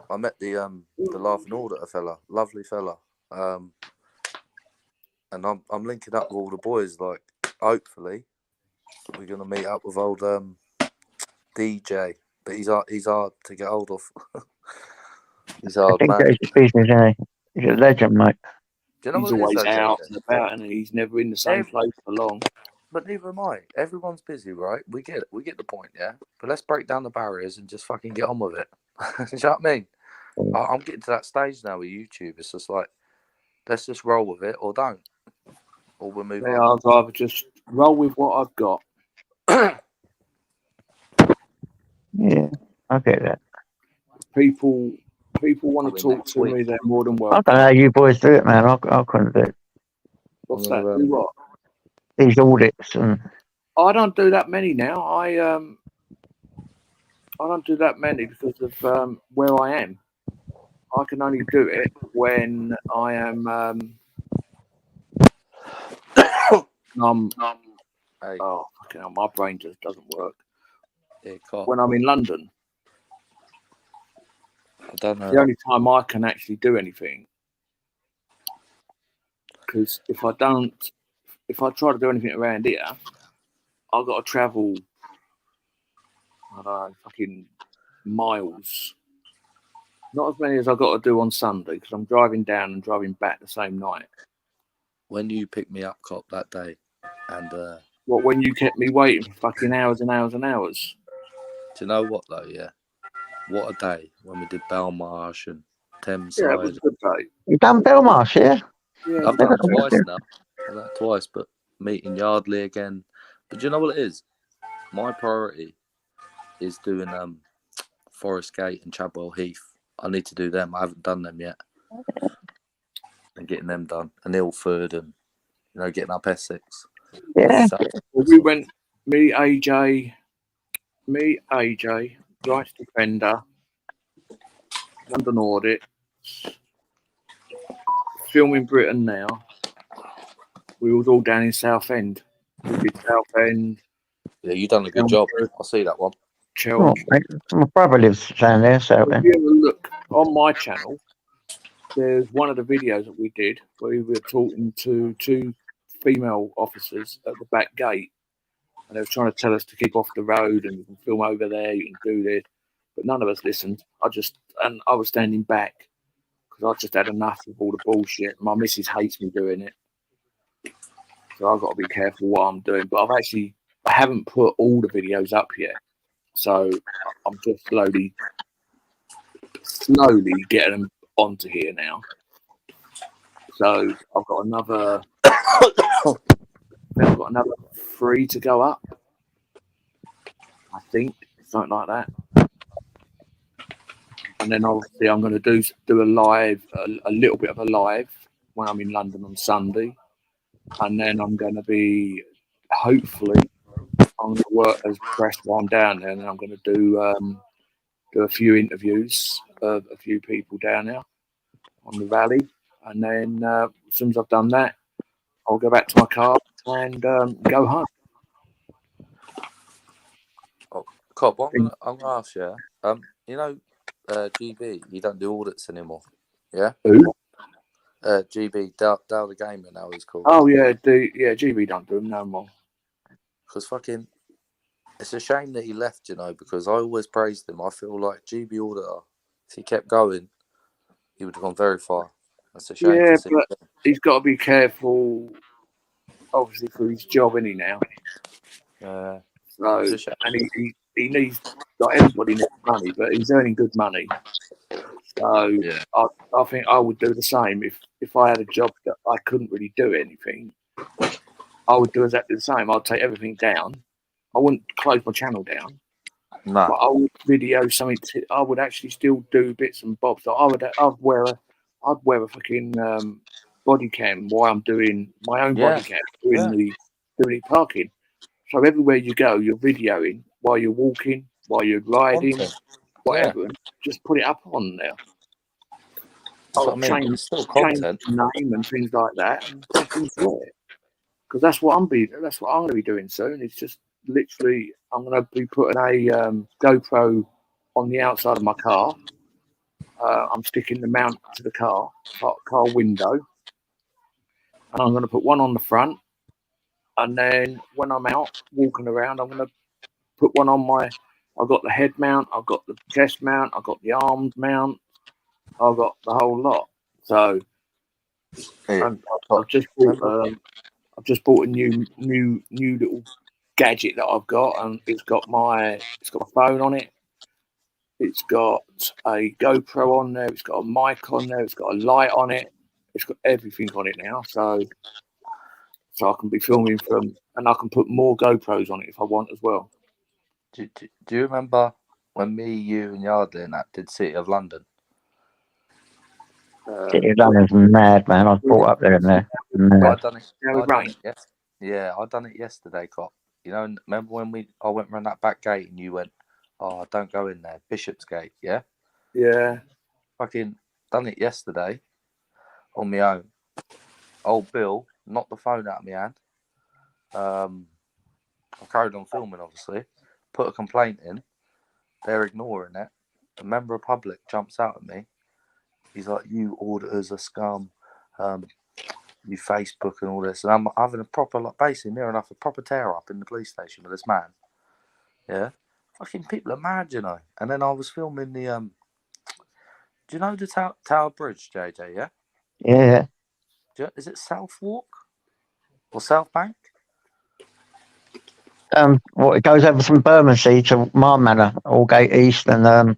I met the Laughing Auditor fella, lovely fella. And I'm linking up with all the boys. Like, hopefully, we're gonna meet up with old DJ. But he's hard to get hold of. He's hard, man. He's a business, isn't he? He's a legend, mate. Do you know He's what always it is, out though, and about, and he's never in the same place for long. But neither am I. Everyone's busy, right? We get the point, yeah. But let's break down the barriers and just fucking get on with it. Do you know what I mean? I'm getting to that stage now with YouTube. It's just like, let's just roll with it or don't, or we'll move on. I'd rather just roll with what I've got. Yeah, I get that. People want to talk to me. They're more than I welcome. don't know how you boys do it, man. I couldn't do it. What's that? Do what? These audits and I don't do that many now. I don't do that many because of where I am. I can only do it when I am oh fucking hell, my brain just doesn't work. Yeah, when I'm in London. I don't know. The only time I can actually do anything. Because if I try to do anything around here, I've got to travel, I don't know, fucking miles. Not as many as I've got to do on Sunday because I'm driving down and driving back the same night. When you picked me up, Cop, that day, and when you kept me waiting for fucking hours and hours and hours. Do you know what though? Yeah, what a day when we did Belmarsh and Thames. Yeah, it was a good day. You done Belmarsh, yeah? Yeah, I've done it twice now. I've done it twice, but meeting Yardley again. But do you know what it is? My priority is doing Forest Gate and Chadwell Heath. I need to do them. I haven't done them yet. And getting them done. And Ilford and, getting up Essex. Yeah. We went, me, AJ, Rights Defender, London Audit, Filming Britain now. We was all down in Southend. We did Southend. Yeah, you done a good job. I'll see that one. Oh, my brother lives down there, so if you ever look on my channel, there's one of the videos that we did where we were talking to two female officers at the back gate, and they were trying to tell us to keep off the road and you can film over there, you can do this, but none of us listened. I was standing back because I just had enough of all the bullshit. My missus hates me doing it, so I've got to be careful what I'm doing. But I haven't put all the videos up yet, so I'm just slowly getting them onto here now. So I've got another 3 to go up, I think, something like that. And then obviously I'm going to do a live, a little bit of a live when I'm in London on Sunday, and then I'm going to be hopefully I'm going to work as press while I'm down there, and then I'm going to do a few interviews of a few people down there on the valley, and then as soon as I've done that, I'll go back to my car and go home. Oh, Cobb, I'm gonna ask you. You know, GB, you don't do audits anymore, yeah? Who? GB, Dale the Gamer now he's called. Oh yeah, GB don't do them no more. Because fucking, it's a shame that he left, you know, because I always praised him. I feel like GB Auditor, if he kept going, he would have gone very far. That's a shame. Yeah, to see. but he's got to be careful, obviously, for his job, isn't he, now? So, and he needs, like everybody needs money, but he's earning good money. So yeah. I think I would do the same if I had a job that I couldn't really do anything. I would do exactly the same. I'd take everything down. I wouldn't close my channel down. No. But I would video something. I would actually still do bits and bobs. So I'd wear a fucking body cam while I'm doing my own body cam, doing the parking. So everywhere you go, you're videoing while you're walking, while you're riding, whatever. And just put it up on there. That's what I mean. It's still content. Change the name and things like that, and just enjoy it. Because that's what I'm going to be doing soon. It's just literally I'm going to be putting a GoPro on the outside of my car. I'm sticking the mount to the car window, and I'm going to put one on the front. And then when I'm out walking around, I'm going to put one on I've got the head mount, I've got the chest mount, I've got the arms mount, I've got the whole lot. So I've just bought a new little gadget that I've got, and it's got my phone on it. It's got a GoPro on there. It's got a mic on there. It's got a light on it. It's got everything on it now. So I can be filming and I can put more GoPros on it if I want as well. Do you remember when me, you, and Yardley and that did City of London? City of London's mad, man. I was brought up there and there. I done it. Yes. Yeah, I done it yesterday, Cop. You know, remember when I went around that back gate and you went, "Oh, don't go in there, Bishopsgate." Yeah. Yeah. Fucking done it yesterday on my own. Old Bill knocked the phone out of my hand. I carried on filming, obviously. Put a complaint in. They're ignoring it. A member of public jumps out at me. He's like, "You auditors are scum. You Facebook and all this." And I'm having a proper, like, basically near enough a proper tear up in the police station with this man. Yeah. Fucking people are mad, you know. And then I was filming the do you know the Tower Bridge, JJ? Yeah. Yeah. Is it Southwark or South Bank? Well, it goes over from Bermondsey to Manor, Aldgate East, and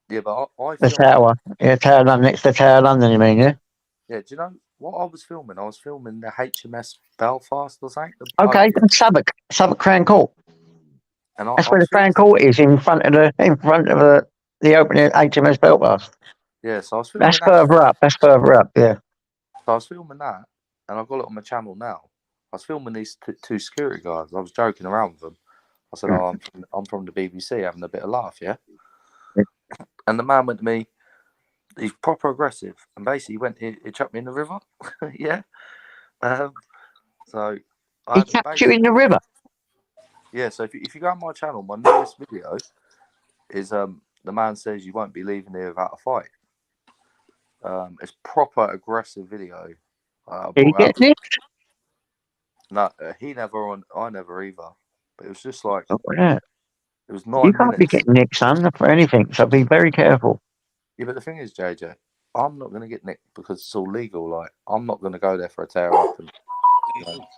yeah, but I the Tower. Yeah, Tower London, next to Tower London. You mean? Yeah. Yeah. Do you know what I was filming? I was filming the HMS Belfast or something. Okay, Southwark Crown Court. And that's where the Crown Court is, in front of the opening HMS Belfast. Yeah, so I was filming That's further up. Yeah. So I was filming that, and I've got it on my channel now. I was filming these two security guards. I was joking around with them. I said, "Oh, I'm from the BBC, having a bit of laugh, yeah." And the man went to me. He's proper aggressive, and basically he chucked me in the river. Yeah. So he chucked you in the river. Yeah. So if you go on my channel, my newest video is the man says you won't be leaving here without a fight. It's proper aggressive video. Did he brought out get nicked? No, he never on. I never either. But it was just like Yeah. it was You 9 can't be minutes. getting nicked, son, for anything. So be very careful. Yeah, but the thing is, JJ, I'm not going to get nicked because it's all legal. Like, I'm not going to go there for a tear up. And,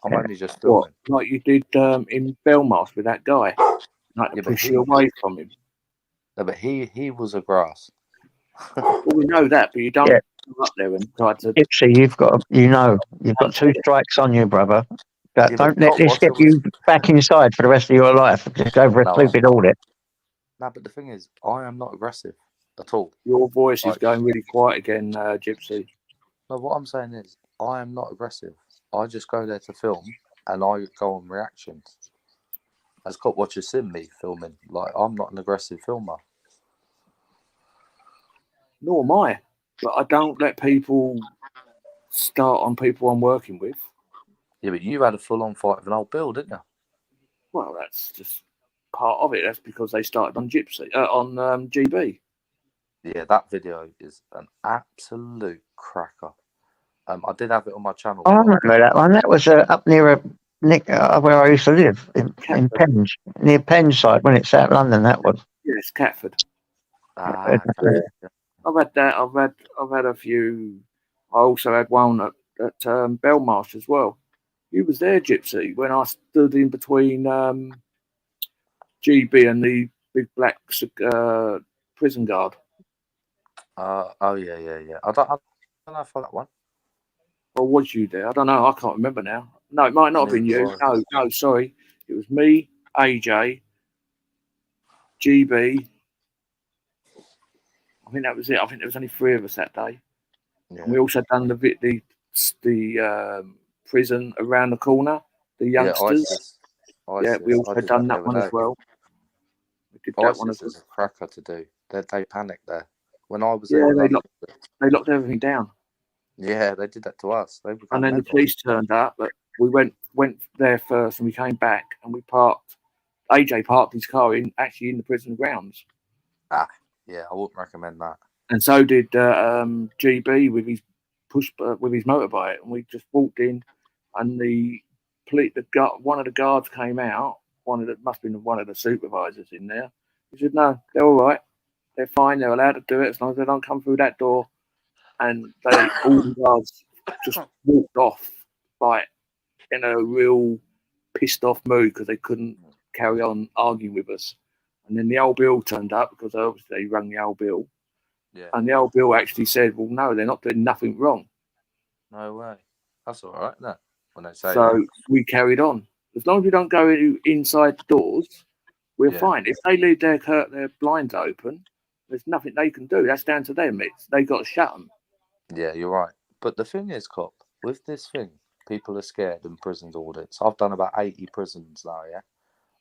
I'm only just What, filming. like you did in Belmarsh with that guy, like Yeah, to but push he- you away from him. No, but he was a grass. Well, we know that, but you don't Yeah. go up there and try to. Gypsy, you've got 2 strikes on you, brother. Yeah, but Don't let Cop this Watcher get you back inside for the rest of your life. Just go for a No, stupid audit. No, but the thing is, I am not aggressive at all. Your voice is Like- going really quiet again, Gypsy. No, what I'm saying is, I am not aggressive. I just go there to film, and I go on reactions. As Cop Watcher's seen me filming, like I'm not an aggressive filmer. Nor am I, but I don't let people start on people I'm working with. Yeah, but you had a full-on fight with an old Bill, didn't you? Well, that's just part of it. That's because they started on GB. Yeah, that video is an absolute cracker. I did have it on my channel. I remember that one. That was up near where I used to live in Penge, near Penge side, when it's South London. That was. Yes, Catford. Ah, I've had that. I've had a few. I also had one at Belmarsh as well. You was there, Gypsy, when I stood in between GB and the big black prison guard. oh yeah. I don't know if I that one. Or was you there? I don't know. I can't remember now. No, it might not have been you. No, sorry. It was me, AJ, GB. I think that was it. I think there was only 3 of us that day. Yeah. And we also done the prison around the corner, the youngsters. ISIS. We also I did done the that other one as day. well. We did that one as ISIS well. is a cracker to do. They panicked there. When I was Yeah, there, in they London, locked everything down. yeah, they did that to us. They became And then the mental. police turned up, but we went there first, and we came back, and we parked. AJ parked his car in the prison grounds, Yeah, I wouldn't recommend that. and so did GB with his with his motorbike. And we just walked in, and one of the guards came out. Must have been one of the supervisors in there. He said, "No, they're all right. They're fine. They're allowed to do it as long as they don't come through that door." And all the guards just walked off, like in a real pissed off mood because they couldn't carry on arguing with us. And then the old Bill turned up because obviously they rang the old Bill. Yeah. And the old Bill actually said, "Well, no, they're not doing nothing wrong." No way. That's all right, isn't it? When they say So we carried on. As long as we don't go inside the doors, we're Yeah. fine. If they leave their blinds open, there's nothing they can do. That's down to them. They got to shut them. Yeah, you're right. But the thing is, Cop, with this thing, people are scared in prisons audits. I've done about 80 prisons now, yeah?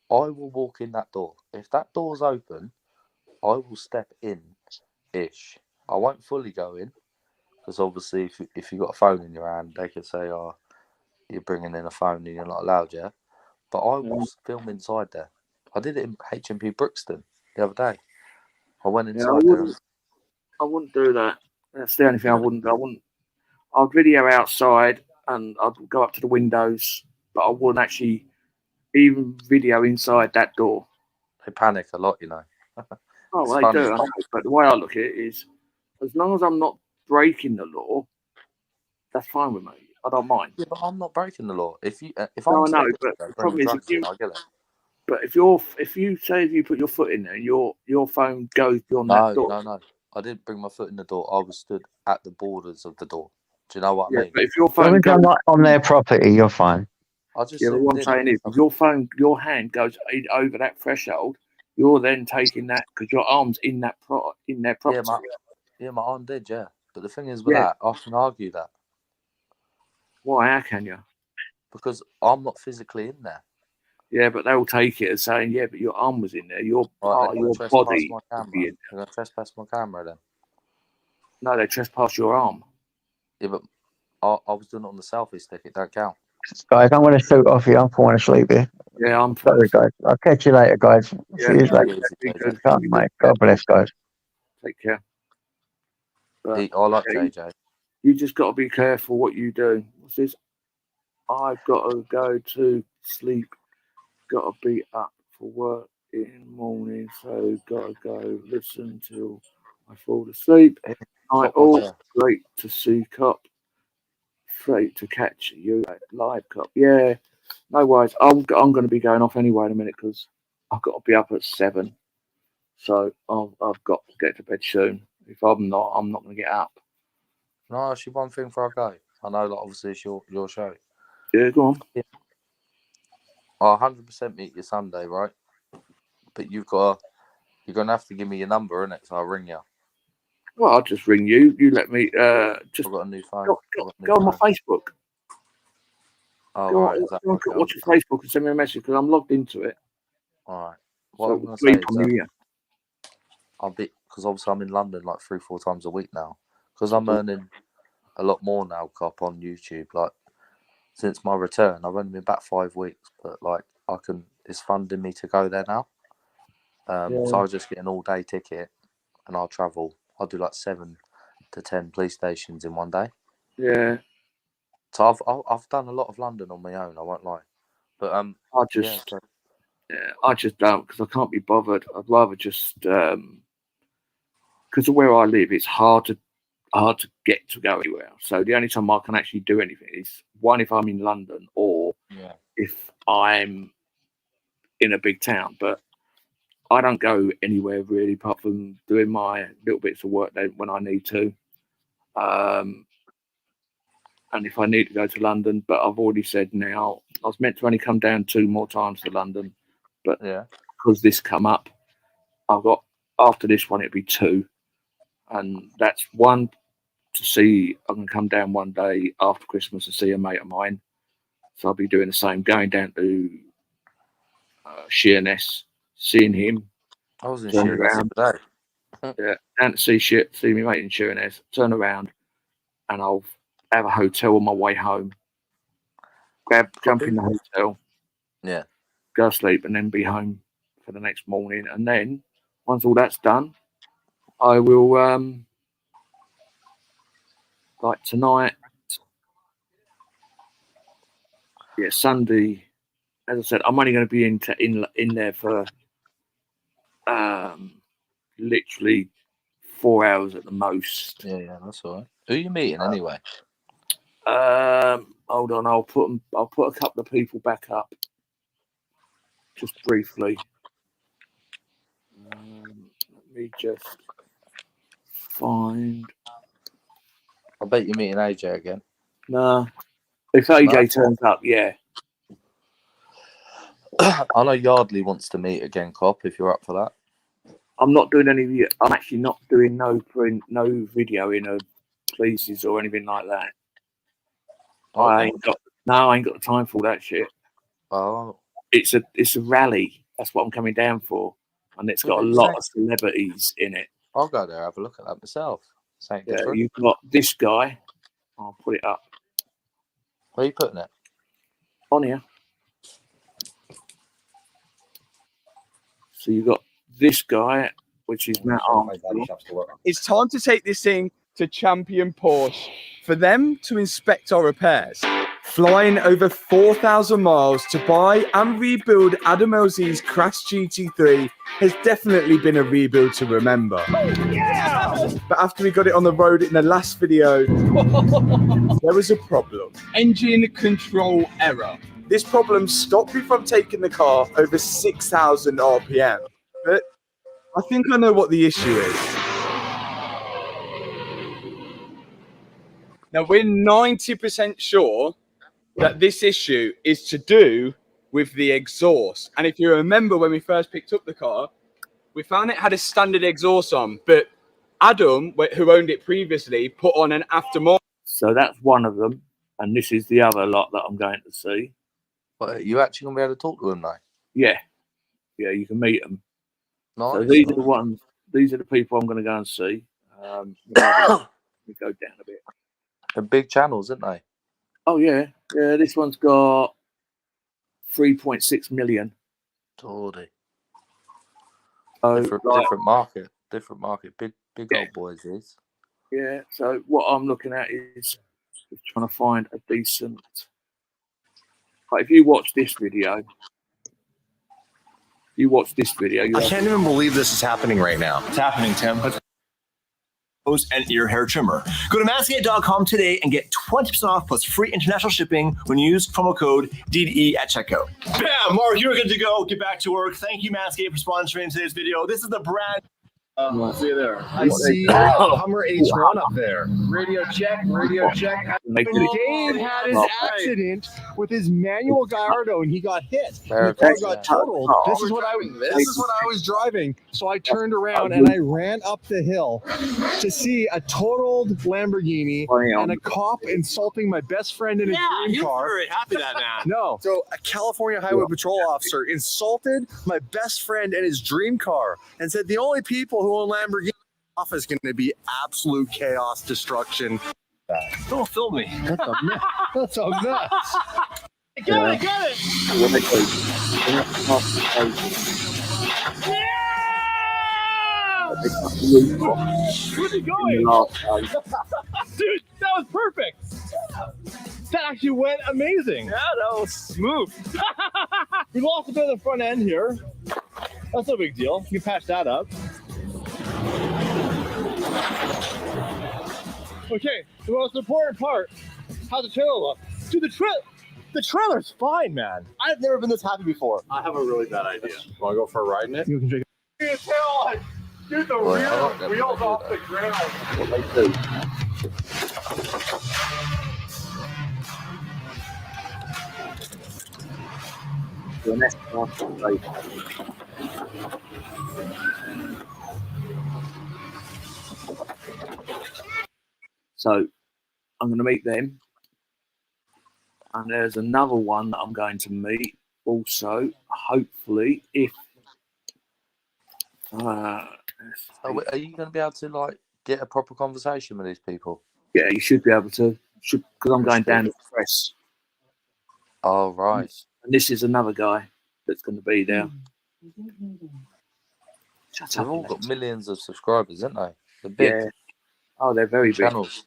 I will walk in that door. If that door's open, I will step in-ish. I won't fully go in, because obviously if you've got a phone in your hand, they could say, oh, you're bringing in a phone and you're not allowed, yeah? But I will film inside there. I did it in HMP Brixton the other day. I went inside there. I wouldn't do that. That's the only thing I wouldn't do. I'd video outside and I'd go up to the windows, but I wouldn't actually even video inside that door. They panic a lot, you know. Oh, It's they funny. do. I know. But the way I look at it is, as long as I'm not breaking the law, that's fine with me. I don't mind. Yeah, but I'm not breaking the law. If No, I'm I know, stopped but there the bringing problem is drugs if you- in, I get it. But if you say you put your foot in there, your phone goes beyond that door. No. I didn't bring my foot in the door. I was stood at the borders of the door. Do you know what I Yeah, mean? but if your As phone long as you're goes, not on their property, you're fine. I just yeah, but what I'm saying is, if your hand goes over that threshold, you're then taking that because your arm's in their property. my arm did, yeah. But the thing is with Yeah. that, I can argue that Why? How can you? because I'm not physically in there. Yeah, but they'll take it as saying, yeah, but your arm was in there. Your Right, part of they're your gonna body. trespass my camera. would be in They're gonna trespass my camera then. No, they trespass your arm. Yeah, but I was doing it on the selfie stick. It don't count. Guys, I'm going to shoot off here. I'm falling asleep here. Yeah, I'm sorry, guys. I'll catch you later, guys. See you later. Be good. Mate. God bless, guys. Take care. But I like yeah, JJ. you just got to be careful what you do. What's this? I've got to go to sleep. Got to be up for work in the morning, so got to go listen till I fall asleep. Cop all Watcher. great to see, Cop. Great to catch you live, Cop. Yeah, no worries. I'm going to be going off anyway in a minute because I've got to be up at 7. So I've got to get to bed soon. If I'm not going to get up. No, actually, one thing before I go. I know, like, obviously, it's your show. Yeah, go on. Yeah. I'll 100% meet you Sunday, right? But you're gonna have to give me your number, innit? So I'll ring you. Well, I'll just ring you. You let me just I've got a new phone. go on my Facebook. Oh, Go right. on, Is that go on, okay? watch your Facebook and send me a message because I'm logged into it. All right. What So I'm gonna say sleep is on you, yeah. I'll be, because obviously I'm in London like 3-4 times a week now. Because I'm earning a lot more now, Cop, on YouTube. Like, since my return, I've only been back 5 weeks, but like it's funding me to go there now. So I'll just get an all-day ticket, and I'll travel. I'll do like 7 to 10 police stations in one day. Yeah. So I've done a lot of London on my own. I won't lie, but I just don't because I can't be bothered. I'd rather just because of where I live, it's hard to get to go anywhere. So the only time I can actually do anything is one if I'm in London or if I'm in a big town. But I don't go anywhere really apart from doing my little bits of work when I need to. And if I need to go to London, but I've already said now, I was meant to only come down 2 more times to London, but because this come up, I've got, after this one, it'll be 2. And that's one to see, I can come down one day after Christmas to see a mate of mine. So I'll be doing the same, going down to Sheerness, seeing him. I was in turn Sheerness around, the other day. yeah, down to see me mate in Sheerness, turn around, and I'll have a hotel on my way home. Jump in the hotel, go to sleep, and then be home for the next morning. And then once all that's done, I will like tonight. Yeah, Sunday. As I said, I'm only going to be in there for literally 4 hours at the most. Yeah, that's all right. Who are you meeting anyway? Hold on, I'll put a couple of people back up, just briefly. Let me just find. I bet you're meeting AJ again. Nah, if AJ turns up, yeah. I know Yardley wants to meet again, Cop. If you're up for that. I'm not doing any. I'm actually not doing no video in of places or anything like that. Okay. I ain't got the time for all that shit. Oh, it's a rally. That's what I'm coming down for, and it's got a lot of celebrities in it. I'll go there, have a look at that myself. Yeah, you've got this guy. I'll put it up. Where are you putting it? On here. So you've got this guy, which is Matt Armstrong. It's time to take this thing to Champion Porsche for them to inspect our repairs. Flying over 4,000 miles to buy and rebuild Adam LZ's Crash GT3 has definitely been a rebuild to remember. But after we got it on the road in the last video, there was a problem. Engine control error. This problem stopped me from taking the car over 6,000 RPM. But I think I know what the issue is. Now, we're 90% sure that this issue is to do with the exhaust. And if you remember when we first picked up the car, we found it had a standard exhaust on, but Adam, who owned it previously, put on an aftermarket. So that's one of them, and this is the other lot that I'm going to see. But you actually gonna be able to talk to them now? Yeah, you can meet them. Nice. So these are the ones. These are the people I'm going to go and see. Let me go down a bit. They're big channels, aren't they? Oh yeah. This one's got 3.6 million. Totally. Oh, different market. Big old boys is. Yeah. So what I'm looking at is trying to find a decent. Like if you watch this video, you I can't even believe this is happening right now. It's happening, Tim. And ear hair trimmer. Go to manscaped.com today and get 20% off plus free international shipping when you use promo code DDE at checkout. Bam! Mark, you're good to go. Get back to work. Thank you, Manscaped, for sponsoring today's video. This is the brand. See you there. I see Hummer H1 up there. Radio check, radio check. Dave had his accident with his manual Gallardo and he got hit. The car got totaled. This is what I was driving. So I turned around and I ran up the hill to see a totaled Lamborghini and a cop insulting my best friend in his dream car. Very happy that man. No. So a California Highway Patrol officer insulted my best friend in his dream car and said the only people who own Lamborghini off is going to be absolute chaos, destruction. Don't film me. That's a mess. That's a mess. I got Where's he going? Dude, that was perfect. That actually went amazing. Yeah, that was smooth. We lost a bit of the front end here. That's no big deal. You can patch that up. Okay, the most important part. How's the trailer look? Dude, the trailer's fine, man. I've never been this happy before. I have a really bad idea. Want to go for a ride in it? You can take it. Get the rear wheels off the ground. What they do. The next one, so I'm going to meet them, and there's another one that I'm going to meet also. Hopefully, if Are you going to be able to like get a proper conversation with these people? yeah, you should be able to. Because I'm going down to the press. Oh right. And this is another guy that's going to be there. Shut They've up. all got millions of subscribers, haven't they? The big Yeah. Oh, they're very big. channels.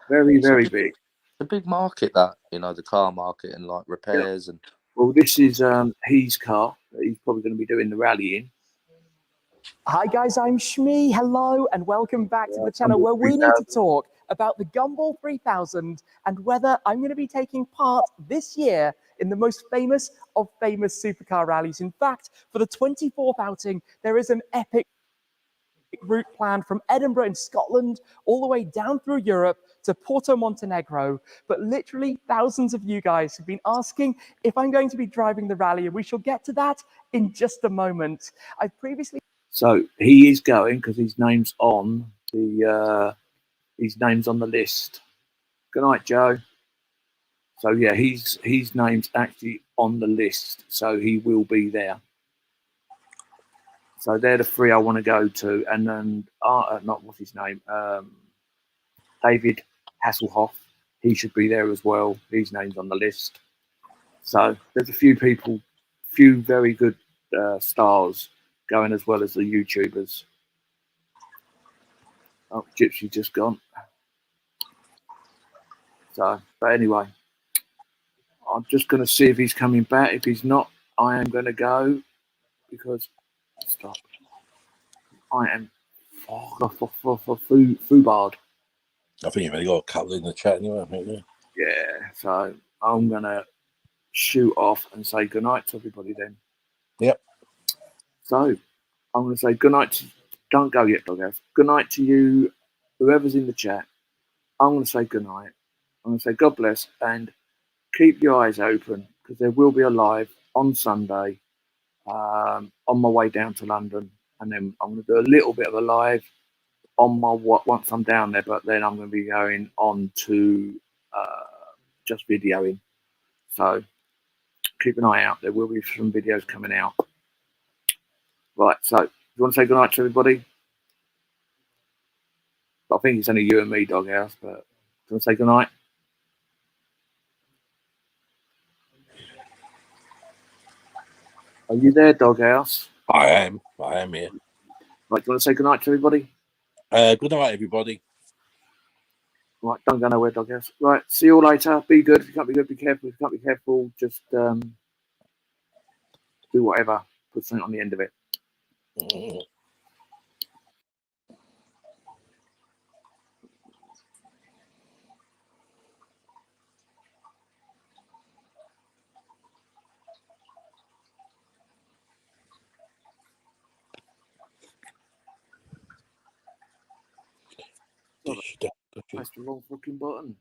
Very, very big. It's a big market, that, you know, the car market and like repairs and. Well, this is his car that he's probably going to be doing the rally in. Hi guys, I'm Shmi. Hello and welcome back to the channel where we need to talk about the Gumball 3000 and whether I'm going to be taking part this year in the most famous of famous supercar rallies. In fact, for the 24th outing, there is an epic route planned from Edinburgh in Scotland all the way down through Europe to Porto Montenegro. But literally thousands of you guys have been asking if I'm going to be driving the rally, and we shall get to that in just a moment. I've previously... So he is going because his name's on the list. Good night, Joe. So yeah, his name's actually on the list, so he will be there. So they're the three I want to go to, and then not what's his name, David Hasselhoff. He should be there as well. His name's on the list. So there's a few people, few very good stars going, as well as the YouTubers. Oh, Gypsy just gone. So, but anyway, I'm just going to see if he's coming back. If he's not, I am going to go because stop. I am for Fubard. I think you've only got a couple in the chat anyway, haven't you? Yeah, so I'm going to shoot off and say goodnight to everybody then. Yep. So I'm going to say goodnight to, don't go yet, Doghouse. Goodnight to you, whoever's in the chat. I'm going to say goodnight. I'm going to say God bless and keep your eyes open because there will be a live on Sunday on my way down to London. And then I'm going to do a little bit of a live on my once I'm down there, but then I'm going to be going on to just videoing. So keep an eye out. There will be some videos coming out. Right, so you want to say goodnight to everybody? I think it's only you and me, Doghouse, but do you want to say goodnight? Are you there, Doghouse? I am here. Right, do you want to say goodnight to everybody? Good night, everybody. Right, don't go nowhere, doghouse. Right, see you all later. Be good. If you can't be good, be careful. If you can't be careful, just do whatever. Put something on the end of it. Press the wrong fucking button.